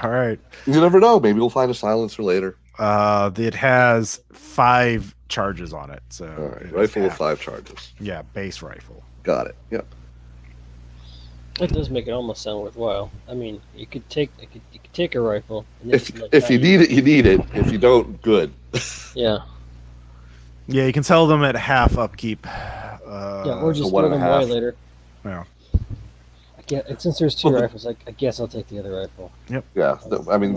All right. You never know. Maybe we'll find a silencer later. It has 5 charges on it. So All right. it is Rifle with half. 5 charges. Yeah, base rifle. Got it. Yep. That does make it almost sound worthwhile. I mean, you could take a rifle. And then If you need it, you need it. If you don't, good. Yeah. Yeah, you can sell them at half upkeep. Yeah, or just so 1 throw and a them away half. later. Yeah. Since there's 2 Well, rifles, I guess I'll take the other rifle. Yeah. I mean,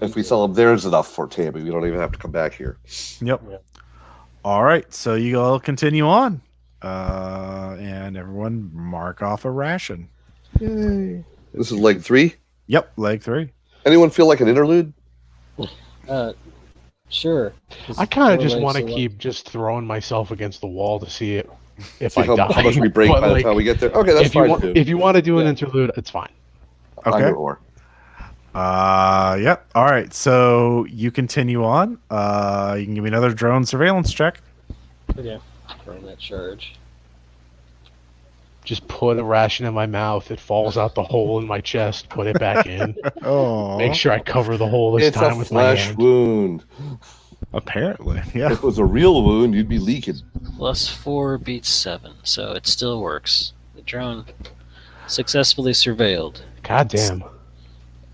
if we sell them, there's enough for Tammy. We don't even have to come back here. Yep. Yeah. All right, so you all continue on, and everyone mark off a ration. Yay. This is leg 3. Yep, leg 3. Anyone feel like an interlude? Sure. I kind of Four just legs, want to so keep just throwing myself against the wall to see it if See I how die. much we break But, by the like, time we get there. Okay, that's if you fine want, too. if you want to do an Yeah. interlude, it's fine. Okay. Either or. Yep. All right, so you continue on. You can give me another drone surveillance check. Okay. Burn that charge. Just put a ration in my mouth. It falls out the hole in my chest. Put it back in. Oh, Make sure I cover the hole this It's time a with my flesh hand. wound. apparently, If yeah. it was a real wound, you'd be leaking. +4 beats 7, so it still works. The drone successfully surveilled. God damn.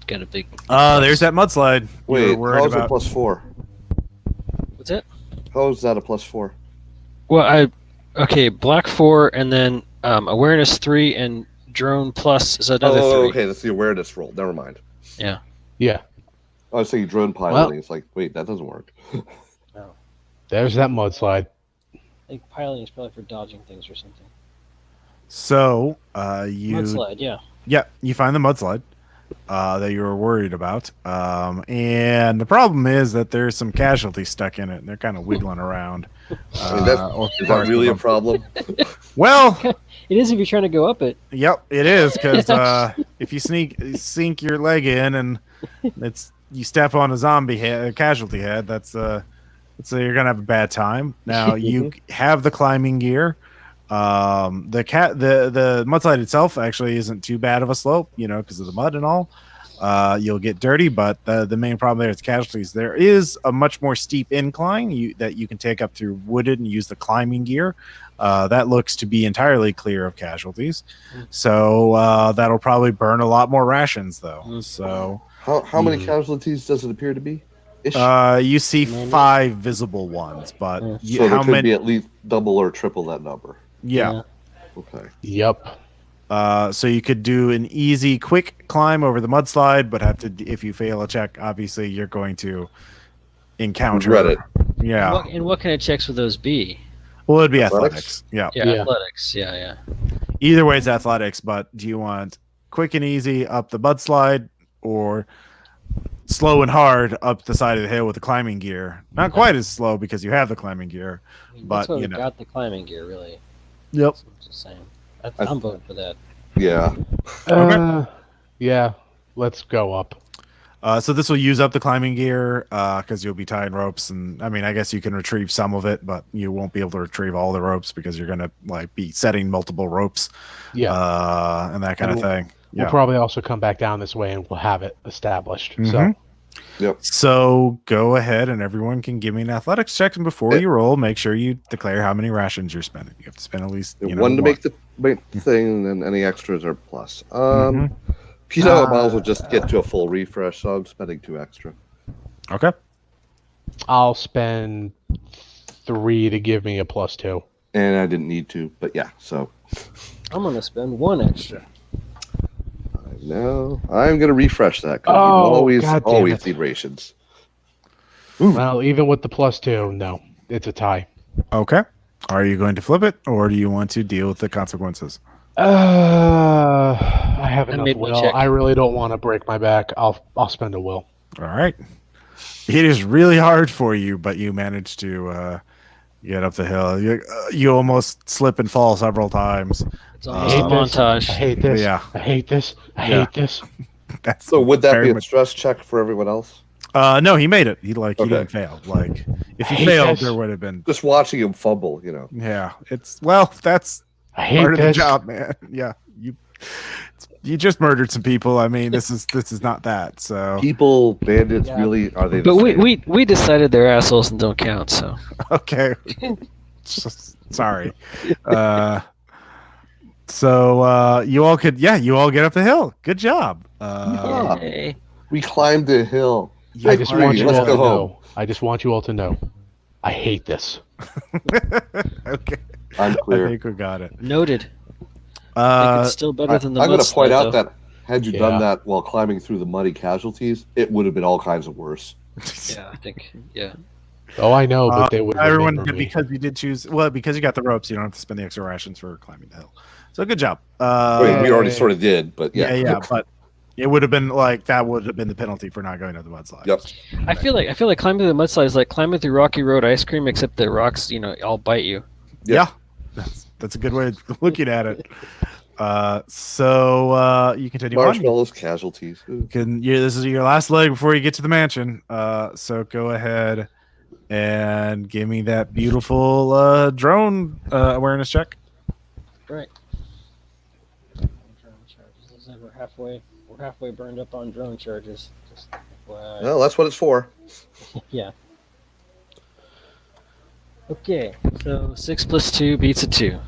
got a big. There's that mudslide. You were Wait, worried how is about. it +4? What's it? How is that a +4? Well, okay, black 4, and then awareness 3 and drone plus is another 3. Okay, that's the awareness roll. Never mind. Yeah. Yeah. I was saying drone piloting. It's like, wait, that doesn't work. There's that mudslide. I think piloting is probably for dodging things or something. So Mudslide, yeah, you find the mudslide that you were worried about, and the problem is that there's some casualties stuck in it, and they're kind of wiggling around. I mean, is that really a problem? Well, it is if you're trying to go up it. yep, it is because if you sink your leg in and you step on a zombie head, a casualty head, so you're gonna have a bad time. Now you have the climbing gear. The mudslide itself actually isn't too bad of a slope, because of the mud and all. You'll get dirty, but the main problem there is casualties. There is a much more steep incline that you can take up through wooded and use the climbing gear. That looks to be entirely clear of casualties. So that'll probably burn a lot more rations, though. So how many casualties does it appear to be? You see 5 visible ones, but So there could be at least double or triple that number. Yeah. Okay. Yep. So you could do an easy, quick climb over the mudslide, but if you fail a check, obviously you're going to encounter Regret it. Yeah. And what kind of checks would those be? Well, it'd be Athletics? athletics. Yeah. Yeah. Athletics. Yeah. Either way, it's athletics. But do you want quick and easy up the mudslide, or slow and hard up the side of the hill with the climbing gear? Not quite as slow because you have the climbing gear, but that's why we got the climbing gear, really. Yep. That's what I'm just saying. I'm voting for that. Yeah. Yeah. Let's go up. So this will use up the climbing gear because you'll be tying ropes, and I guess you can retrieve some of it, but you won't be able to retrieve all the ropes because you're gonna be setting multiple ropes, and that kind of thing. We'll probably also come back down this way, and we'll have it established. Mhm. Yep. So go ahead, and everyone can give me an athletics check, and before you roll, make sure you declare how many rations you're spending. You have to spend at least one to make the thing, and then any extras are plus. I might as well just get to a full refresh, so I'm spending 2 extra. Okay. I'll spend 3 to give me a +2. And I didn't need to, but yeah, so. I'm going to spend 1 extra. No, I'm going to refresh that. Oh, always need rations. Well, even with the +2, no, it's a tie. Okay. Are you going to flip it, or do you want to deal with the consequences? I have enough made me will. check. I really don't want to break my back. I'll spend a will. All right. It is really hard for you, but you managed to get up the hill. You almost slip and fall several times. It's almost a montage. I hate this. Yeah. I hate this. I hate this. That's So would that very be a much- stress check for everyone else? No, he made it. He Okay. didn't fail. Like if he hate failed, this. there would have been. Just watching him fumble, Yeah, that's I hate part of the this. job, man. Yeah, you just murdered some people. This is not that. So People, bandits, really, are they the But same? we decided they're assholes and don't count, so. okay. Sorry. So you all get up the hill. Good job. Yay. We climbed the hill. I just Victory, want you let's all go to home. know. I just want you all to know. I hate this. Okay. I'm I clear. think we got it. Noted. I think it's still better than the I'm going to mudslide, point out though. that had you Yeah. done that while climbing through the muddy casualties, it would have been all kinds of worse. Yeah, I think. Yeah. Oh, I know, but they would Everyone, remember me. because you did choose. Well, because you got the ropes, you don't have to spend the extra rations for climbing the hill. So good job. We already sort of did, but yeah. Yeah, but it would have been that would have been the penalty for not going to the mudslide. Yep. I feel like climbing through the mudslide is like climbing through Rocky Road ice cream, except the rocks, all bite you. Yeah, that's a good way of looking at it. So you continue on. Marshmallows, casualties. Ooh. This is your last leg before you get to the mansion. So go ahead and give me that beautiful drone awareness check. Right. We're halfway burned up on drone charges. Just FYI. Well, that's what it's for. Yeah. Okay, so 6 + 2 beats a 2.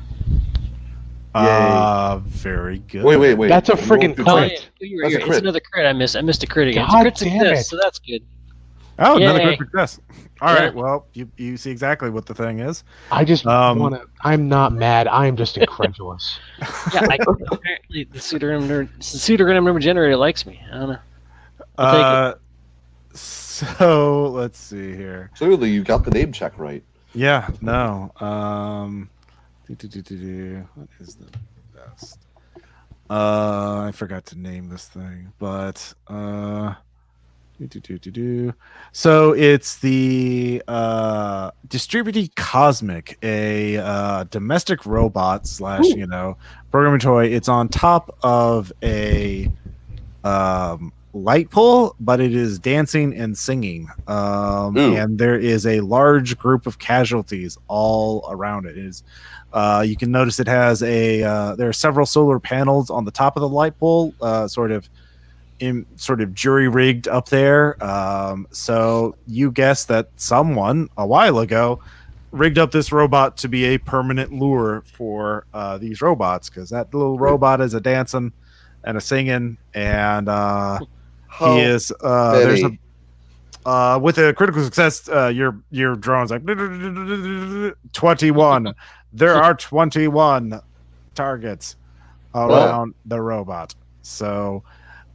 Very good. Wait. That's a You friggin' rolled two Oh, crit. crits. you're That's a it's crit. another crit. I missed a crit again. God It's a crit damn success, it. so that's good. Oh, another Yay. crit success. All Yeah. right. Well, you see exactly what the thing is. I just want to. I'm not mad. I'm just incredulous. Yeah, apparently the pseudogram number generator likes me. I don't know. I'll take it. So let's see here. Clearly, you got the name check right. Yeah. No. What is the best? I forgot to name this thing, but so it's the Distributed Cosmic, a domestic robot slash programming toy. It's on top of a light pole, but it is dancing and singing. And there is a large group of casualties all around it. It is you can notice it has there are several solar panels on the top of the light pole, sort of jury rigged up there. So you guess that someone a while ago rigged up this robot to be a permanent lure for these robots, because that little robot is a dancing and a singing, and he is there's a with a critical success, your drone's like 21. There are 21 targets around the robot. So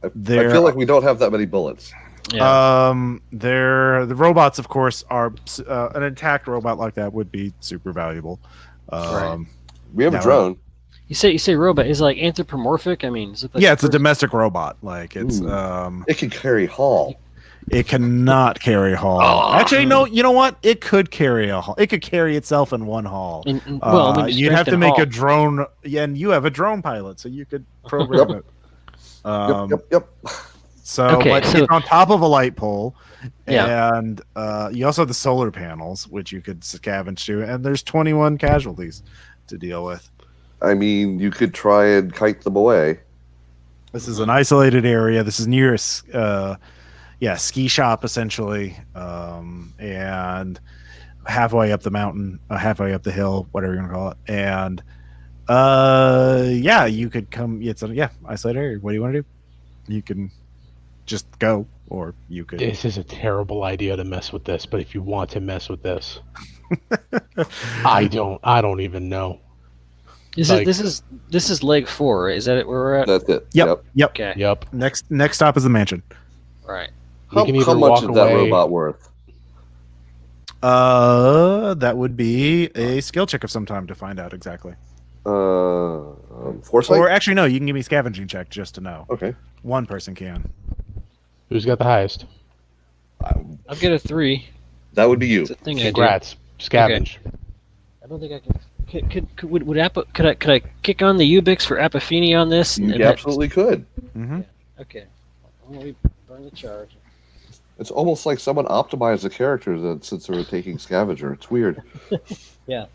I feel like we don't have that many bullets. Yeah. The robots, of course, are an intact robot like that would be super valuable. Right. We have a drone. You say robot is like anthropomorphic. I mean, it's a domestic robot. Like it's it can carry haul. It cannot carry haul. Actually, no. You know what? It could carry a haul. It could carry itself in one haul. You'd have to make a drone. Yeah, and you have a drone pilot, so you could program it. Yep. So it's on top of a light pole, and you also have the solar panels, which you could scavenge to, and there's 21 casualties to deal with. I mean, you could try and kite them away. This is an isolated area. This is near a ski shop, essentially, and halfway up the mountain, halfway up the hill, whatever you want to call it. And you could come. It's a isolated area. What do you want to do? You can just go, or you could. This is a terrible idea to mess with this, but if you want to mess with this, I don't even know. This is leg 4, right? Is that it where we're at? That's it. Yep. Okay. Yep. Next stop is the mansion. Right. How much is that robot worth? That would be a skill check of some time to find out exactly. Foresight? Or actually, no, you can give me a scavenging check just to know. Okay. One person can. Who's got the highest? I'll get a 3. That would be you. It's a thing Congrats. Scavenge. Okay. I don't think I can. Could I kick on the Ubix for Apophenia on this? You absolutely could. Mm-hmm. Okay. Let me burn the charge. It's almost like someone optimized the character since they were taking scavenger. It's weird. Yeah.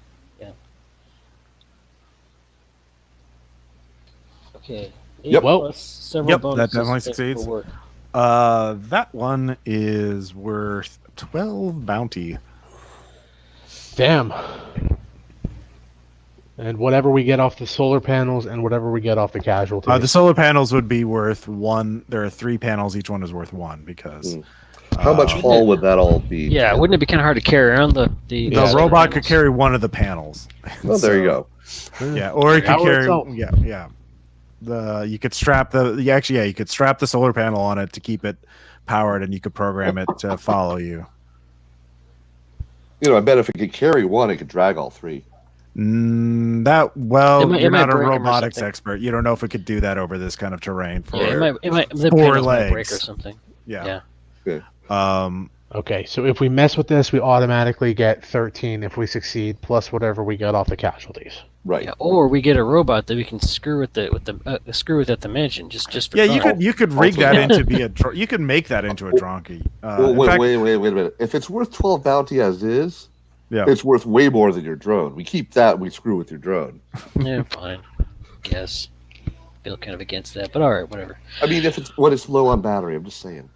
Okay. Yep. Plus several bonuses. That definitely succeeds. Work. That one is worth 12 bounty. Damn. And whatever we get off the solar panels and whatever we get off the casualties. The solar panels would be worth 1. There are 3 panels. Each one is worth 1 because. How much haul would that all be? Yeah, wouldn't it be kind of hard to carry around the robot could carry one of the panels. Well, there you go. Yeah, or it could carry. Itself. Yeah. You could strap you could strap the solar panel on it to keep it powered, and you could program it to follow you. I bet if it could carry one, it could drag all 3. You're not a break robotics expert. You don't know if it could do that over this kind of terrain. For it might the 4 panels might legs break or something. Yeah. Good. Okay, so if we mess with this, we automatically get 13 if we succeed, plus whatever we get off the casualties. Right. Yeah, or we get a robot that we can screw with at the mansion. Just for fun. You could rig that into be a. You could make that into a donkey. Wait a minute. If it's worth 12 bounty as is, it's worth way more than your drone. We keep that. We screw with your drone. Yeah, fine. Guess. Feel kind of against that, but all right, whatever. I mean, if it's low on battery, I'm just saying.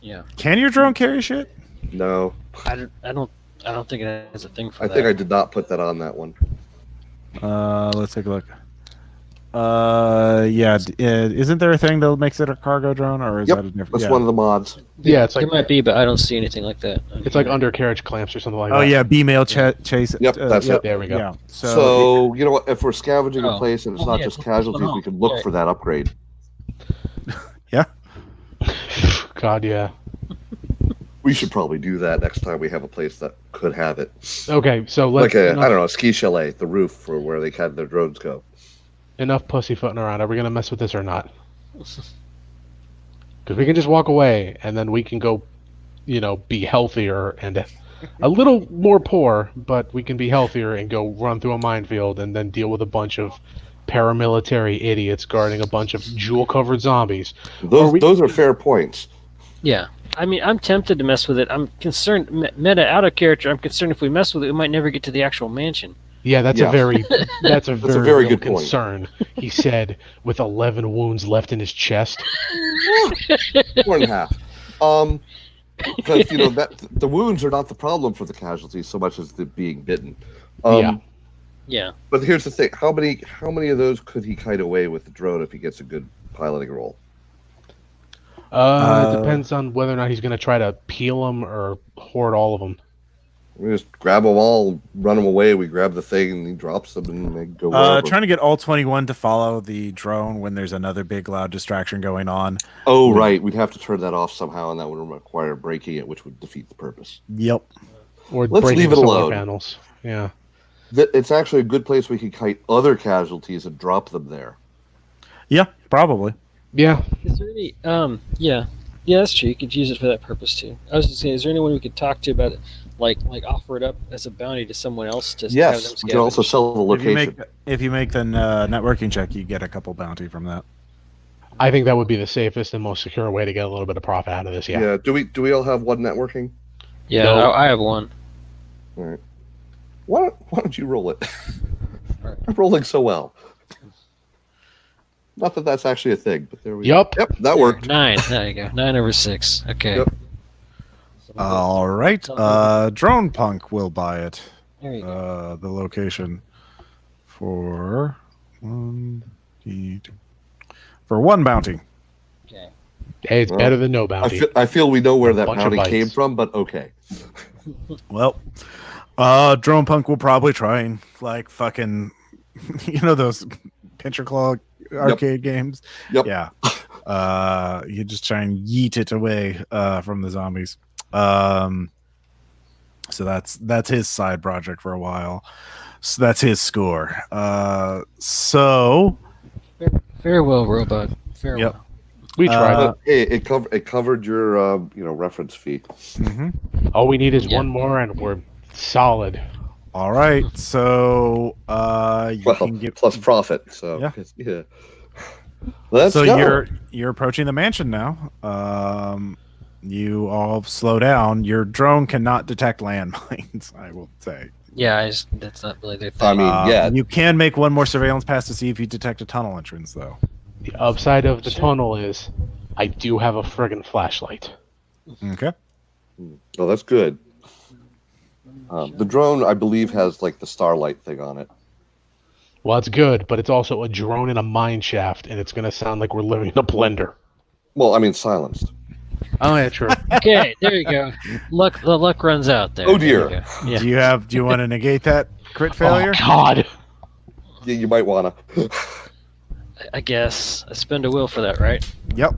Yeah. Can your drone carry shit? No. I don't think it has a thing for that. I think I did not put that on that one. Let's take a look. Yeah. Isn't there a thing that makes it a cargo drone, or is Yep, that a different? that's Yeah. one of the mods. Yeah, it's There like might be, but I don't see anything like that. it's like undercarriage clamps or something like Oh that. yeah, B-mail chase. Yep, that's it. There we go. Yeah. So, you know what? If we're scavenging a Oh. place and it's Oh, not yeah, just put this one casualties, on. we can look Yeah. for that upgrade. God, yeah. We should probably do that next time we have a place that could have it. Okay, so Like let's I don't know, a ski chalet, the roof for where they had their drones go. enough pussyfooting around. Are we gonna mess with this or not? Because we can just walk away and then we can go, be healthier and a little more poor, but we can be healthier and go run through a minefield and then deal with a bunch of paramilitary idiots guarding a bunch of jewel-covered zombies. Those are fair points. Yeah. I mean, I'm tempted to mess with it. I'm concerned, meta out of character. I'm concerned if we mess with it, we might never get to the actual mansion. Yeah, that's Yeah. a very very real good point. concern. He said, with 11 wounds left in his chest. 4.5. Because that the wounds are not the problem for the casualties so much as the being bitten. Yeah. Yeah. But here's the thing: how many of those could he kite away with the drone if he gets a good piloting roll? It depends on whether or not he's going to try to peel them or hoard all of them. We just grab them all, run them away. We grab the thing, and he drops them, and they go wherever. Trying to get all 21 to follow the drone when there's another big loud distraction going on. Oh, right. We'd have to turn that off somehow, and that would require breaking it, which would defeat the purpose. Yep. Or Let's breaking leave the it solar alone. panels. Yeah. It's actually a good place we could kite other casualties and drop them there. Yeah, probably. Yeah. Is there any? Yeah. Yeah, that's true. You could use it for that purpose too. I was just saying, is there anyone we could talk to about it, like offer it up as a bounty to someone else to have them Yes, we can also scavenge? sell the location. If you make the networking check, you get a couple bounty from that. I think that would be the safest and most secure way to get a little bit of profit out of this. Yeah. Do we all have one networking? Yeah, No. I have one. All right. Why don't you roll it? All right. I'm rolling so well. Not that that's actually a thing, but there we go. Yup. Yep, that worked. 9. There you go. 9 over 6. Okay. Yep. All right. Drone Punk will buy it. There you go. The location for one bounty. Okay. Hey, it's Well, better than no bounty. I feel we know where that Bunch of bounty bites. came from, but okay. Well, Drone Punk will probably try and fucking, those pincher claw arcade games. Yep. Yeah. You just try and yeet it away from the zombies. So that's his side project for a while. So that's his score. So Farewell, robot. Farewell. Yep. We tried. But hey, it covered your reference fee. mhm. All we need is Yeah. one more, and we're solid. All right. So you Well, can get plus profit. So Yeah. yeah. Let's so go. you're approaching the mansion now. You all slow down. Your drone cannot detect landmines, I will say. Yeah, that's not really their thing. I mean, yeah. You can make one more surveillance pass to see if you detect a tunnel entrance, though. The upside of the Sure. tunnel is I do have a friggin' flashlight. Okay. Oh, that's good. The drone, I believe, has the starlight thing on it. Well, it's good, but it's also a drone in a mine shaft, and it's going to sound like we're living in a blender. Well, I mean, silenced. Oh, yeah, true. Okay, there you go. The luck runs out there. Oh, There you dear. go. Yeah. Do you want to negate that crit failure? Oh, God. Yeah, you might wanna, I guess I spend a will for that, right? Yep.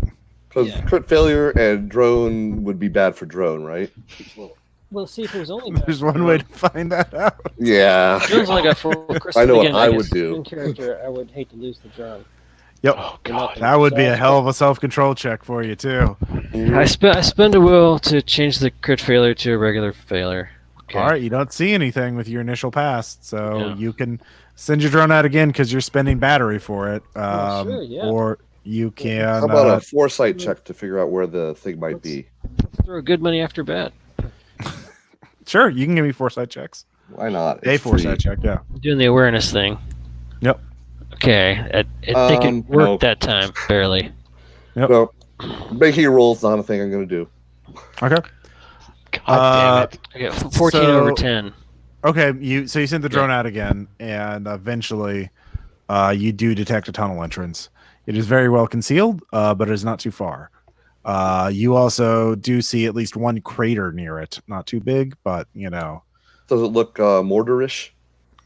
because Yeah. crit failure and drone would be bad for drone, right? Well, see if it was only. There's one way to find that out. Yeah. Drone's only got 4 crystals. I know what Again, I guess would do. In character, I would hate to lose the drone. Yep. Oh, God. That would be a hell of a self-control check for you too. I spend a will to change the crit failure to a regular failure. Okay. All right, you don't see anything with your initial pass, so Yeah. you can send your drone out again because you're spending battery for it. Sure, yeah. Or you can. How about a foresight check to figure out where the thing might be? Throw good money after bad. Sure, you can give me foresight checks. Why not? A It's foresight free. check, yeah. I'm doing the awareness thing. Yep. Okay, I think it worked No. that time, barely. No, making a roll is not a thing I'm going to do. Okay. God damn it. I got 14 over So- 10. Okay, you send the drone out again, and eventually, you do detect a tunnel entrance. It is very well concealed, but it is not too far. You also do see at least one crater near it. Not too big, but you know. Does it look mortarish?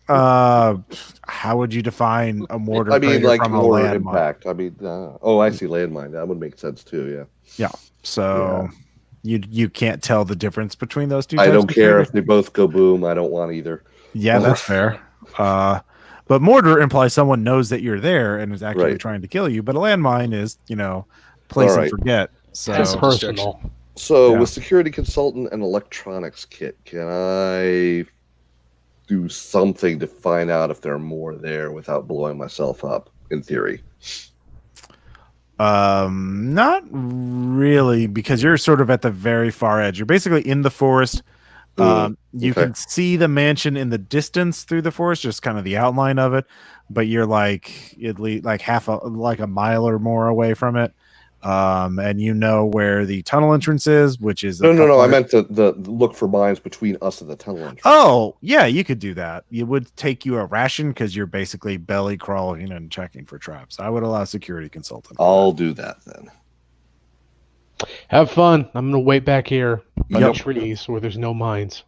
How would you define a mortar I mean, crater like from a mortar landmine? impact. I mean, I see landmine. That would make sense too. Yeah. Yeah. So you can't tell the difference between those two. I types don't of care crater? if they both go boom. I don't want either. Yeah, that's fair. But mortar implies someone knows that you're there and is actively Right. trying to kill you. But a landmine is, place All and right. forget. So Passive Personal. So Yeah. with security consultant and electronics kit, can I do something to find out if there are more there without blowing myself up? In theory. not really, because you're sort of at the very far edge. You're basically in the forest. You okay. can see the mansion in the distance through the forest, just kind of the outline of it, but you're like at least like like a mile or more away from it. And you know where the tunnel entrance is, which is No. I meant the look for mines between us and the tunnel entrance. Oh, yeah, you could do that. It would take you a ration because you're basically belly crawling and checking for traps. I would allow security consultant. I'll do that then. Have fun. I'm gonna wait back here by Yep. the trees where there's no mines.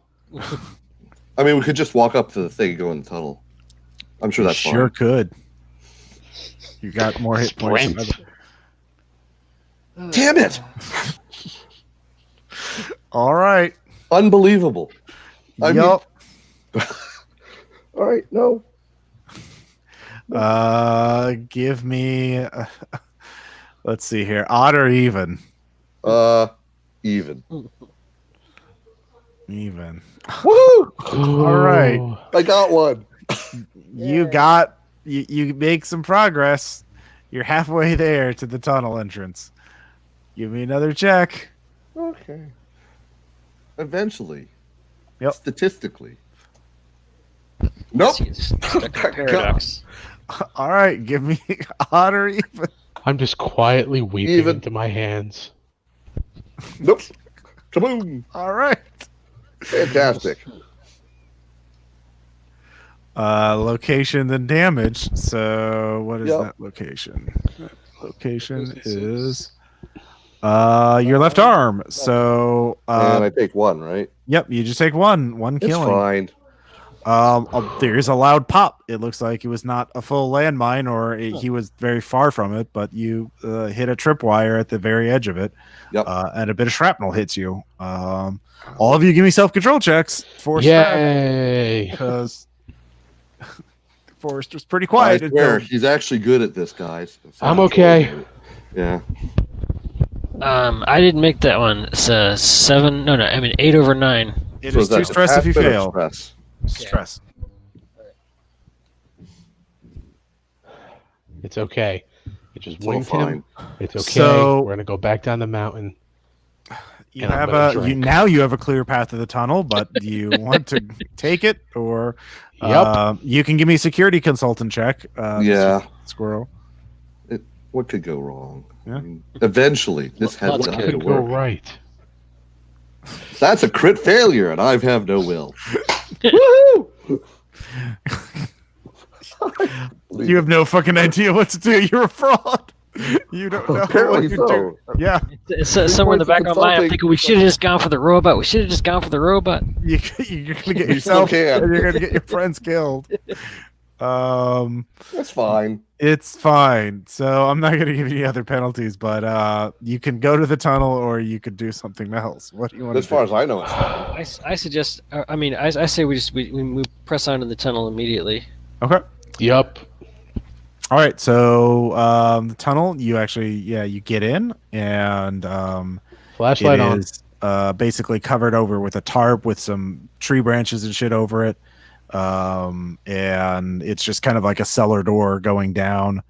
I mean, we could just walk up to the thing and go in the tunnel. I'm sure that's sure fine. could. You got more hit points. than Sprint. Damn it! All right. Unbelievable. I mean- Yup. All right, no. Give me. Let's see here. Odd or even? Even. Even. Woohoo! All right. I got one. You make some progress. You're halfway there to the tunnel entrance. Give me another check. Okay. Eventually. Yep. Statistically. Nope. See, it's stuck in a God. paradox. All right. Give me odd or even. I'm just quietly weeping Even. into my hands. Nope. Kaboom. All right. Fantastic. Location and damage. So what is Yep. that location? That location is your left arm. So And I take one, right? yep, you just take one It's killing. fine. There is a loud pop. It looks like it was not a full landmine, or he was very far from it, but you hit a tripwire at the very edge of it. Yep. And a bit of shrapnel hits you. All of you give me self-control checks for stress, Yay! because the forest was pretty I quiet. swear, until- he's actually good at this, guys. I'm okay. Yeah. I didn't make that one. It's 7. No, I mean 8 over 9. It So is that's two a stress if you bit of fail. stress. Stress. It's okay. It just It's all winged fine. him. It's okay. So- We're gonna go back down the mountain. You And I'm have gonna you drink. now. You have a clear path to the tunnel, but do you want to take it, or Yep. you can give me a security consultant check. Yeah. Squirrel. What could go wrong? Yeah. I mean, eventually, this has What got What to could go work. right? That's a crit failure, and I have no will. Woohoo! You have no fucking idea what to do. You're a fraud. You don't know Apparently what you so. do. Yeah, It's somewhere in the back of my mind. I'm thinking we should have just gone for the robot. We should have just gone for the robot. you're gonna get yourself can. and you're gonna get your friends killed. That's fine. It's fine. So I'm not gonna give you any other penalties, but you can go to the tunnel or you could do something else. What do you want As to far do? as I know, it's fine. I suggest. I say we press on to the tunnel immediately. Okay. Yup. All right, so the tunnel, you actually, you get in, and Flashlight it on. is basically covered over with a tarp with some tree branches and shit over it, and it's just kind of like a cellar door going down.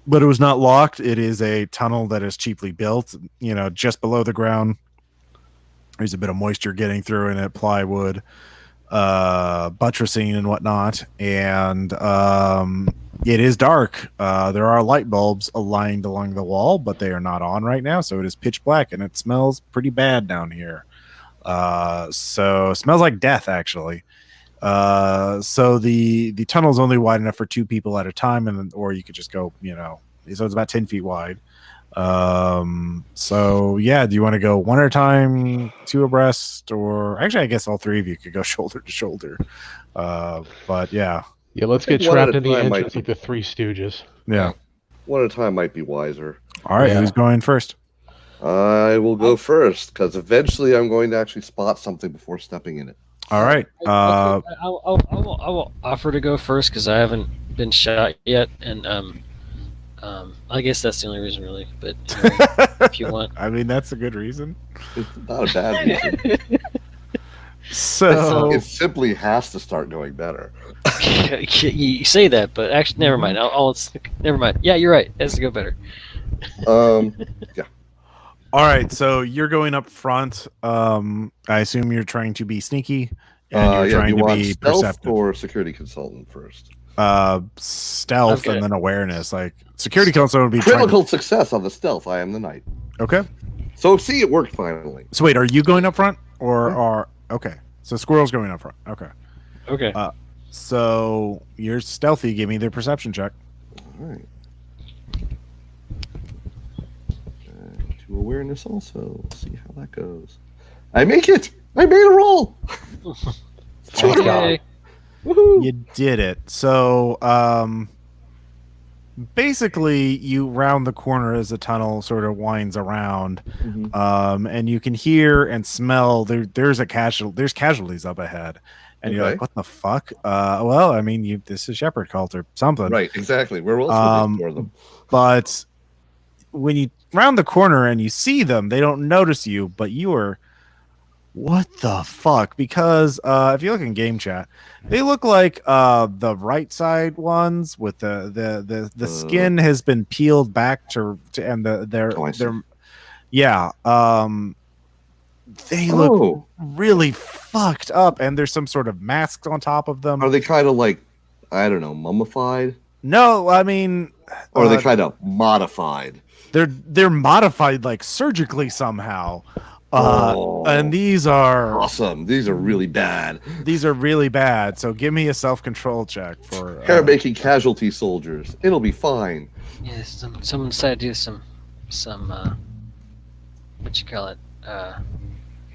But it was not locked. It is a tunnel that is cheaply built, just below the ground. There's a bit of moisture getting through in it, plywood, buttressing and whatnot, and it is dark. There are light bulbs aligned along the wall, but they are not on right now, so it is pitch black, and it smells pretty bad down here. So it smells like death, actually. So the tunnel's only wide enough for 2 people at a time, or you could just go, so it's about 10 feet wide. So yeah, do you want to go one at a time, 2 abreast, or actually I guess all 3 of you could go shoulder to shoulder. But yeah. Yeah, let's get one at trapped a in the time might entrance be- like the Three Stooges. Yeah. One at a time might be wiser. All right, Yeah. who's going first? I will go first because eventually I'm going to actually spot something before stepping in it. All right. I will offer to go first because I haven't been shot yet, and I guess that's the only reason, really. But if you want, I mean, that's a good reason. It's not a bad reason. So It simply has to start going better. you say that, but actually, never mind. Never mind. Yeah, you're right. It has to go better. Yeah. all right, so you're going up front. I assume you're trying to be sneaky and you're Do trying you to want be stealth perceptive. or security consultant first? Stealth Okay. and then awareness. Like security council would be Critical success on the stealth. I am the knight. Okay. So see, it worked finally. So wait, are you going up front or are okay? So Squirrel's going up front. Okay. Okay. So you're stealthy. Give me the perception check. All right. To awareness also. See how that goes. I make it. I made a roll. Okay. Woohoo! You did it. So basically you round the corner as the tunnel sort of winds around. Mhm. And you can hear and smell there's casualties up ahead. And you're Okay. like, what the fuck? Well, I mean, this is Shepherd cult or something. Right, exactly. Where else would they store them? But when you round the corner and you see them, they don't notice you, but you are, what the fuck? Because if you look in game chat, they look like the right side ones with the skin has been peeled back to and I see. yeah. They look Oh, really fucked up, and there's some sort of masks on top of them. are they kind of like, I don't know, mummified? No, I mean, Or are they kind of modified? they're modified like surgically somehow. And these are Awesome. These are really bad. really bad. So give me a self-control check for Hair making casualty soldiers. It'll be fine. Yeah, someone decided to do some what you call it,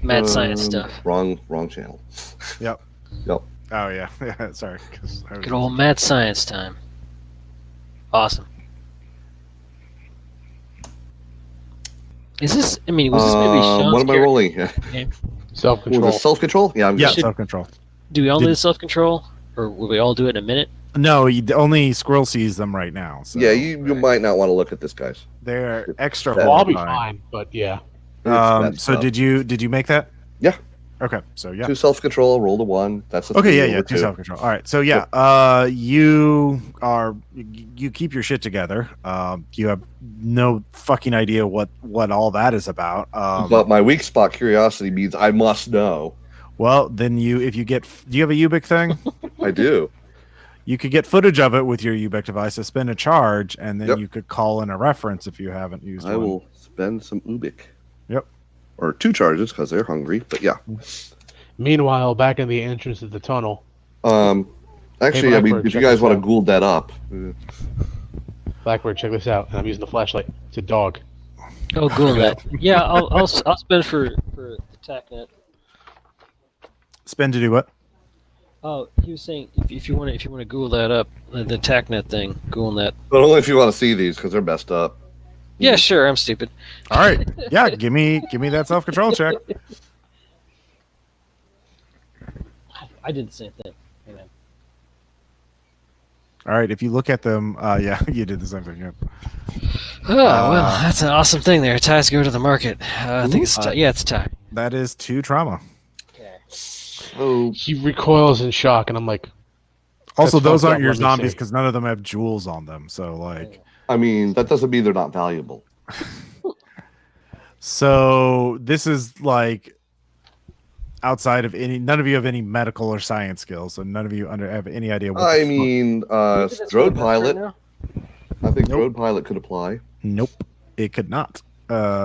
mad science stuff. Wrong channel. Yep. Yep. Oh yeah. Yeah, sorry. 'Cause I was- Good old mad science time. Awesome. Is this? I mean, was this maybe Sean's what am I character? rolling? Was Self-control. it self-control? Yeah, I'm Yeah, good. self-control. Do we all Did- need self-control, or will we all do it in a minute? No, only Squirrel sees them right now. So Yeah, you might not want to look at this, guys. they're extra. Well, Well, I'll be horrifying. fine, but yeah. So did you make that? Yeah. Okay. So yeah. 2 self-control, roll to 1. That's a Okay, 3, yeah, roll yeah, a 2 2. self-control. All right, so yeah, you keep your shit together. You have no fucking idea what all that is about. But my weak spot curiosity means I must know. Well, then do you have a Ubic thing? I do. You could get footage of it with your Ubic device, suspend a charge, and then Yep. you could call in a reference if you haven't used I one. will spend some Ubik. Yep. Or 2 charges because they're hungry. But yeah. Meanwhile, back in the entrance of the tunnel, Actually, Hey, I mean, Blackbird, if you check guys this want to out. Gould that up. Blackbird, check this out. And I'm using the flashlight. It's a dog. Oh, cool. That. Yeah, I'll spend for the TACnet. Spend to do what? Oh, he was saying if you want to Google that up, the TACnet thing, Google that. But only if you want to see these because they're messed up. Yeah, sure. I'm stupid. All right, yeah, give me that self-control check. I did the same thing. Hang on. All right, if you look at them, yeah, you did the same thing. Yep. Oh, well, that's an awesome thing there. Ties go to the market. I think it's yeah, it's a tie. That is 2 trauma. Okay. So He recoils in shock, and I'm like, Also, That's those fucked aren't up, your let me zombies see. because none of them have jewels on them. So, like, I mean, that doesn't mean they're not valuable. so this is like outside of any. None of you have any medical or science skills, so none of you have any idea. What I the fuck- mean, Maybe that's what Drone I'm doing Pilot. right now. I think Nope. Drone Pilot could apply. Nope, it could not.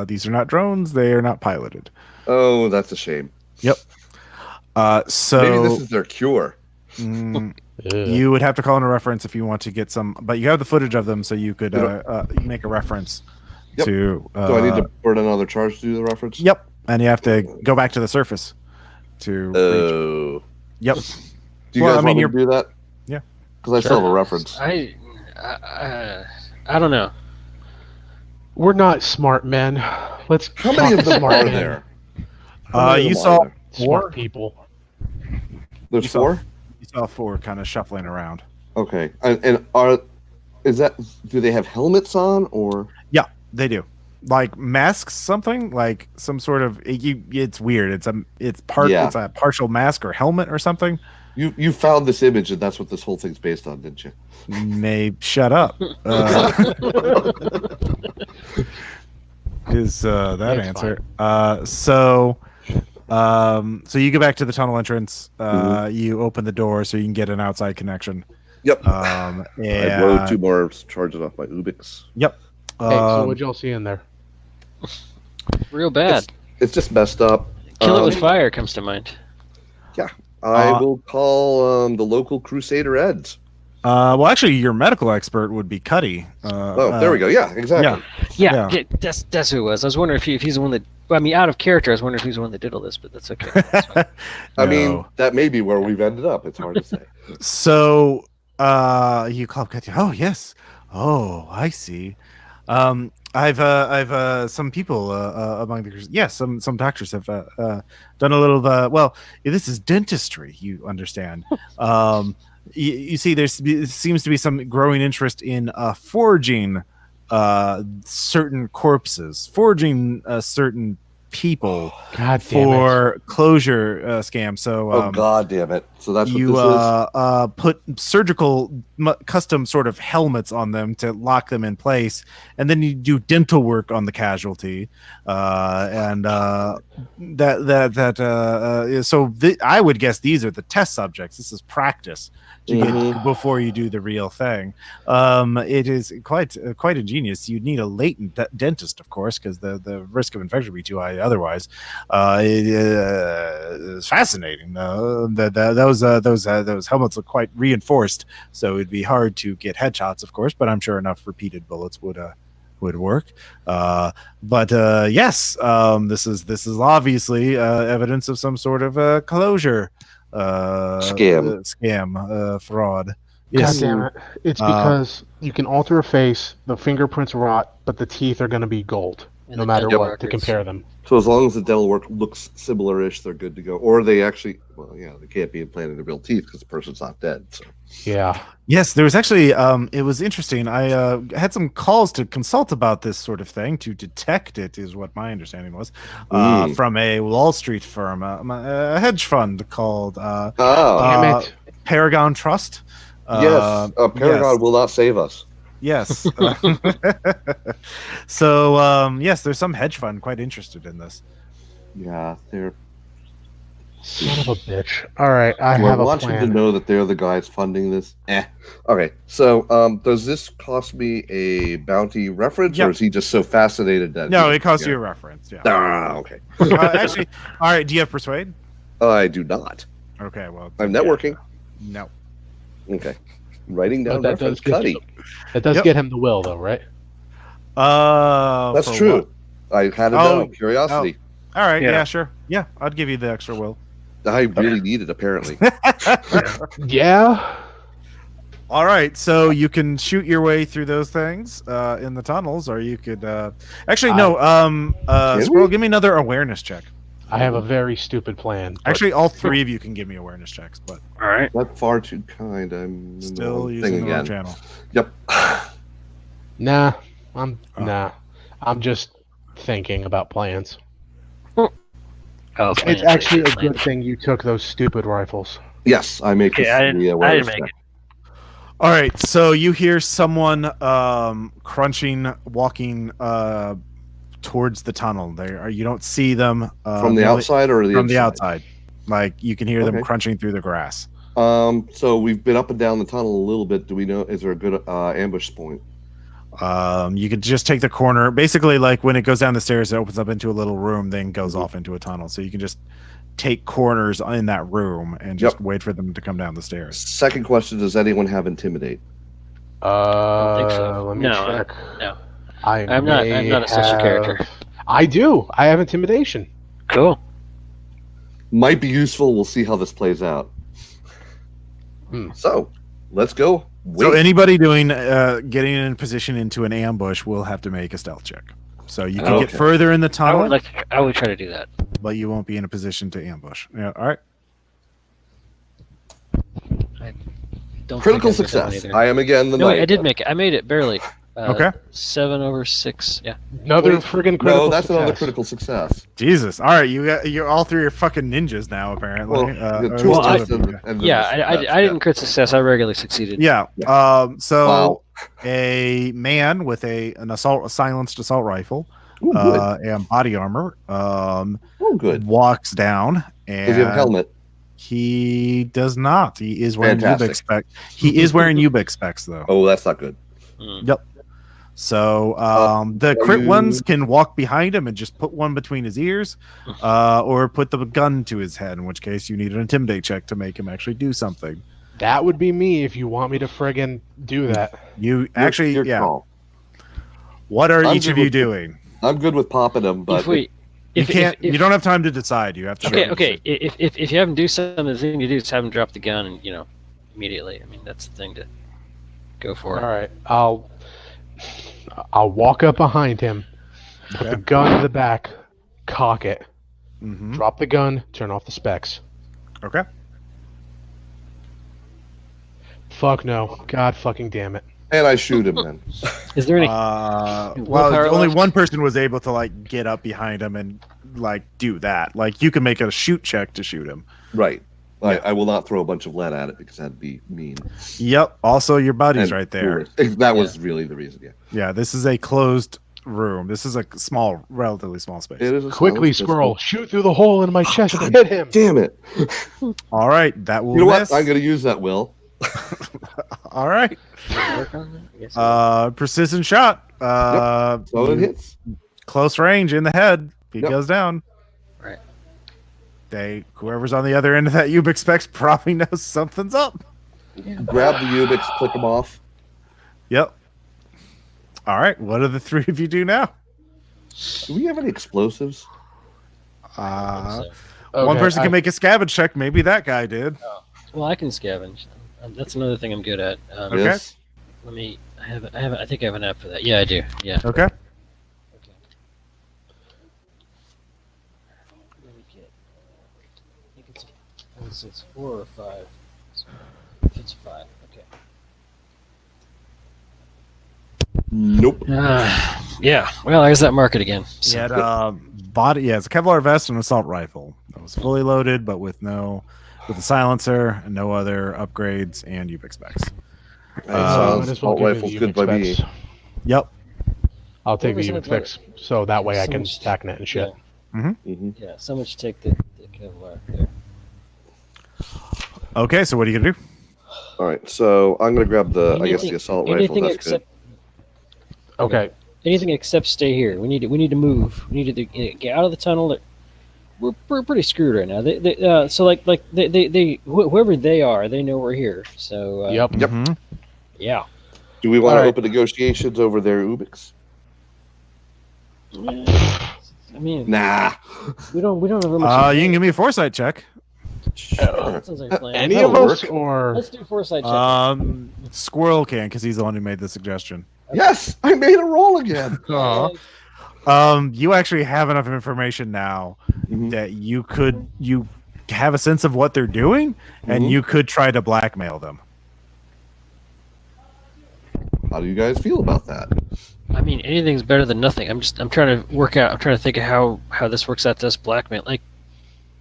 These are not drones; they are not piloted. Oh, that's a shame. So Maybe this is their cure. You would have to call in a reference if you want to get some, but you have the footage of them, so you could make a reference to. Do I need to burn another charge to do the reference? Yep, and you have to go back to the surface to. Oh. Yep. Do you guys want me to do that? Yeah. Because I still have a reference. I don't know. We're not smart men. Let's. How many of them smart are men. there? You saw Smart 4 people. There's 4. You saw 4 kind of shuffling around. Okay, and do they have helmets on or? Yeah, they do. Like masks, something like some sort of. It's weird. It's a partial mask or helmet or something. You found this image and that's what this whole thing's based on, didn't you? Shut up. Is that answer? So you go back to the tunnel entrance. You open the door so you can get an outside connection. Yep. And I rode 2 more charges off my Ubix. Yep. Hey, so what'd y'all see in there? Real bad. It's just messed up. Kill it with fire comes to mind. Yeah. I will call the local Crusader Eds. Well, actually, your medical expert would be Cuddy. There we go. Yeah, exactly. Yeah. That's who it was. I was wondering if he's the one that. Well, I mean, out of character, I was wondering if he's the one that did all this, but that's okay. That's fine. I mean, that may be where we've ended up. It's hard to say. So, you call Cuddy. Oh yes. Oh, I see. I've some people among the some doctors have done a little well. This is dentistry, you understand. You see, there seems to be some growing interest in forging certain corpses, forging certain people for closure scam. So, God damn it! So that's what you this is? Put surgical custom sort of helmets on them to lock them in place, and then you do dental work on the casualty, I would guess these are the test subjects. This is practice to get before you do the real thing. It is quite ingenious. You'd need a latent dentist, of course, because the risk of infection would be too high otherwise. It is fascinating. Those helmets look quite reinforced, so it'd be hard to get headshots, of course. But I'm sure enough repeated bullets would work. Yes, this is obviously evidence of some sort of closure. Scam, fraud. Yes. God damn it. It's because you can alter a face, the fingerprints rot, but the teeth are going to be gold, no matter what, to compare them. So as long as the dental work looks similar-ish, they're good to go. Or they actually, they can't be implanting the real teeth because the person's not dead. So. Yeah. Yes, there was actually, it was interesting. I had some calls to consult about this sort of thing, to detect it, is what my understanding was, from a Wall Street firm, a hedge fund called damn it. Paragon Trust. Yes, Paragon will not save us. Yes. So, yes, there's some hedge fund quite interested in this. Yeah, they're... Son of a bitch. All right, I have a want plan. you to know that they're the guys funding this. Okay, so does this cost me a bounty reference, or is he just so fascinated that... No, it costs you a reference, yeah. Okay. Actually, all right, do you have Persuade? I do not. Okay, well... I'm networking. No. Okay. Writing down That reference, does Cuddy. That does get him the will, though, right? That's true. What? I had it down. Curiosity. All right, yeah, sure. Yeah, I'd give you the extra will. I really need it, apparently. Yeah. All right, so you can shoot your way through those things in the tunnels, or you could... Actually, no. Squirrel, give me another awareness check. I have a very stupid plan. Actually, all 3 of you can give me awareness checks, but... All right. Not far too kind. I'm still using the wrong channel. Yep. Nah, I'm just thinking about plans. Oh, it's actually a good thing you took those stupid rifles. Yes, I make this. I didn't make it. All right, so you hear someone crunching, walking towards the tunnel. You don't see them from the outside or from the outside. Like you can hear them crunching through the grass. So we've been up and down the tunnel a little bit. Do we know? Is there a good ambush point? You could just take the corner. Basically, like when it goes down the stairs, it opens up into a little room, then goes off into a tunnel. So you can just take corners in that room and just wait for them to come down the stairs. Second question: does anyone have intimidate? don't think so. Let me No, check. no. I'm not a social character. I do. I have intimidation. Cool. Might be useful. We'll see how this plays out. So, let's go. So Wait. anybody doing getting in position into an ambush will have to make a stealth check. So you can get Okay. further in the I tunnel, would try to do that. but you won't be in a position to ambush. Yeah, all right. Don't Critical think I've done that success. either. I am again the No, knight. I did make it. I made it barely. Okay. 7 over 6. Yeah. Another Wait, friggin' critical No, that's success. another critical success. Jesus. All right, you're all three are fucking ninjas now, apparently. Well, or two well, successes I- and then Yeah, the I didn't crit success. I regularly succeeded. Yeah. So Wow. a man with a silenced assault rifle, Ooh, good. and body armor, Oh, good. walks down, and Does he have a helmet? he does not. He is wearing Fantastic. Ubix specs. He is wearing Ubix specs though. Oh, that's not good. Yep. So the are crit you- ones can walk behind him and just put one between his ears, or put the gun to his head. In which case, you need an intimidate check to make him actually do something. That would be me if you want me to friggin' do that. You actually, Your yeah. call. What are I'm each good of you with- doing? I'm good with popping them, but You can't. You don't have time to decide. You have to. Okay. If you have him do something, the thing to do is have him drop the gun, and immediately. I mean, that's the thing to go for. All right, I'll walk up behind him, put the gun in the back, cock it, Mm-hmm. drop the gun, turn off the specs. Okay. Fuck no. God fucking damn it. and I shoot him then. Is there any? Well, willpower only left? one person was able to like get up behind him and like do that. Like you can make a shoot check to shoot him. Right. I will not throw a bunch of lead at it because that'd be mean. Yep. Also, your buddy's And right there. foolish. That was really the reason. Yeah. Yeah. This is a closed room. This is a small, relatively small space. It is a Quickly, silent squirrel, pistol. shoot through the hole in my chest and hit him. Damn it! All right. That will You know miss. what? I'm going to use that. Will. All right. Work on that? I guess so. Precision shot. So it hits. Close range in the head. He Yep. goes down. Right. Whoever's on the other end of that Ubix specs probably knows something's up. Grab the Ubix, click them off. Yep. All right. What do the three of you do now? Do we have any explosives? One Okay, person can make a scavenge check. Maybe that guy did. Well, I can scavenge. That's another thing I'm good at. Okay. Yes. Let me. I think I have an app for that. Yeah, I do. Yeah. Okay. Okay. Let me get. I think it's 4 or 5. It's 5. Okay. Nope. Yeah. Well, there's that market again. He So, had body. Yeah, it's a Kevlar vest and an assault rifle. It was fully loaded, but with a silencer and no other upgrades and Ubix specs. might as well Assault give me rifle's the good by me. Ubix. Yep. I'll take the What was Ubix fix so that way I So can much- tack net and shit. Mhm. Yeah. Someone should take the Kevlar there. Okay, so what are you gonna do? All right. So I'm going to grab the Anything- assault rifle. anything That's except Okay. anything except stay here. We need to move. We need to get out of the tunnel. We're pretty screwed right now. Whoever they are, they know we're here. So Yep. Yep. Mhm. yeah. good. Do we want to All right. open negotiations over their Ubix? I mean, Nah. we don't have very much. You can give me a foresight check. Sure. That sounds like a plan. Any That'll of us work. or Let's do foresight check. Squirrel can because he's the one who made the suggestion. Yes, I made a roll again. You actually have enough information now Mhm. that you have a sense of what they're doing, and Mhm. you could try to blackmail them. How do you guys feel about that? I mean, anything's better than nothing. I'm trying to think of how this works out to us blackmail. Like,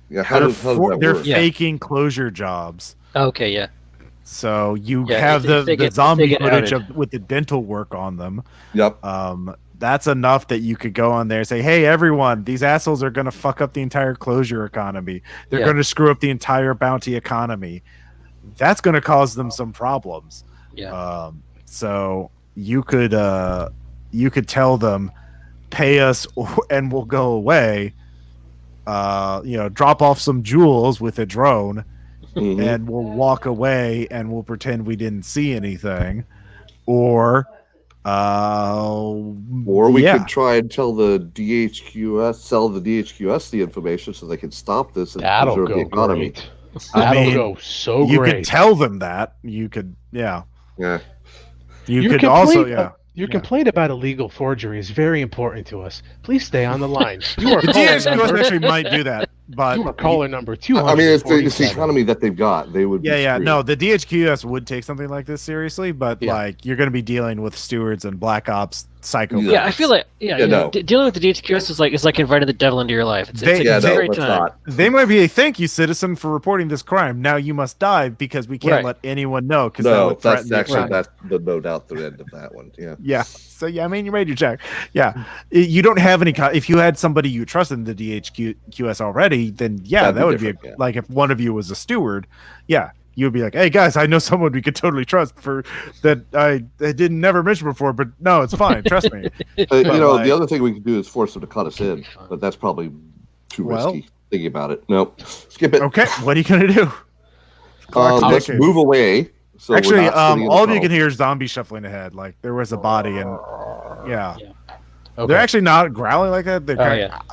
Yeah, how does that They're work? Yeah. faking closure jobs. okay, yeah. So you Yeah, have if they the get zombie footage outed. with the dental work on them. Yep. That's enough that you could go on there and say, hey, everyone, these assholes are going to fuck up the entire closure economy. They're Yeah. going to screw up the entire bounty economy. That's going to cause them some problems. Yeah. So you could tell them, pay us and we'll go away. Drop off some jewels with a drone, and we'll walk away and we'll pretend we didn't see anything. Or we could try and tell the sell the DHQS the information so they can stop this and preserve the economy. Great. That'll go so you great. could tell them that. You could, Yeah. You could also, Your complaint about illegal forgery is very important to us. Please stay on the line. You are the DHQS actually might do that, but you are caller number 200. I mean, it's the economy that they've got. They would. Yeah. No, the DHQS would take something like this seriously, but like you're going to be dealing with stewards and black ops psychopaths. Yeah, I feel like dealing with the DHQS is like inviting the devil into your life. It's like a great time. They might be a thank you, citizen, for reporting this crime. Now you must die because we can't let anyone know. No, that's the no doubt the end of that one. Yeah. Yeah. So I mean, you made your check. Yeah. You don't have any. If you had somebody you trusted in the DHQS already, then that would be like if one of you was a steward. Yeah. You would be like, hey guys, I know someone we could totally trust for that I didn't never mention before, but no, it's fine. Trust me. The other thing we could do is force them to cut us in, but that's probably too risky. Thinking about it, nope. Skip it. Okay, what are you gonna do? Let's move away. So actually, all of you can hear zombies shuffling ahead. Like there was a body, and Okay. They're actually not growling like that.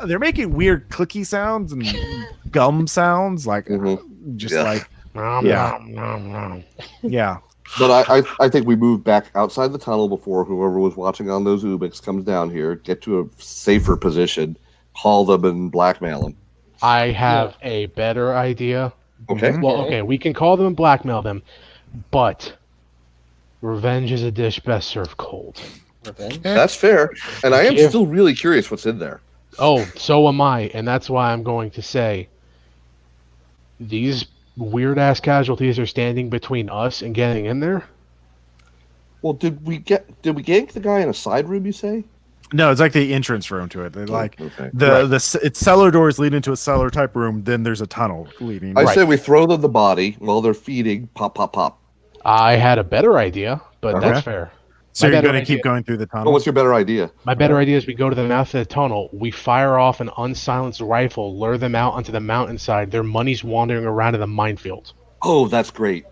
They're making weird clicky sounds and gum sounds, like like. Yeah. But I think we move back outside the tunnel before whoever was watching on those Ubix comes down here, get to a safer position, call them and blackmail them. I have a better idea. Okay. Well, we can call them and blackmail them, but revenge is a dish best served cold. Revenge? That's fair. And I am still really curious what's in there. Oh, so am I, and that's why I'm going to say these weird-ass casualties are standing between us and getting in there? Well, did we gank the guy in a side room, you say? No, it's like the entrance room to it. It's cellar doors lead into a cellar type room, then there's a tunnel leading. I say we throw them the body while they're feeding, pop, pop, pop. I had a better idea, but that's fair. So you're going to keep going through the tunnel? What's your better idea? My better idea is we go to the mouth of the tunnel, we fire off an unsilenced rifle, lure them out onto the mountainside. Their money's wandering around in the minefield. Oh, that's great.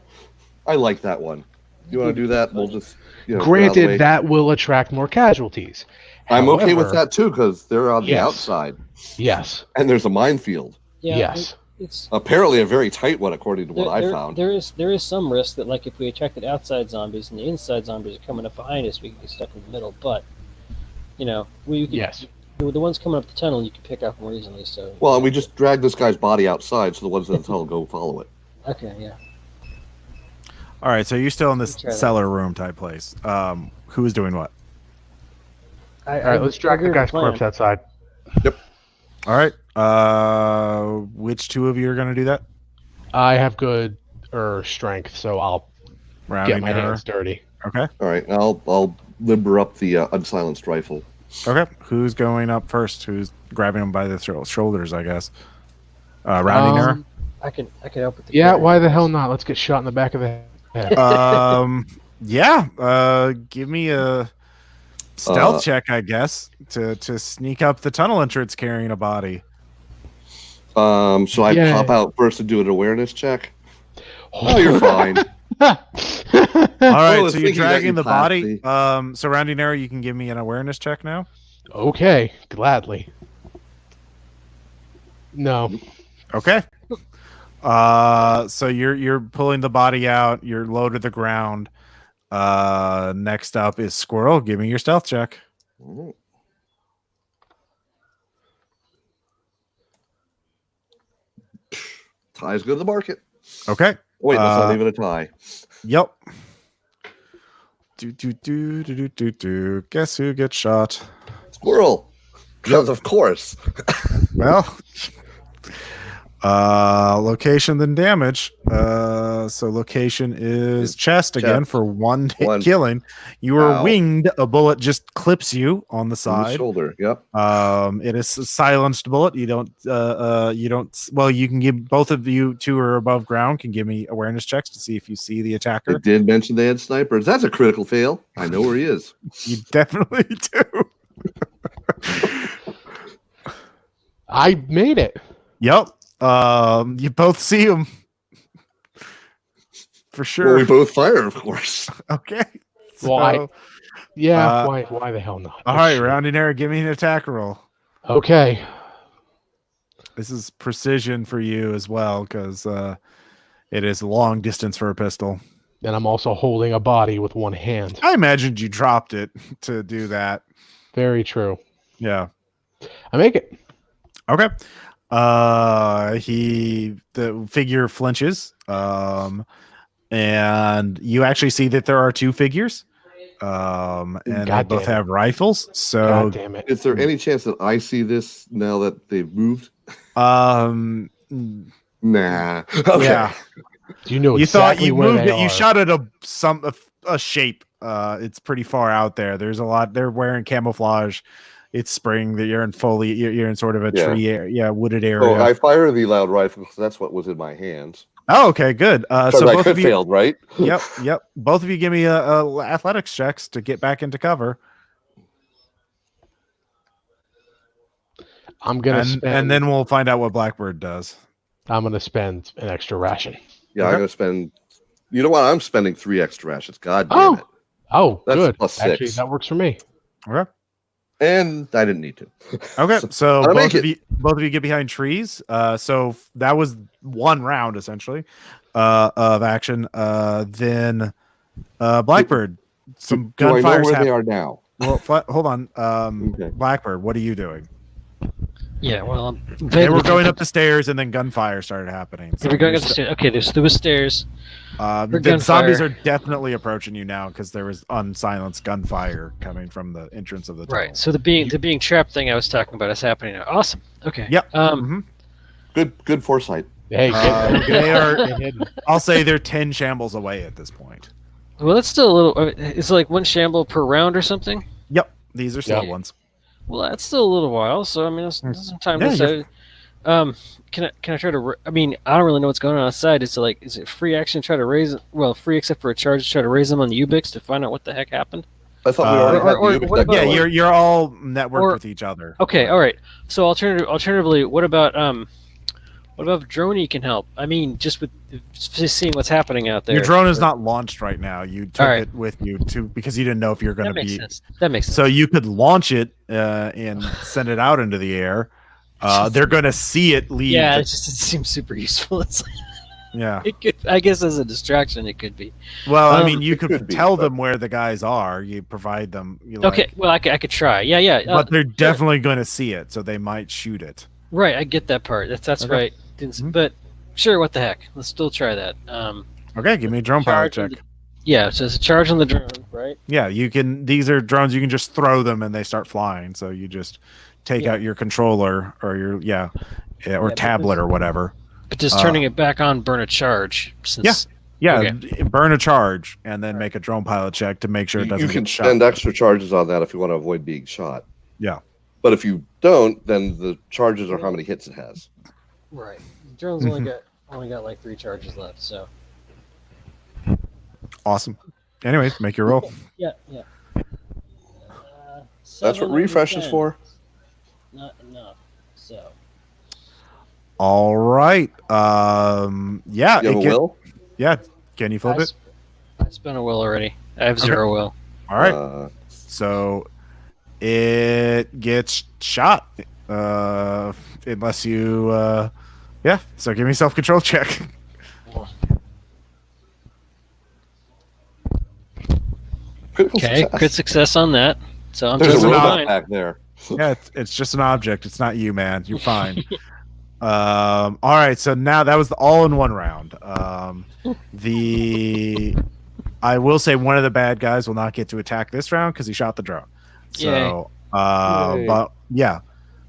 I like that one. You want to do that? We'll just... Granted, that will attract more casualties. I'm okay with that, too, because they're on the outside. Yes. And there's a minefield. Yeah, yes. It's apparently a very tight one, according to what I found. There is some risk that, like, if we attracted outside zombies and the inside zombies are coming up behind us, we could get stuck in the middle. But, the ones coming up the tunnel you can pick up more easily. So. Well, and we just drag this guy's body outside, so the ones in the tunnel go follow it. Okay, yeah. All right, so you're still in this cellar room type place. Who is doing what? All right, let's drag the guy's corpse outside. Yep. All right. Which two of you are going to do that? I have good strength, so I'll get my hands dirty. Okay. All right. I'll limber up the unsilenced rifle. Okay. Who's going up first? Who's grabbing him by the shoulders? I guess. Rounding error. I can help with the. Yeah. Why the hell not? Let's get shot in the back of the head. Yeah. Give me a stealth check, I guess, to sneak up the tunnel entrance carrying a body. So I pop out first and do an awareness check? Oh, you're fine. All right, so you're dragging the body. Surrounding area, you can give me an awareness check now. Okay, gladly. No. Okay. So you're pulling the body out. You're low to the ground. Next up is Squirrel. Give me your stealth check. Ooh. Tie's good to the market. Okay. Wait, that's not even a tie. Yep. Guess who gets shot? Squirrel. Because of course. Well, location then damage. So location is chest again Chest. for one hit One. killing. You are Ow. winged. A bullet just clips you on the On the side. shoulder. Yep. It is a silenced bullet. You don't. Well, you can give both of you two are above ground. Can give me awareness checks to see if you see the They attacker. did mention they had snipers. That's a critical fail. I know where he is. You definitely do. I made it. Yep. You both see him. For sure. Well, we both fire, of course. Okay. Well, yeah. uh, Why the hell not? all right, rounding error. Give me an attack roll. Okay. This is precision for you as well because it is long distance for a pistol. And I'm also holding a body with one hand. I imagined you dropped it to do that. Very true. Yeah. I make it. Okay. The figure flinches. And you actually see that there are two figures. And they God both damn it. have rifles. So God damn it. Is there any chance that I see this now that they've moved? um Nah. Okay. yeah. Do you know You thought exactly you where moved they it, you are? shot at a shape. It's pretty far out there. There's a lot. They're wearing camouflage. It's spring. That you're in you're in sort of a Yeah. tree area, wooded area. Oh, I fire the loud rifle because that's what was in my hands. Oh, okay, good. Because So I both could of you, failed, right? yep. Both of you give me a athletics checks to get back into cover, I'm gonna and spend. then we'll find out what Blackbird does. I'm gonna spend an extra ration. Yeah, Okay. I'm gonna spend. You know what? I'm spending 3 extra rations. God damn it! Oh, That's good. plus Actually, 6. that works for me. Okay. And I didn't need to. Okay. So I'll both make of you get behind trees. So that was one round essentially of action. Then Blackbird, some Do I know gunfires where they happen. are now? Well, hold on. Okay. Blackbird, what are you doing? Yeah, well, They were going up the stairs, and then gunfire started happening. They were going up the stairs. Okay, there was stairs. The zombies gunfire. are definitely approaching you now because there was unsilenced gunfire coming from the entrance of the tunnel. Right. So the being trapped thing I was talking about is happening now. Awesome. Okay. Yep. Um. Good foresight. Hey, They are. get hidden. I'll say they're 10 shambles away at this point. Well, that's still a little. It's like one shamble per round or something. Yep, these are slow Yeah. ones. Well, that's still a little while. So I mean, that's some time Yeah, to say. Can I try to? I mean, I don't really know what's going on outside. Is it free action to try to raise? Well, free except for a charge to try to raise them on the Ubix to find out what the heck happened. I thought we already or had the what Ubix about- Yeah, deck. you're all networked Or- with each other. Okay. All right. So alternatively, what about if Droney can help? I mean, just seeing what's happening out there. Your drone is not launched right now. You took All right. it with you because you didn't know if you were going That to makes be. sense. That makes sense. So you could launch it and send it out into the air. They're going to see it leave. Yeah, the- it seems super useful. It's like, yeah. it could, I guess, as a distraction, it could be. Well, I Um, mean, you it could could be, tell but- them where the guys are. You provide them. Okay, well, I could try. Yeah. But they're definitely going to see it, so they might shoot it. Right, I get that part. That's Okay. right. Mhm. But sure, what the heck? Let's still try that. Okay, give me a drone pilot Charge on check. Yeah, so it's a charge on the drone, right? Yeah, you can. These are drones. You can just throw them and they start flying. So you just take Yeah. out your controller or your or Yeah, tablet or whatever. But does turning it back on burn a charge? Since, Yeah, burn a charge and then make a drone pilot check to make sure it doesn't You can get shot. spend extra charges on that if you want to avoid being shot. Yeah. But if you don't, then the charges are how many hits it has. Right. The drone's only got like 3 charges left, so. Awesome. Anyways, make your roll. Yeah. That's what refresh is for. Not enough. So. All right. Yeah. You have a will? Yeah. Can you flip it? I spent a will already. I have 0 will. All right. So it gets shot. Unless you. Yeah. So give me a self-control check. Critical Okay, success. good success on that. So I'm There's Just a totally robot fine. back there. Yeah, it's just an object. It's not you, man. You're fine. All right. So now that was the all-in-one round. I will say one of the bad guys will not get to attack this round because he shot the drone. So, Yay. but yeah.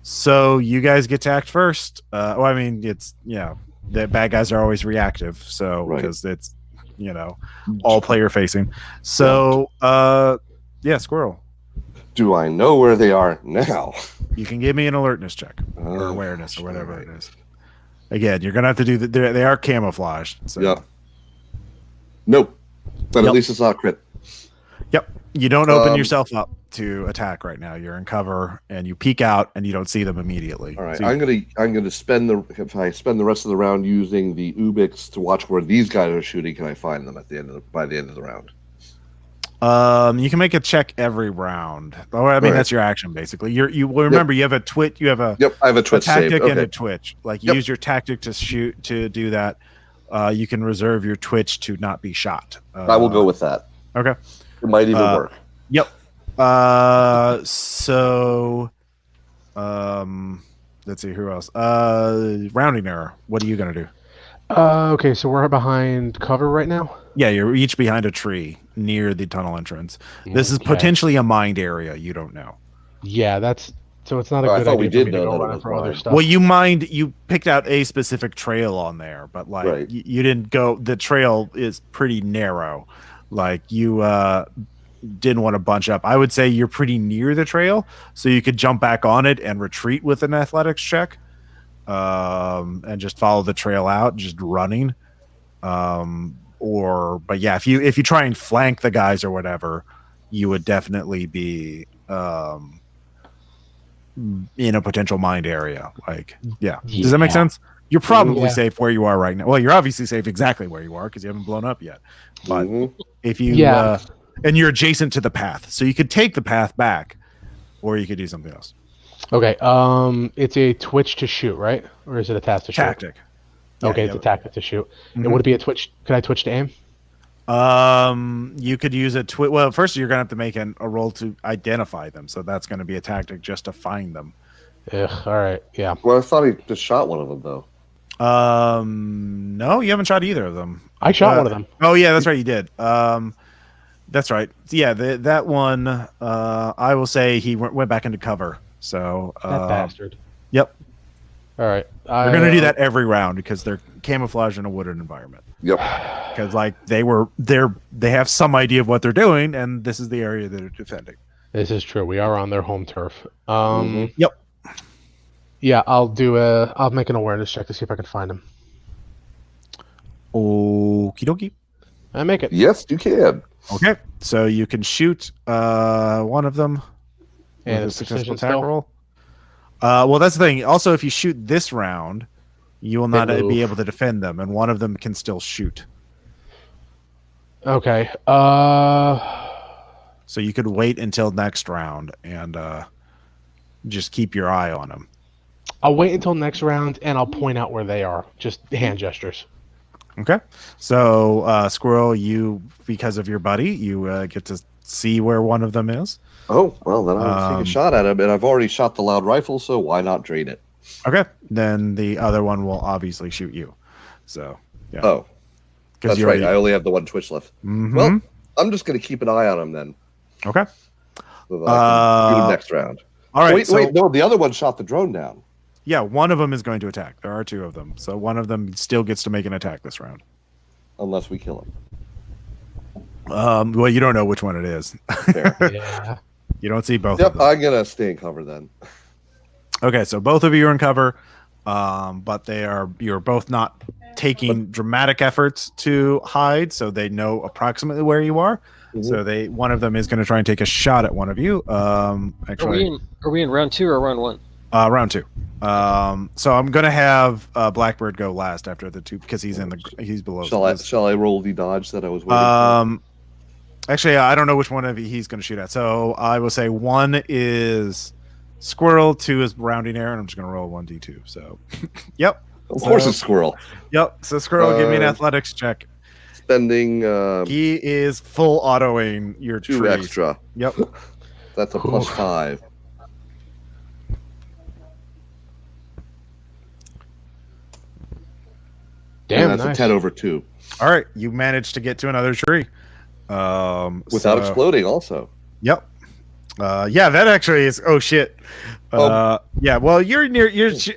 So you guys get attacked first. Well, I mean, it's the bad guys are always reactive, so Right. because it's all player facing. So yeah, Squirrel. Do I know where they are now? You can give me an alertness check or Oh, awareness or whatever right. it is. Again, you're gonna have to do they are camouflaged. So. Yep. Nope. But Yep. at least it's not crit. Yep. You don't open yourself up to attack right now. You're in cover and you peek out and you don't see them immediately. All right. So I'm gonna spend the rest of the round using the Ubix to watch where these guys are shooting. Can I find them by the end of the round? you can make a check every round. Oh, I mean Right. that's your action basically. You remember you have a twitch. You have a I have a twitch tactic saved. and Okay. a twitch. Like Yep. use your tactic to shoot to do that. You can reserve your twitch to not be shot. I will go with that. Okay. It might even work. Yep. So let's see who else. Rounding error. What are you gonna do? Okay, so we're behind cover right now. Yeah, you're each behind a tree near the tunnel entrance. This is Okay. potentially a mined area. You don't know. Yeah, so it's not a Oh, I good thought idea we for did me to know go that it running was for other mined. stuff. Well, you picked out a specific trail on there, but like Right. you didn't go. The trail is pretty narrow. Like you didn't want to bunch up. I would say you're pretty near the trail, so you could jump back on it and retreat with an athletics check, and just follow the trail out, just running. But yeah, if you try and flank the guys or whatever, you would definitely be in a potential mined area. Like, yeah. Does that make Yeah. sense? You're probably Yeah. safe where you are right now. Well, you're obviously safe exactly where you are because you haven't blown up yet. But Mhm. if you Yeah. and you're adjacent to the path, so you could take the path back, or you could do something else. Okay, it's a twitch to shoot, right? Or is it a task to shoot? Tactic. Okay, Yeah, it's yeah. a tactic to shoot. Mhm. And would it be a twitch? Could I twitch to aim? You could use a well, first you're gonna have to make a roll to identify them, so that's gonna be a tactic just to find them. Ugh, all right, yeah. Well, I thought he just shot one of them though. No, you haven't shot either of them. I shot one of them. Oh yeah, that's right, you did. That's right. Yeah, that one. I will say he went back into cover. So That bastard. Yep, All right. we're gonna do that every round because they're camouflaged in a wooded environment. Yep. Because like they have some idea of what they're doing, and this is the area that they're defending. This is true. We are on their home turf. Yep. Yeah, I'll make an awareness check to see if I can find him. Okie dokie. I make it. Yes, you can. Okay, so you can shoot one of them And with a it's successful precision attack still? roll. Well, that's the thing. Also, if you shoot this round, you will not move. be able to defend them, and one of them can still shoot. Okay. So you could wait until next round and just keep your eye on them. I'll wait until next round and I'll point out where they are. Just hand gestures. Okay. So, Squirrel, you, because of your buddy, you get to see where one of them is. Oh, well, then I'll take a shot at him, and I've already shot the loud rifle, so why not drain it? Okay. Then the other one will obviously shoot you. So, yeah. Oh, that's you right. already- I only have the one twitch left. Mhm. Well, I'm just going to keep an eye on him then. Okay. So that I can shoot him next round. All right. Wait, no, the other one shot the drone down. Yeah, one of them is going to attack. There are two of them. So one of them still gets to make an attack this round. Unless we kill him. Well, you don't know which one it is. Fair. Yeah. You don't see both of Yep, them. I'm going to stay in cover then. Okay, so both of you are in cover, but you're both not taking dramatic efforts to hide, so they know approximately where you are. Mhm. So one of them is going to try and take a shot at one of you. Actually, Are we in round 2 or round 1? round 2. So I'm going to have Blackbird go last after the two because he's below. Shall I roll the dodge that I was waiting for? Actually, I don't know which one of he's going to shoot at. So I will say 1 is Squirrel, 2 is Rounding Error, and I'm just going to roll 1d2. So, yep. Of course it's Squirrel. Yep. So Squirrel, give me an athletics check. Spending He is full autoing your 2 trees. extra. Yep. That's a plus 5. Damn, and that's nice. a 10 over 2. All right. You managed to get to another tree. Without so- exploding also. Yep. Yeah, that actually is. Oh shit. Yeah. Well, you're near.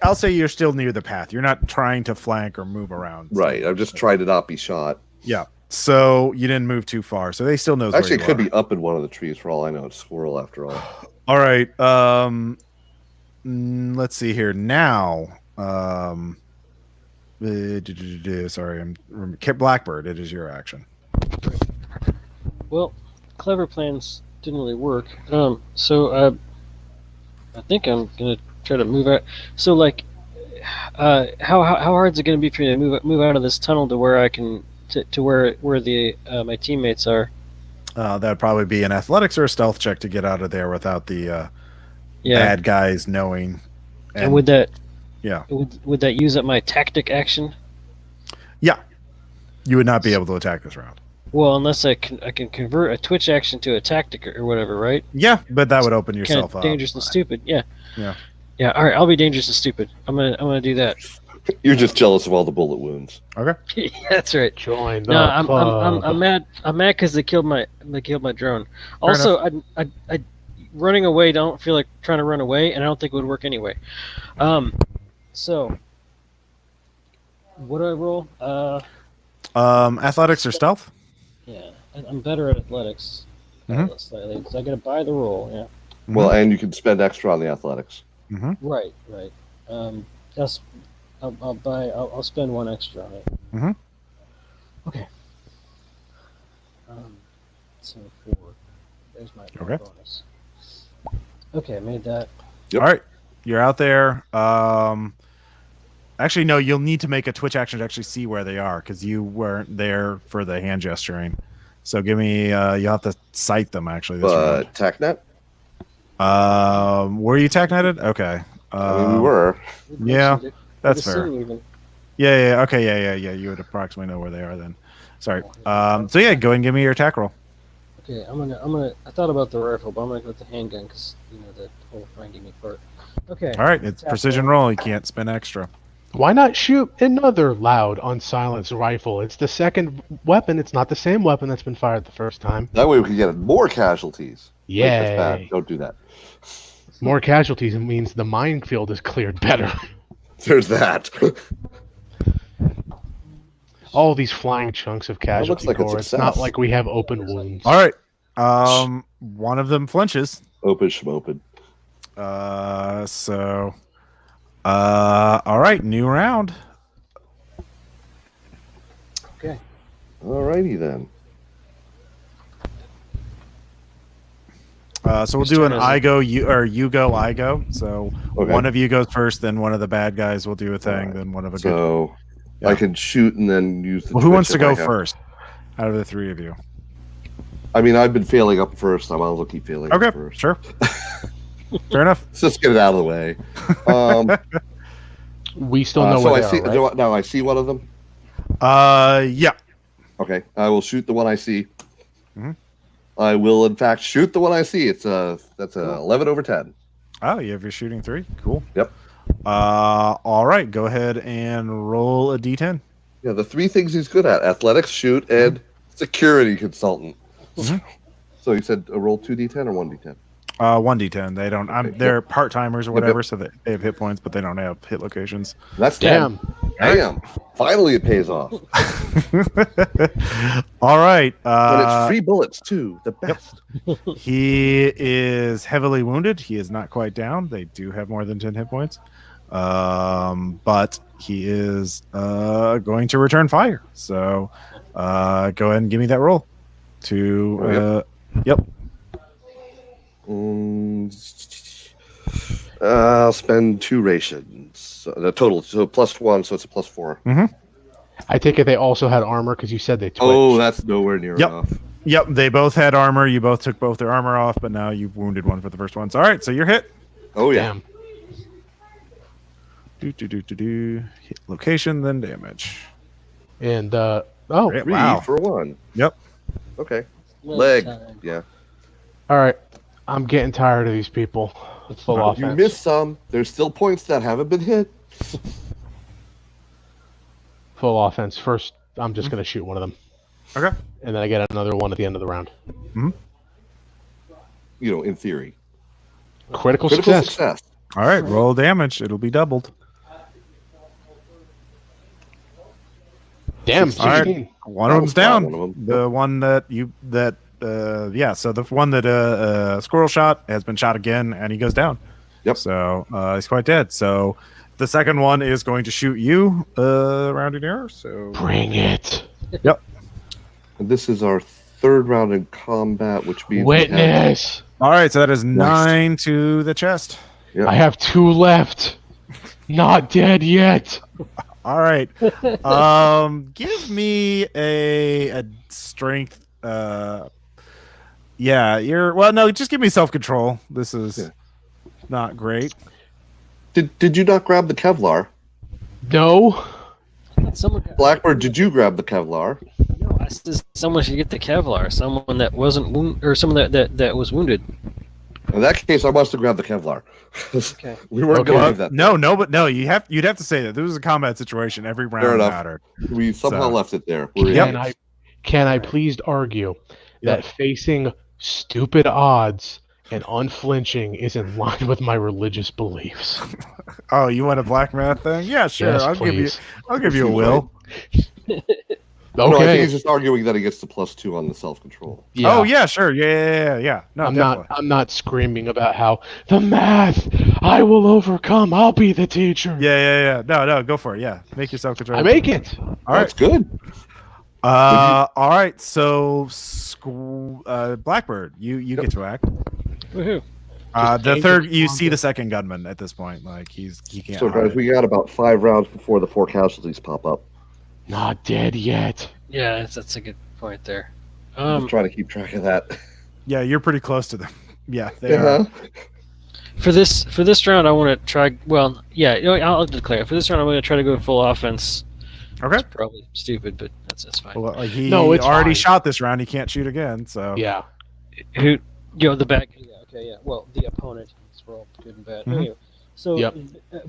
I'll say you're still near the path. You're not trying to flank or move around. Right. I'm just trying to not be shot. Yeah. So you didn't move too far. So they still knows. Actually, where it you could be up in one of the trees for all I know. It's squirrel after all. All right. Let's see here now. Sorry, Blackbird. It is your action. Well, clever plans didn't really work. So I think I'm gonna try to move out. So like, how hard is it gonna be for me to move out of this tunnel to where I can to where the my teammates are? That'd probably be an athletics or a stealth check to get out of there without the Yeah. bad guys knowing. And would that Yeah. would that use up my tactic action? Yeah. You would not be able to attack this round. Well, unless I can convert a twitch action to a tactic or whatever, right? Yeah, but that would open Kind yourself of up. dangerous and stupid. Yeah. Yeah. Yeah. All right. I'll be dangerous and stupid. I'm gonna do that. You're just jealous of all the bullet wounds. Okay. Yeah, that's right. Join the No, club. I'm mad. I'm mad because they killed my drone. Also, I running away. Don't feel like trying to run away, and I don't think it would work anyway. So what do I roll? Athletics or stealth? Yeah, I'm better at athletics. Mhm. Slightly, because I gotta buy the roll. Yeah. Well, and you can spend extra on the athletics. Right. That's. I'll spend one extra on it. Mhm. Okay. So 4. There's my Okay. bonus. Okay, I made that. Yep. All right. You're out there. Actually, no, you'll need to make a twitch action to actually see where they are because you weren't there for the hand gesturing. So give me, you'll have to sight them actually. This round. TACnet? Were you tech netted? Okay. I mean, we were. Yeah, that's Good to fair. see you even. Yeah. Okay. Yeah. You would approximately know where they are then. Sorry. So yeah, go ahead and give me your attack roll. Okay, I'm gonna. I thought about the rifle, but I'm gonna go with the handgun because the whole finding me part. Okay. All right. It's precision roll. You can't spend extra. Why not shoot another loud, unsilenced rifle? It's the second weapon. It's not the same weapon that's been fired the first time. That way we can get more casualties. Wait, that's Yay. bad. Don't do that. More casualties means the minefield is cleared better. There's that. All these flying chunks of That looks casualty like a core. It's success. not like we have open wounds. All right. One of them flinches. Open schmopen. All right. New round. Okay. Alrighty then. So we'll Whose do an turn is I it? go, you go, I go. So Okay. one of you goes first, then one of the bad guys will do a thing, Alright. then one of a good. So Yeah. I can shoot and then use the Well, who wants twitch to if go I have- first out of the three of you? I mean, I've been failing up first. I might as well keep failing Okay, up first. sure. Fair enough. Let's just get it out of the way. We still know so where I they see. are, right? Now I see one of them. Yeah. Okay, I will shoot the one I see. Mhm. I will, in fact, shoot the one I see. That's a 11/10. Oh, you have your shooting 3. Cool. Yep. All right. Go ahead and roll a d10. Yeah, the 3 things he's good at: athletics, shoot, and security consultant. Mhm. So you said roll 2d10 or 1d10? 1d10. They don't. Okay, They're part timers or Yep, whatever, so they have hit points, but they don't have hit locations. That's Damn. 10. Damn! Finally, it pays off. All right. But it's free bullets too. The best. He is heavily wounded. He is not quite down. They do have more than 10 hit points. But he is going to return fire. So go ahead and give me that roll. Yep. I'll spend 2 rations. So the total, so +1, so it's a +4. I take it they also had armor because you said they twitched. Oh, that's nowhere near Yep. enough. Yep. They both had armor. You both took both their armor off, but now you've wounded one for the first one. So, all right. So you're hit. Oh yeah. Damn. Hit location, then damage. And, oh, Great. 3 Wow. for 1. Yep. Okay. Well, Leg. time. Yeah. all right. I'm getting tired of these people with full offense. You missed some. There's still points that haven't been hit. Full offense. First, I'm just going to shoot one of them. Okay. And then I get another one at the end of the round. in theory. Critical Critical success. success. All right, roll damage. It'll be doubled. Damn, All right. 16. One That of was them's down. flat, one of them. The one so the one that Squirrel shot has been shot again, and he goes down. Yep. So he's quite dead. So the second one is going to shoot you, rounding error. So Bring it. Yep. And this is our third round in combat, which means we have- Witness. All right, so that is Nice. 9 to the chest. Yep. I have 2 left. Not dead yet. All right. Give me a strength. Just give me self-control. This is not great. Did you not grab the Kevlar? No. Someone, Blackbird, did you grab the Kevlar? no, I said someone should get the Kevlar. Someone that wasn't or someone that was wounded. In that case, I must have grabbed the Kevlar. Okay. We weren't Okay. going to Well, leave that. no, you'd have to say that this was a combat situation. Every round enough. mattered. We somehow So- left it there. We're Yep. Can I please argue Yep. that facing stupid odds and unflinching is in line with my religious beliefs? Oh, you want a black math thing? Yeah, sure. Yes, I'll please. give you a will. No, I think Okay. he's just arguing that he gets the +2 on the self-control. Oh yeah, sure. Yeah. No, I'm definitely. not. I'm not screaming about how the math. I will overcome. I'll be the teacher. Yeah. No, go for it. Yeah, make yourself control. I make it. All right. That's good. All right. So, Blackbird, you get to act. Woohoo! The aim third, it you on see the- the second gunman at this point. Like he can't. So, hide guys, it. we got about 5 rounds before the 4 casualties pop up. Not dead yet. Yeah, that's a good point there. I'm just trying to keep track of that. Yeah, you're pretty close to them. Yeah, they are. Yeah. For this round, I want to try. Well, yeah, I'll declare. For this round, I'm going to try to go full offense. Okay. It's probably stupid, but that's fine. Well, he No, it's already fine. shot this round. He can't shoot again. So Yeah. Who, the back? Yeah, okay, yeah. Well, the opponent. It's all good and bad. Mhm. Anyway, so, Yep.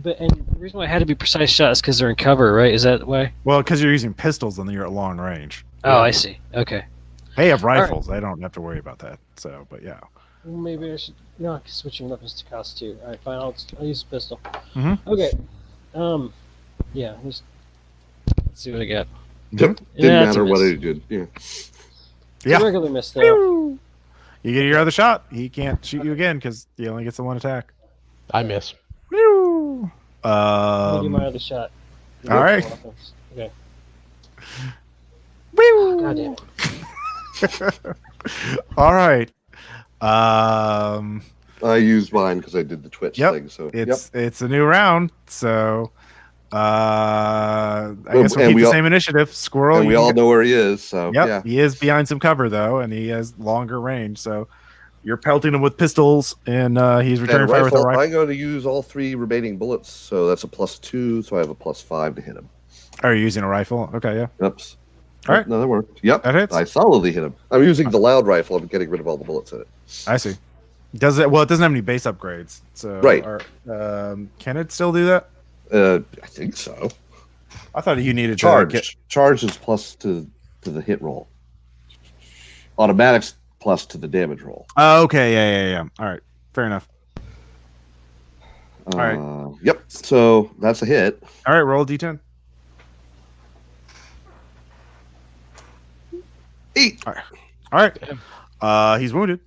but the reason why I had to be precise shot is because they're in cover, right? Is that why? well, because you're using pistols and you're at long range. Oh, I see. Okay. They have right. rifles. I don't have to worry about that. So, but yeah. Well, maybe I should. No, switching weapons to cost too. All right, fine. I'll use a pistol. Mhm. Okay. Yeah. Let's see what I got. Yep. Yeah, Didn't that's a matter what miss. he did. Yeah. Yeah. Regular miss though. You get your other shot. He can't shoot you again because he only gets the one attack. I miss. Woo! I'll give my other shot. all right. Okay. Woo! God damn it. All right. I used mine because I did the Twitch Yep. thing. So, It's a new round, so I guess we'll And keep we the all- same initiative. Squirrel. and we you all get- know where he is. So, Yep, yeah. he is behind some cover though, and he has longer range. So you're pelting him with pistols, and he's returning And fire with a rifle, rifle. I'm going to use all 3 remaining bullets. So that's a +2. So I have a +5 to hit him. Are you using a rifle? Okay, yeah. Oops. All right. No, that worked. Yep. That hits. I solidly hit him. I'm using the loud rifle and getting rid of all the bullets in it. I see. Does it? Well, it doesn't have any base upgrades. So Right. Can it still do that? I think so. I thought you needed Charge. to get. Charge is plus to the hit roll. Automatics plus to the damage roll. Oh, okay, yeah. All right, fair enough. right. Yep. So that's a hit. All right, roll a d10. 8. All right. He's wounded.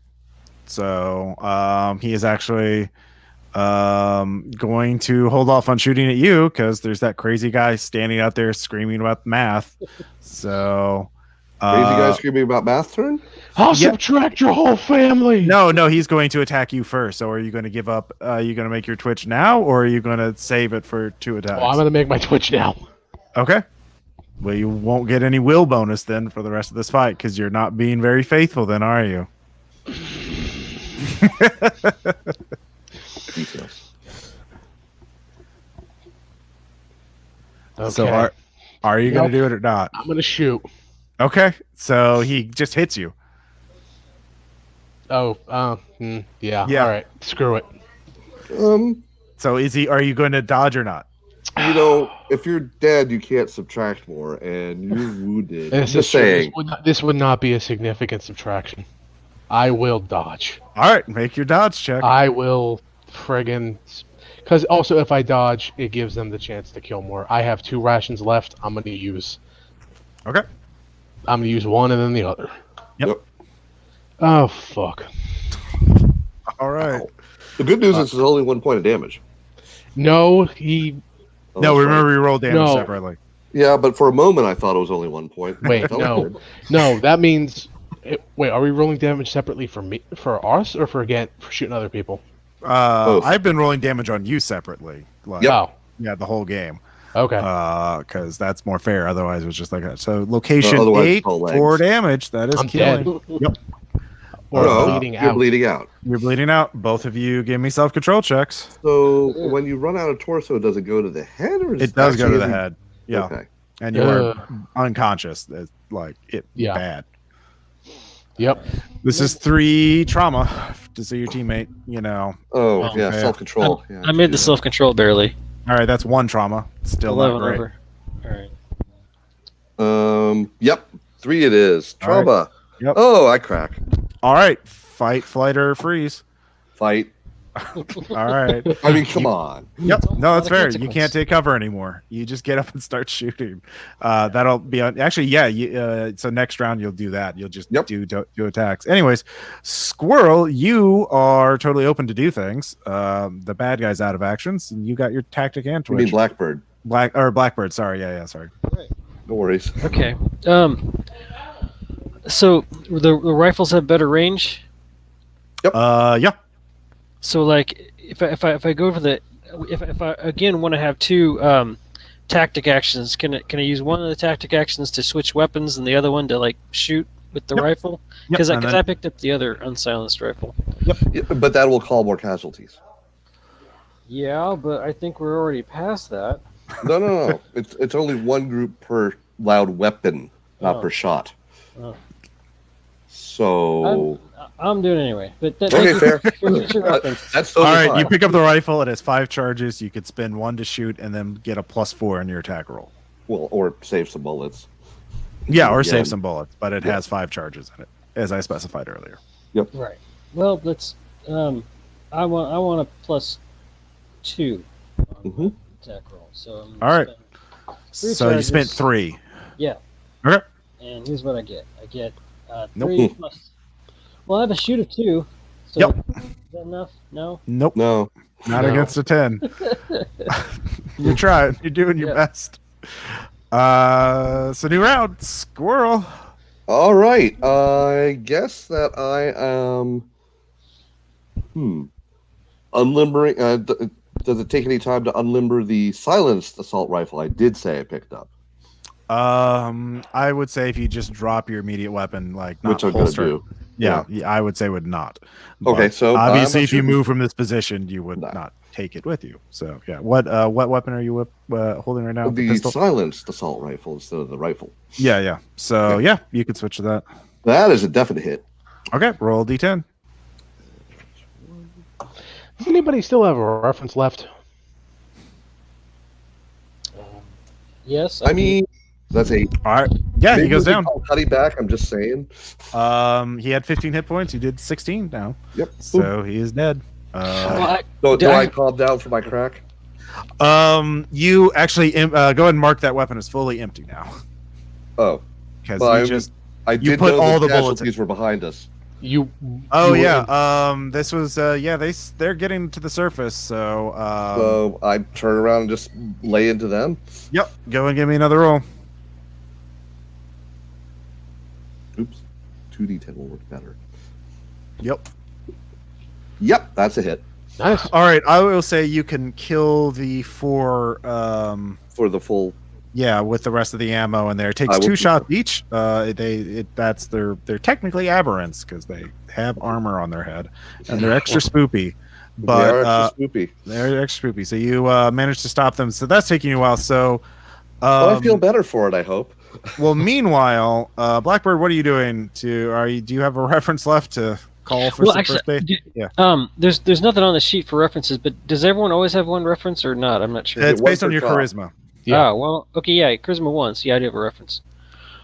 So he is actually going to hold off on shooting at you because there's that crazy guy standing out there screaming about math. So Crazy guy screaming about math turn? I'll Yeah. subtract your whole family. no, he's going to attack you first. So are you going to give up? Are you going to make your twitch now, or are you going to save it for 2 attacks? Oh, I'm gonna make my twitch now. Okay. Well, you won't get any will bonus then for the rest of this fight because you're not being very faithful then, are you? Details. Okay. So are you going Nope. to do it or not? I'm gonna shoot. Okay. So he just hits you. Oh, yeah. Yeah. All right. Screw it. So are you going to dodge or not? You know, if you're dead, you can't subtract more, and you're wounded. This Just is true. saying. This would not be a significant subtraction. I will dodge. All right, make your dodge check. I will friggin'. Because also, if I dodge, it gives them the chance to kill more. I have 2 rations left. I'm gonna use Okay. one and then the other. Yep. Oh fuck. All right. The good news is it's only 1 point of damage. No, he. Oh, No, that's remember right. we rolled damage No. separately. Yeah, but for a moment I thought it was only 1 point. Wait, That was no. good. No, that means. Wait, are we rolling damage separately for me, for us, or for shooting other people? Both. I've been rolling damage on you separately. Like, Yep. Oh, Yeah, the whole game. okay. Because that's more fair. Otherwise, it was just like that. So location Otherwise, 8, it's all legs. 4 damage. That is I'm killing. dead. Yep. Or No, bleeding you're out. bleeding out. You're bleeding out. Both of you give me self-control checks. So when you run out of torso, does it go to the head or It does go to the head. Yeah. Okay. And you are unconscious. It's like Yeah. bad. Yep. This is 3 trauma to see your teammate, Oh, Oh, yeah, yeah. self-control. Yeah, I made the yeah. self-control barely. All right, that's 1 trauma. Still 11 not great. over. All right. Yep. 3 it is. All right. Trauma. Yep. Oh, I crack. All right, fight, flight, or freeze. Fight. All right. I mean, come on. Yep. No, that's Not a fair. You consequence. can't take cover anymore. You just get up and start shooting. That'll be on. Actually, yeah. So next round you'll do that. You'll just do attacks. Anyways, Squirrel, you are totally open to do things. The bad guy's out of actions, and you got your tactic and You mean twitch. Blackbird. Blackbird. Sorry. Yeah. Sorry. No worries. Okay. So the rifles have better range. Yeah. So like if I go for the if I again want to have 2 tactic actions, can I use one of the tactic actions to switch weapons and the other one to like shoot with the rifle? Because and then- I picked up the other unsilenced rifle. Yeah, but that will call more casualties. Yeah, but I think we're already past that. No. It's only 1 group per loud weapon, not Oh. per shot. Oh. So I'm doing it anyway. But okay, fair. future reference. That's All totally right. You fine. pick up the rifle. It has 5 charges. You could spend 1 to shoot, and then get a +4 in your attack roll. Well, or save some bullets. Yeah, or Yeah. save some bullets, but it has 5 charges in it, as I specified earlier. Right. Well, let's. I want a +2 on Mhm. attack roll. So I'm All right. spend 3 So you spent charges. 3. Yeah. Okay. And here's what I get. I get Nope. 3 plus. Well, I have a shoot of 2. So Yep. is that enough? No. Nope. No. Not No. against a 10. You're trying. You're doing your Yeah. best. So new round. Squirrel. All right. I guess that I am. Unlimbering. Does it take any time to unlimber the silenced assault rifle? I did say I picked up, I would say if you just drop your immediate weapon, like not which I'm going to holster. do. Yeah, I would say would not. Okay, But so obviously, I'm if you shooting- move from this position, you would No. not take it with you. So yeah, what weapon are you holding right now? The The pistol? silenced assault rifle instead of the rifle. Yeah. So yeah, you can switch to that. That is a definite hit. Okay, roll d10. Does anybody still have a reference left? Yes. I mean, that's a. All right. Yeah, he maybe goes we down. call Cuddy back. I'm just saying. He had 15 hit points. He did 16 now. Yep. So he is dead. well, So do Did I I- calm down for my crack? You actually go ahead and mark that weapon as fully empty now, Oh, because Well, I You did put know all the the bullets casualties were behind us. You. Oh you were yeah. in- This was they're getting to the surface. So So I turn around and just lay into them. yep. Go and give me another roll. Oops, 2d10 will work better. Yep. Yep, that's a hit Nice. All right. I will say you can kill the 4. for the full. Yeah, with the rest of the ammo in there. It takes I will 2 keep shots each. They're technically aberrants because they have armor on their head and they're extra spoopy. But they are extra spoopy. they're extra spoopy. So you managed to stop them. So that's taking you a while. So Well, I feel better for it. I hope. well, meanwhile, Blackbird, what are you doing? Do you have a reference left to call for well, some actually, first aid? Yeah. There's nothing on the sheet for references, but does everyone always have one reference or not? I'm not sure. It's one based on per your job. charisma. Yeah. Oh, well, okay, yeah, charisma 1. So yeah, I do have a reference.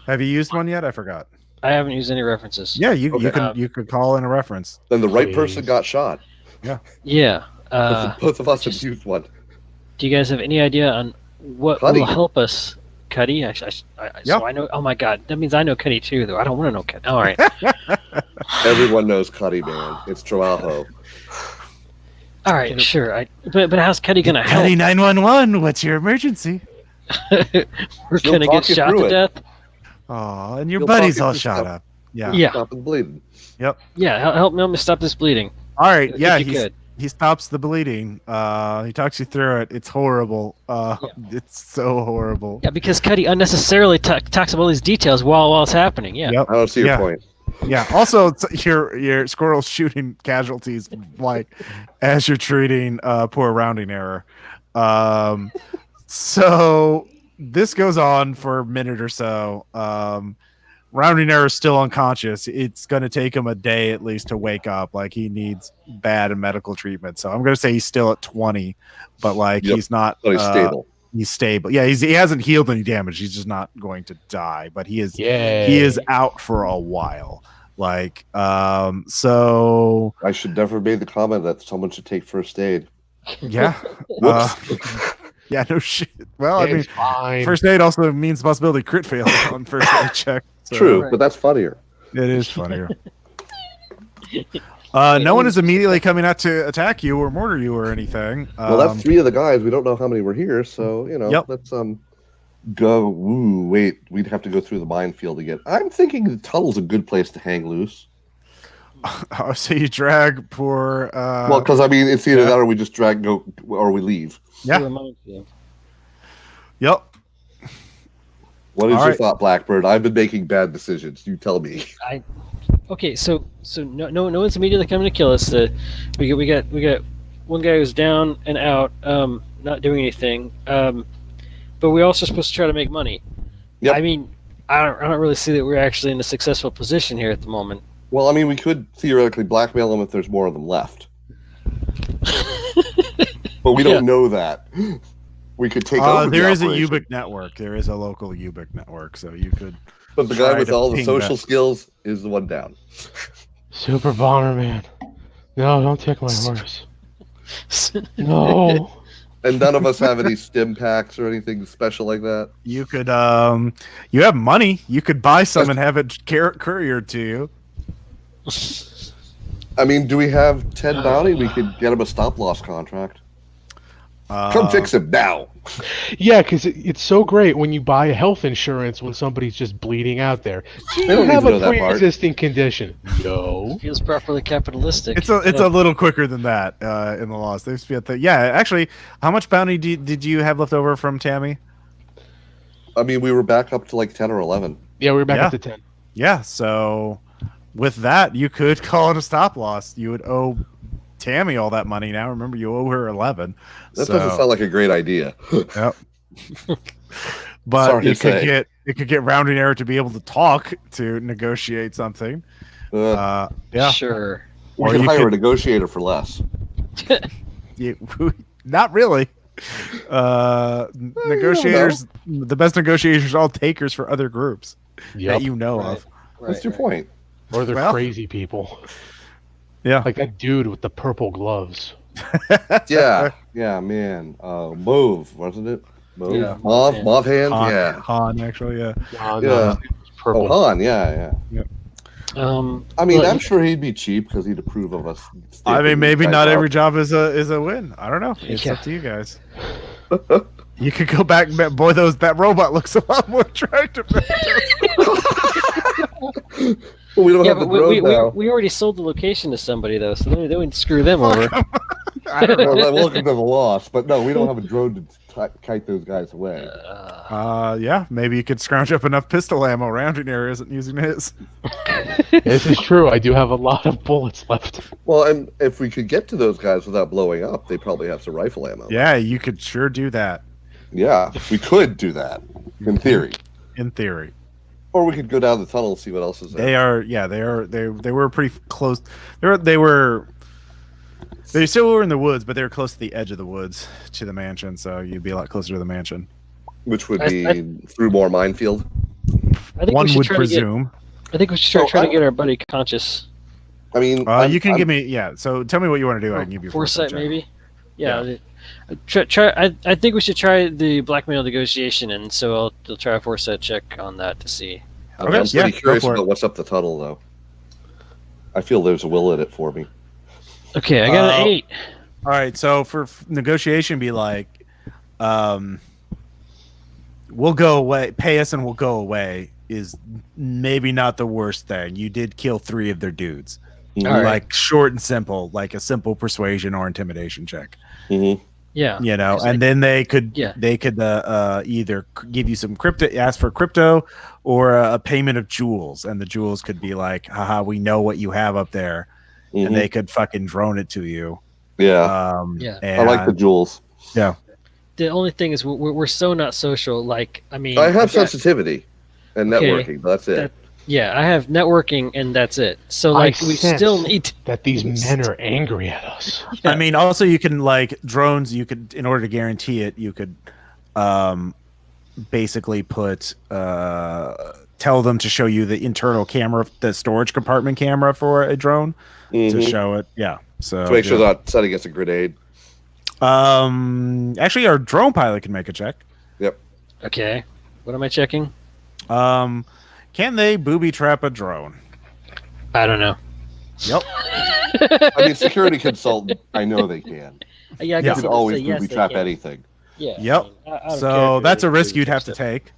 Have you used one yet? I forgot. I haven't used any references. Yeah, you Okay. you could call in a reference. Then the right person Please. got shot. Yeah. Both of us just- have used one. Do you guys have any idea on what Cuddy. will help us, Cuddy? Yep. So I know. Oh my God, that means I know Cuddy too, though. I don't want to know Cuddy. All right. Everyone knows Cuddy, man. It's Trabajo. All right. Sure. But how's Cuddy gonna help? Cuddy 911. What's your emergency? We're She'll gonna talk get you shot through to it. death. Oh, and your You'll buddy's talk all it shot through up. Yeah. Yeah. Stop the bleeding. Yeah. Help me stop this bleeding. All right. If Yeah. you could. He stops the bleeding. He talks you through it. It's horrible. It's so horrible. Yeah, because Cuddy unnecessarily talks about all these details while it's happening. Yeah. Yep. I don't see your Yeah. point. Yeah. Also, your squirrel's shooting casualties like as you're treating poor rounding error. So this goes on for a minute or so. Rounding error is still unconscious. It's going to take him a day at least to wake up. Like he needs bad medical treatment. So I'm going to say he's still at 20, but like Yep. he's not. But he's stable. He's stable. Yeah, he hasn't healed any damage. He's just not going to die. But he is. Yay. He is out for a while. Like so. I should never have made the comment that someone should take first aid. Yeah. Whoops. Yeah. No shit. Well, I mean, It's fine. first aid also means possibility crit fail on first aid check. So True, Right. but that's funnier. It is funnier. No one is immediately coming out to attack you or murder you or anything. Well, that's three of the guys. We don't know how many were here, so Yep. let's go. Ooh, wait, we'd have to go through the minefield again. I'm thinking the tunnel's a good place to hang loose. So you drag poor. Well, because I mean, it's either yeah. that or we just go or we leave. Yeah. Yep. What is All your right. thought, Blackbird? I've been making bad decisions. You tell me. Okay, so no one's immediately coming to kill us. We got one guy who's down and out, not doing anything. But we're also supposed to try to make money. Yep. I mean, I don't really see that we're actually in a successful position here at the moment. Well, I mean, we could theoretically blackmail them if there's more of them left, but we don't know that. We could take over. There the is a operation. Ubik network. There is a local Ubik network, so you could. But the guy try with to all the ping social that. skills is the one down. Super Bomberman. No, don't take my horse. No. And none of us have any stim packs or anything special like that. You could. You have money. You could buy some and have it couriered to you. I mean, do we have 10 bounty? We could get him a stop loss contract. Come fix him now. Yeah, because it's so great when you buy health insurance when somebody's just bleeding out there. Do you don't need have to know a that part. pre-existing condition? No. Feels properly capitalistic. It's a little quicker than that in the laws. They speed yeah, actually, how much bounty did you have left over from Tammy? I mean, we were back up to like 10 or 11. Yeah, we're back Yeah. up to 10. Yeah, so with that, you could call it a stop loss. You would owe Tammy all that money now. Remember, you owe her 11. That doesn't sound like a great idea. Yep. But Sorry to it could get rounding error to be able to talk to negotiate something. Yeah. Sure. We Or could you hire could- a negotiator for less. Not really. Negotiators, the best negotiators are all takers for other groups Yep. that you know of. What's your point? Or they're Well- crazy people. Yeah. Like that dude with the purple gloves. Yeah, yeah, man. Mauve, wasn't it? Mauve? Yeah. Mauve, Yeah. mauve hands. Han, Yeah. Han, actually, yeah. No, Yeah. no, purple. Oh, Han. Yeah, yeah. I mean, Well, I'm sure he'd be cheap because he'd approve of us. I mean, maybe Guys not out. every job is a win. I don't know. It's Yeah. up to you guys. You could go back. Boy, that robot looks a lot more attractive. Well, we don't yeah, have the but drone now. we already sold the location to somebody though, so they wouldn't screw them over. I don't know. Well, welcome to the loss, but no, we don't have a drone to kite those guys away. Yeah, maybe you could scrounge up enough pistol ammo. Rounding error isn't using his. This is true. I do have a lot of bullets left. Well, and if we could get to those guys without blowing up, they probably have some rifle ammo. Yeah, you could sure do that. Yeah, we could do that in theory, In theory, or we could go down the tunnel and see what else is there. they are. Yeah, they are. They were pretty close. They still were in the woods, but they were close to the edge of the woods to the mansion. So you'd be a lot closer to the mansion. Which would I- be through more minefield. I think One we should would try presume. I think we should try to I- get our buddy conscious. I mean, You can give me So tell me what you want to do. I can give you a foresight, check. maybe. Yeah. Try. I think we should try the blackmail negotiation, and so I'll try a foresight check on that to see. I'm Okay, pretty yeah, curious go for it. about what's up the tunnel, though. I feel there's a will in it for me. Okay, I got an 8. All right, so for negotiation, be like, we'll go away. Pay us and we'll go away is maybe not the worst thing. You did kill 3 of their dudes. Mhm. All right. Like short and simple, like a simple persuasion or intimidation check. Mhm. Yeah. You know, It's and like- then they could Yeah. either give you some crypto, ask for crypto, or a payment of jewels, and the jewels could be like, haha, we know what you have up there, Mhm. and they could fucking drone it to you. Yeah, Yeah. I like the jewels. The only thing is we're so not social. Like, I mean, I have I've got- sensitivity and Okay. networking, but that's it. Yeah, I have networking, and that's it. So like, we sense still need. that these men are angry at us. Yeah. I mean, also you can like drones. You could, in order to guarantee it, you could basically put tell them to show you the internal camera, the storage compartment camera for a drone to Mhm. show it. Yeah, so To make sure yeah. they're not setting us a grenade. Actually, our drone pilot can make a check. Okay, what am I checking? Can they booby trap a drone? I don't know. Yep. I mean, security consultant, I know they can. Yeah, I Yeah. You guess can you always say yes, booby they trap can. anything. Yeah. Yep. I mean, out of So character, that's a they risk booby you'd trap have to stuff. take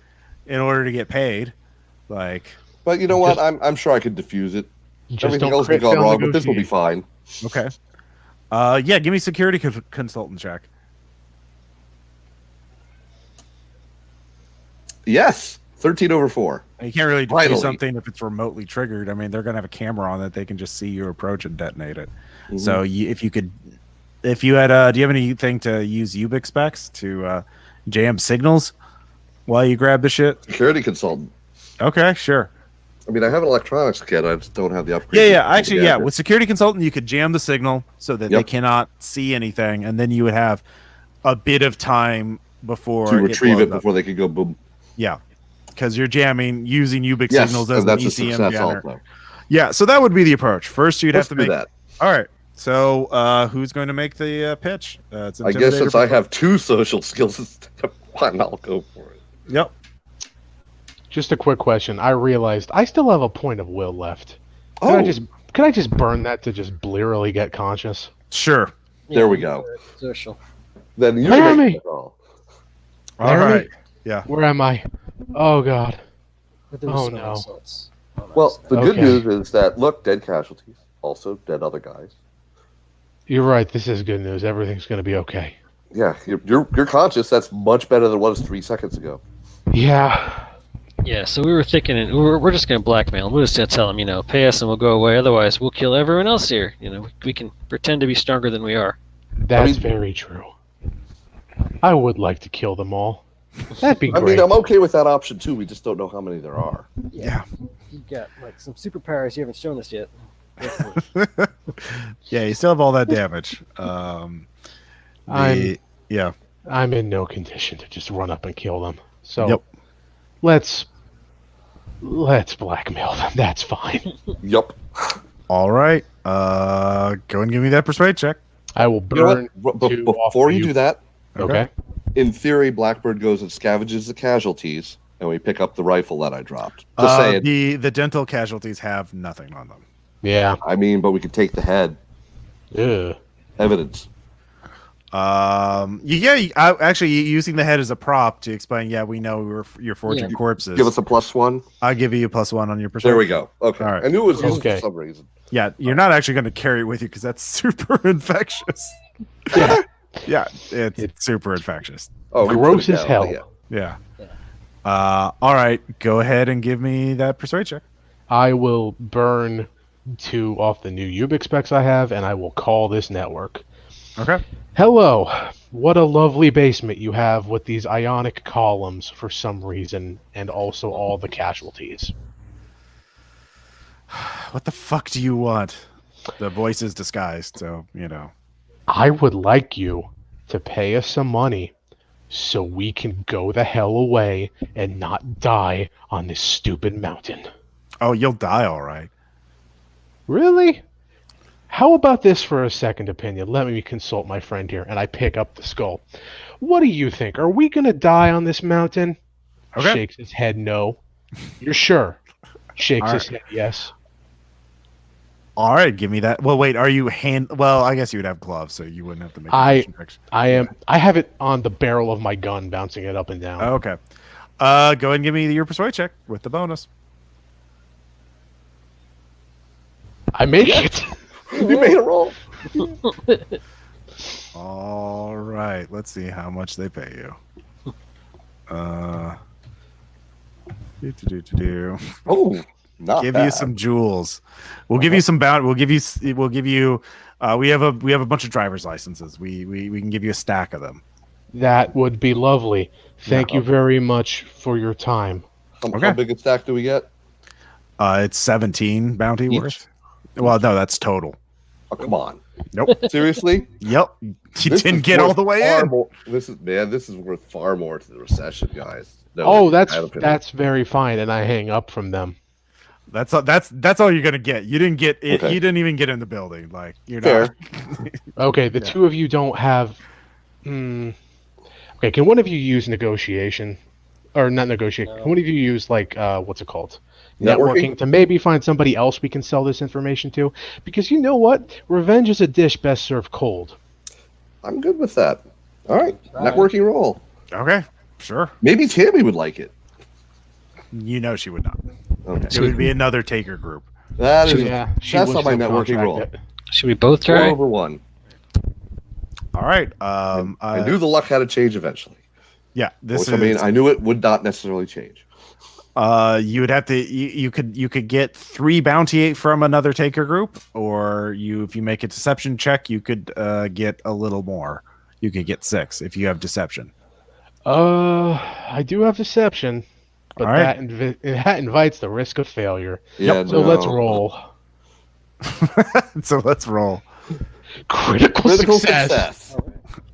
in order to get paid. Like, But you know what? I'm sure I could diffuse it. Just Everything don't else may crit go fail wrong, but this will be negotiate. fine. okay. Yeah, give me security consultant check. Yes, 13/4. You can't really do Finally. something if it's remotely triggered. I mean, they're gonna have a camera on it; they can just see you approach and detonate it. Mhm. So, if you had, do you have anything to use Ubix specs to jam signals while you grab the shit? Security consultant. Okay, sure. I mean, I have an electronics kit. I just don't have the upgrade. Yeah. Actually, yeah. With security consultant, you could jam the signal so that they Yep. cannot see anything, and then you would have a bit of time before to retrieve it blows up. before they could go boom. Yeah, because you're jamming using Ubix Yes, signals as and an that's a ECM success jammer. also. Yeah, so that would be the approach. First, you'd Let's have to do make that. All right. So, who's going to make the pitch? It's I guess Intimidator since for- I have 2 social skills instead of 1, I'll go for it. Yep. Just a quick question. I realized I still have a point of will left. Oh, Could I just burn that to just blearily get conscious? Sure. There we go. Social. then you Where am make I? the call. All Larry? right. Yeah. Where am I? Oh God. But there was Oh, some no. insults. Oh, no. Well, the good Okay. news is that, look, dead casualties, also dead other guys. You're right. This is good news. Everything's gonna be okay. Yeah, you're conscious. That's much better than what was 3 seconds ago. Yeah. Yeah, so we were thinking, we're just going to blackmail him. We're just going to tell him, pay us and we'll go away. Otherwise, we'll kill everyone else here. We can pretend to be stronger than we are. That's mean- very true. I would like to kill them all. That'd be I great. mean, I'm okay with that option too. We just don't know how many there are. Yeah. You got like some superpowers you haven't shown us yet. Yeah, you still have all that damage. Yeah. I'm in no condition to just run up and kill them. So Yep. let's blackmail them. That's fine. Yup. All right. Go and give me that persuade check. I will You know burn. what? B- two before off you you. do that, Okay. in theory, Blackbird goes and scavenges the casualties, and we pick up the rifle that I dropped. Just saying. The dental casualties have nothing on them. Yeah. I mean, but we could take the head. Ugh. Evidence. Actually using the head as a prop to explain. Yeah, we know you're forging Yeah. corpses. Give us a +1. I'll give you a +1 on your persuade. There we go. Okay. All right. I knew it was used Okay. for some reason. Yeah, you're not actually going to carry it with you because that's super infectious. Yeah, it's super infectious. Oh, we put Gross it as down, hell. yeah. Yeah. All right, go ahead and give me that persuade check. I will burn 2 off the new Ubix specs I have, and I will call this network. Okay. Hello. What a lovely basement you have with these ionic columns for some reason, and also all the casualties. What the fuck do you want? The voice is disguised, so I would like you to pay us some money so we can go the hell away and not die on this stupid mountain. Oh, you'll die all right. Really? How about this for a second opinion? Let me consult my friend here, and I pick up the skull. What do you think? Are we gonna die on this mountain? Okay. Shakes his head no. You're sure? Shakes All his head yes. All right, give me that. Well, wait, are you Well, I guess you would have gloves, so you wouldn't have to make condition checks. I have it on the barrel of my gun, bouncing it up and down. Okay. Go ahead and give me your persuade check with the bonus. I make it. You made a roll. All right, let's see how much they pay you. Oh, not Give bad. you some jewels. We'll give you some bounty. We'll give you. We have a bunch of driver's licenses. We can give you a stack of them. That would be lovely. Thank you very much for your time. How big a stack do we get? It's 17 bounty Each? worth. Well, no, that's total. Oh, come on. Nope. Seriously? Yep. You This didn't is get all worth the way far in. More, this is worth far more to the recession, guys. No, Oh, I don't think- that's very fine, and I hang up from them. That's all you're gonna get. You didn't get it. Okay. You didn't even get in the building. Like you're Fair. not. Okay, the two of you don't have. Okay, can one of you use negotiation, or not negotiation? No. Can one of you use like what's it called? Networking? To maybe find somebody else we can sell this information to? Because you know what, revenge is a dish best served cold. I'm good with that. All right. Right. Networking roll. Okay, sure. Maybe Tammy would like it. You know she would not. Okay. It would be another taker group. That is, Yeah, she that's would not my still networking contract roll. it. Should we both 4 try? over 1. All right. I knew the luck had to change eventually. Yeah. This Which, is. I mean, I knew it would not necessarily change. You would have to. You could get 3 bounty from another taker group, or if you make a deception check, you could get a little more. You could get 6 if you have deception. I do have deception, but All right. that invites the risk of failure. Yeah, So let's roll. So let's roll. Critical success.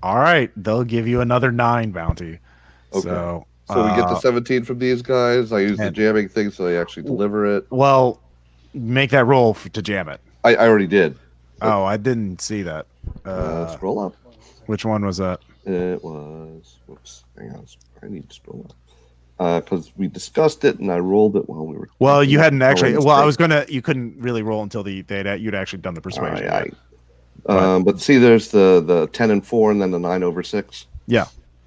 All right, they'll give you another 9 bounty. Okay. So So we get the 17 from these guys. I use the and- jamming thing so they actually deliver it. well, make that roll to jam it. I already did. Oh, I didn't see that. Scroll up. Which one was that? It was. Whoops. Hang on. I need to scroll up. Because we discussed it and I rolled it while we were. Well, you hadn't actually. rolling Well, I straight. was gonna. You couldn't really roll until you'd actually done the persuasion. Aye, aye. But see, there's the 10 and 4, and then the 9 over 6. Yeah.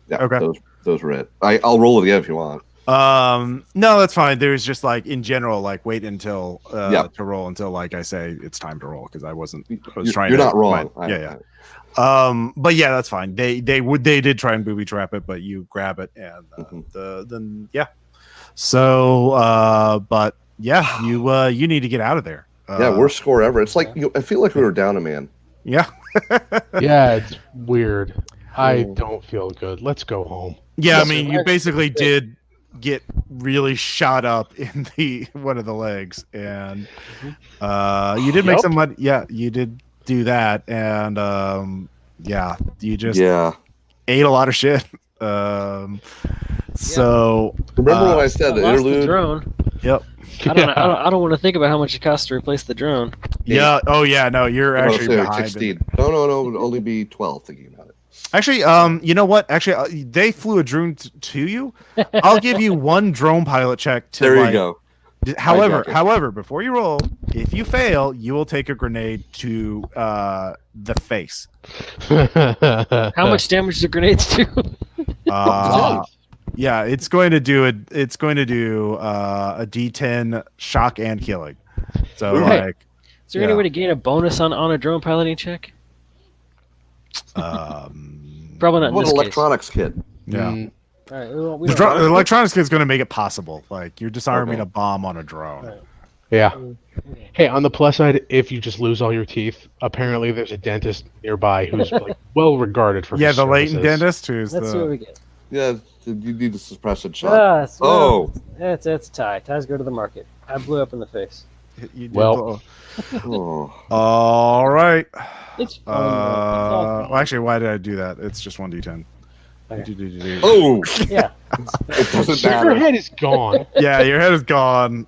Yeah. Okay. Those were it. I'll roll it again if you want. No, that's fine. There's just like in general, like wait until Yeah. to roll until like I say it's time to roll because I was You're trying. you're to not wrong. yeah. But yeah, that's fine. They did try and booby trap it, but you grab it and then yeah. So but yeah, you need to get out of there. Yeah, worst score ever. It's like I feel like we were down a man. Yeah. Yeah, it's weird. I don't feel good. Let's go home. Yeah, I Yes, mean, sir. you basically did get really shot up in one of the legs, and you did make Yup. some money. Yeah, you did do that, and yeah, you just ate a lot of shit. So Remember when I said the Lost the interlude? drone. yep, I don't want to think about how much it costs to replace the drone. yeah, oh yeah, no, you're I'm gonna actually say behind. 16. No, it would only be 12 thinking about it. Actually, you know what? Actually, they flew a drone to you. I'll give you 1 drone pilot check. To There you like, go. However, Hijacker. before you roll, if you fail, you will take a grenade to the face. How much damage do grenades do? Yeah, it's going to do a D10 shock and killing. So Hey. like, Is there any way to gain a bonus on a drone piloting check? Probably not in What this case. electronics kit? yeah. All right, well, we The, don't- the electronics kit is going to make it possible. Like you're disarming Okay. a bomb on a drone. Right. Yeah. Hey, on the plus side, if you just lose all your teeth, apparently there's a dentist nearby who's like well regarded for Yeah, his the latent services. dentist who's Let's see what the. we get. Yeah, you need a suppressant shot. Well, it's a tie. Ties go to the market. I blew up in the face. You did Well- Oh. all right. It's fun. though. It's all fun. Well, actually, why did I do that? It's just 1d10. Okay. Oh, Yeah. it doesn't So your matter. head is gone. Yeah, your head is gone.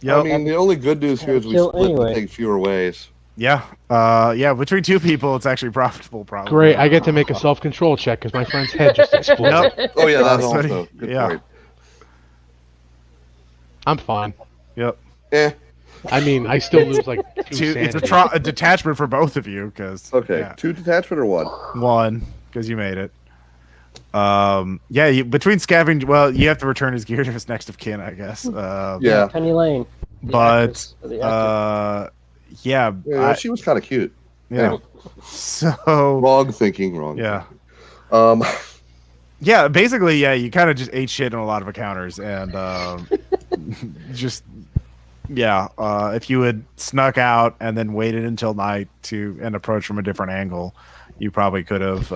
Yep. I mean, the only good news here is we Kill split anyway. the thing fewer ways. Yeah. Between two people, it's actually profitable. Probably. Great, I get to make a self-control check because my friend's head just exploded. Yep. Oh yeah, that's So, also good yeah. point. I'm fine. Yep. Eh. I mean, I still lose like two It's sanity. a detachment for both of you because Okay, 2 detachment or 1? one because you made it. Between scavenging, well, you have to return his gear to his next of kin, I guess. Yeah. Penny Lane. The But actress, or the actor. Yeah, she was kind of cute. yeah. Anyway. So Wrong thinking. yeah. Um, Yeah, basically, you kind of just ate shit in a lot of encounters, and if you had snuck out and then waited until night and approach from a different angle, you probably could have,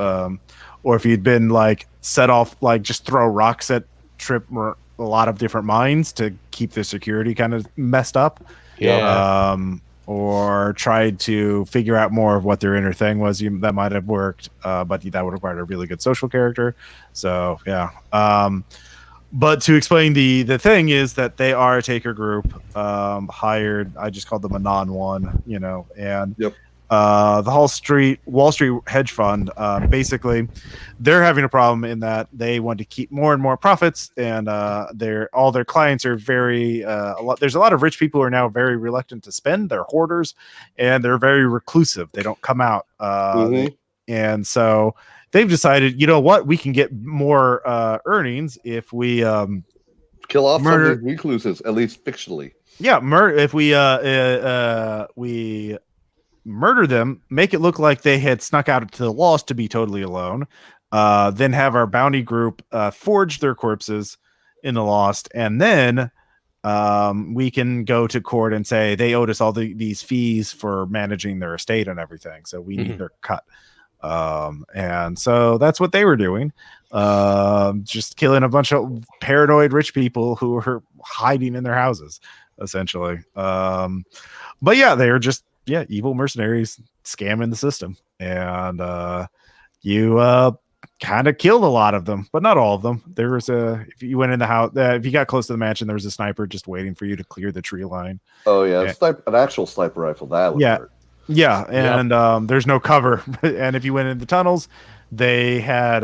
or if you'd been like set off, like just throw rocks at trip a lot of different mines to keep the security kind of messed up, Yeah. or tried to figure out more of what their inner thing was, that might have worked, but that would require a really good social character. So yeah. But to explain the thing is that they are a taker group, hired. I just called them a non-one, and Yep. the Wall Street hedge fund, basically, they're having a problem in that they want to keep more and more profits, and all their clients are very there's a lot of rich people who are now very reluctant to spend. They're hoarders, and they're very reclusive. They don't come out, and so they've decided, you know what, we can get more earnings if we kill off murder some of the recluses, at least fictionally. Yeah, if we murder them, make it look like they had snuck out to the lost to be totally alone, then have our bounty group forge their corpses in the lost, and then we can go to court and say they owed us all these fees for managing their estate and everything, so we need their cut. And so that's what they were doing, just killing a bunch of paranoid rich people who were hiding in their houses, essentially. But yeah, they were just evil mercenaries scamming the system, and you kind of killed a lot of them, but not all of them. There was if you went in the house, if you got close to the mansion, there was a sniper just waiting for you to clear the tree line. Oh yeah, an actual sniper rifle, that would hurt. Yeah, and there's no cover. And if you went in the tunnels, they had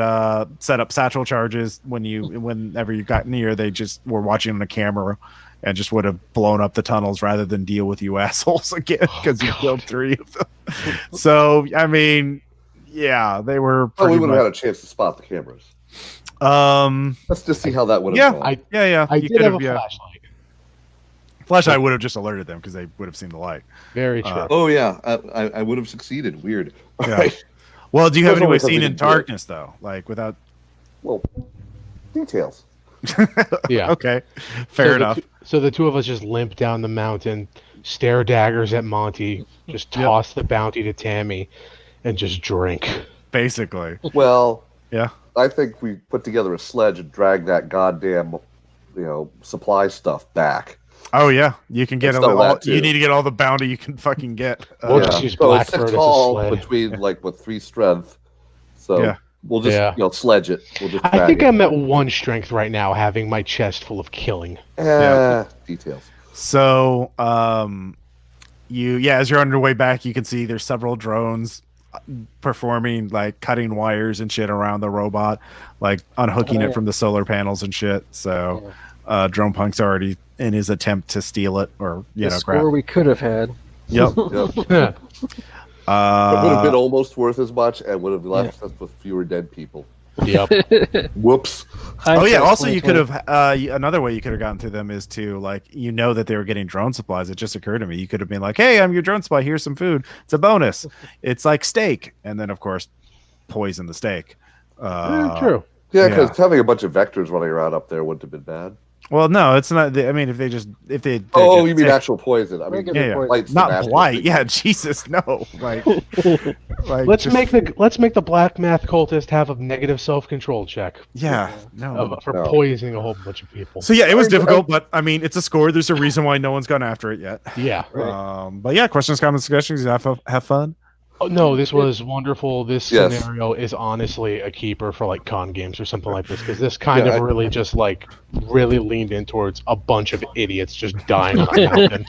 set up satchel charges. Whenever you got near, they just were watching on a camera and just would have blown up the tunnels rather than deal with you assholes again because you killed 3 of them. So, I mean, yeah, they were. We would have had a chance to spot the cameras. Let's just see how that would have gone. I you did have a flashlight. Flashlight would have just alerted them because they would have seen the light. Very true. Oh yeah, I would have succeeded. Weird. Yeah. Right. Well, do you have any way Something seen to in do. darkness though, like without? Well, details. Yeah. Okay. Fair enough. So the two of us just limp down the mountain, stare daggers at Monty, just toss the bounty to Tammy, and just drink. Basically. Well, yeah. I think we put together a sledge and drag that goddamn, supply stuff back. Oh yeah, you can get You need to get all the bounty you can fucking get. We'll just use so Blackbird it's as a tall sled. between 3 strength. So we'll just sledge it. We'll just. I think I'm at 1 strength right now, having my chest full of killing. Details. So, as you're on your way back, you can see there's several drones performing cutting wires and shit around the robot, unhooking it from the solar panels and shit. So, Drone Punk's already in his attempt to steal it or the score we could have had. Yep. It would have been almost worth as much and would have left us with fewer dead people. Yep. Whoops. Oh yeah. Also, you could have another way you could have gotten through them is to that they were getting drone supplies. It just occurred to me you could have been like, "Hey, I'm your drone supply. Here's some food. It's a bonus. It's like steak," and then of course poison the steak. True. Yeah, because having a bunch of vectors running around up there wouldn't have been bad. Well, no, it's not. I mean, if they. Oh, you mean actual poison? I mean, Poison. Not blight. Yeah, Jesus, no. Let's make the black math cultist have a negative self-control check. Yeah, no. For poisoning a whole bunch of people. So yeah, it was difficult, but I mean, it's a score. There's a reason why no one's gone after it yet. Yeah. But yeah, questions, comments, suggestions. Have fun. Oh, no, this was wonderful. This Yes. scenario is honestly a keeper for like con games or something like this, because this kind of really just like really leaned in towards a bunch of idiots just dying on a mountain.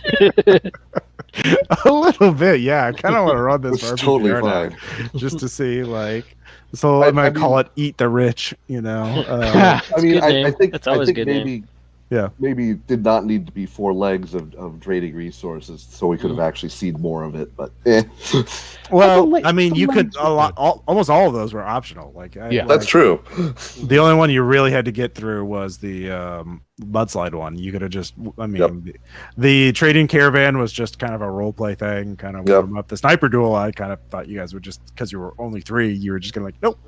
A little bit, yeah. I kind of want to run this It's for totally RPPR now, fine. just to see, like, so I might call it "Eat the Rich," you know. I mean, good name. I think That's always a good maybe maybe it did not need to be 4 legs of draining resources, so we could have actually seen more of it. But Well, I mean, you could almost all of those were optional. Like, that's true. The only one you really had to get through was the mudslide one. You could have just, I mean, the trading caravan was just kind of a role play thing, kind of warm up. The sniper duel, I kind of thought you guys would just, because you were only 3, you were just gonna like, nope.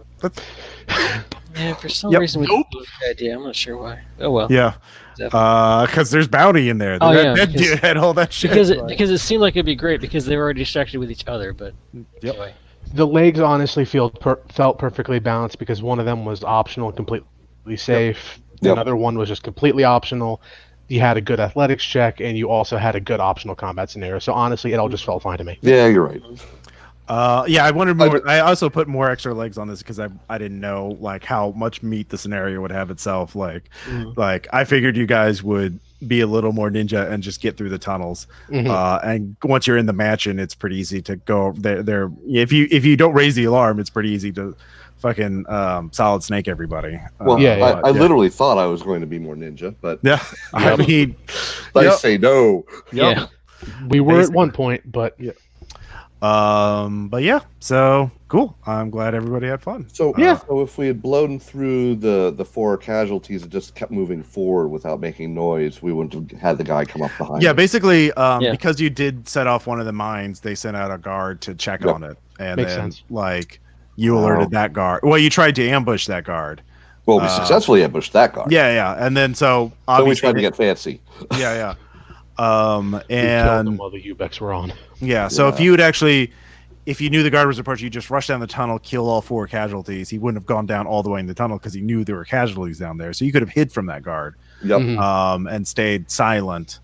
Yeah, for some reason we didn't like the idea. I'm not sure why. Oh well. Yeah. Because there's bounty in there. That dude had all that shit. Because it seemed like it'd be great because they were already distracted with each other. But anyway. The legs honestly felt perfectly balanced because one of them was optional and completely safe. Another one was just completely optional. You had a good athletics check, and you also had a good optional combat scenario. So honestly, it all just felt fine to me. Yeah, you're right. I wanted more. I also put more extra legs on this because I didn't know like how much meat the scenario would have itself. Like I figured you guys would be a little more ninja and just get through the tunnels. And once you're in the mansion, it's pretty easy to go there. If you don't raise the alarm, it's pretty easy to fucking solid snake everybody. Well, I literally thought I was going to be more ninja, but I mean, I say no. Yeah, we were at one point, but but yeah, so cool. I'm glad everybody had fun. So so if we had blown through the 4 casualties and just kept moving forward without making noise, we wouldn't have had the guy come up behind. Yeah, basically, because you did set off one of the mines, they sent out a guard to check on it, and Makes then sense. like you alerted that guard. Well, you tried to ambush that guard. Well, we successfully ambushed that guard. Yeah, and then so we tried to get fancy. Yeah. And And them while the Ubecs were on. yeah, so if you would actually, if you knew the guard was approaching, you just rush down the tunnel, kill all 4 casualties. He wouldn't have gone down all the way in the tunnel because he knew there were casualties down there. So you could have hid from that guard, and stayed silent,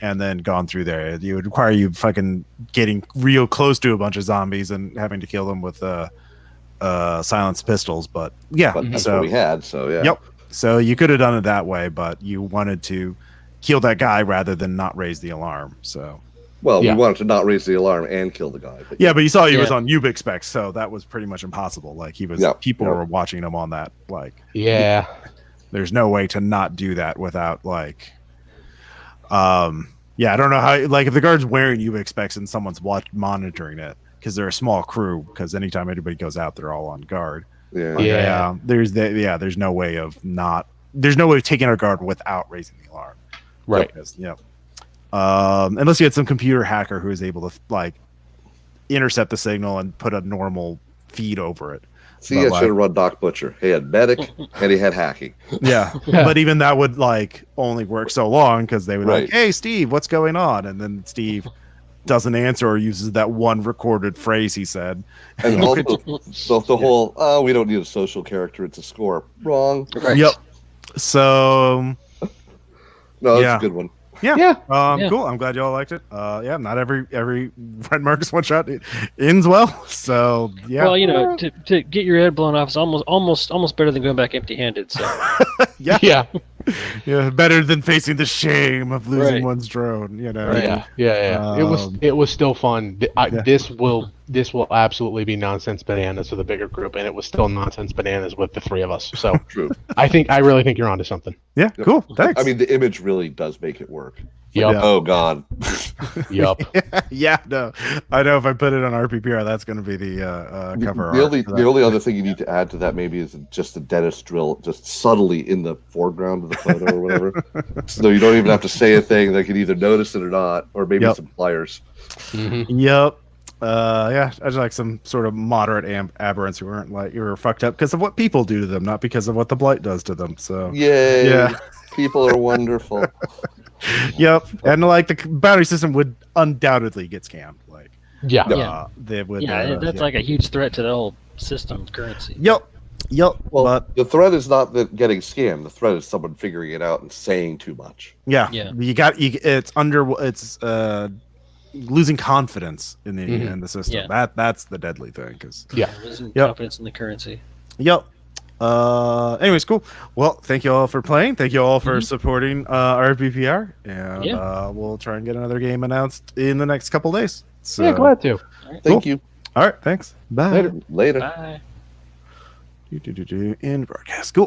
and then gone through there. It would require you fucking getting real close to a bunch of zombies and having to kill them with silenced pistols. But That's what we had. So Yep. So you could have done it that way, but you wanted to kill that guy rather than not raise the alarm. So we wanted to not raise the alarm and kill the guy. But but you saw he was on Ubix specs, so that was pretty much impossible. Like he was, people were watching him on that. Like there's no way to not do that without like, I don't know how. Like if the guard's wearing Ubix specs and someone's monitoring it because they're a small crew. Because anytime anybody goes out, they're all on guard. There's no way of not. There's no way of taking our guard without raising the alarm. Right. Unless you had some computer hacker who was able to like intercept the signal and put a normal feed over it. See, I should have run Doc Butcher. He had medic and he had hacking. Yeah. But even that would like only work so long because they would like, hey Steve, what's going on? And then Steve doesn't answer or uses that one recorded phrase he said. And also the whole we don't need a social character, it's a score. Wrong. Right. Yep. So no, that's a good one. Cool. I'm glad y'all liked it. Not every Red Marcus one shot ends well. So Well, to get your head blown off is almost better than going back empty-handed. So better than facing the shame of losing one's drone. It was still fun. This will absolutely be nonsense bananas for the bigger group, and it was still nonsense bananas with the 3 of us. So true. I really think you're onto something. Yeah, cool. Thanks. I mean, the image really does make it work. Yep. Oh God. Yep. No. I know if I put it on RPPR, that's going to be the cover. The only other thing you need to add to that maybe is just the dentist drill, just subtly in the foreground of the photo or whatever. So you don't even have to say a thing; they can either notice it or not, or maybe some pliers. Yep. I just like some sort of moderate aberrants who weren't like you were fucked up because of what people do to them, not because of what the blight does to them. So people are wonderful. Yep, and like the bounty system would undoubtedly get scammed. Like they would. That's like a huge threat to the whole system currency. Yep. Well, but the threat is not that getting scammed. The threat is someone figuring it out and saying too much. You got it's losing confidence in the Mhm. in the system. Yeah. That's the deadly thing. Because Yeah. Losing Yep. confidence in the currency. yep. Anyways, cool. Well, thank you all for playing. Thank you all for Mhm. supporting RPPR, and Yeah. we'll try and get another game announced in the next couple days. So, Yeah, glad to. Thank you. All right, thanks. Bye. Later. Later. Bye. In broadcast. Cool.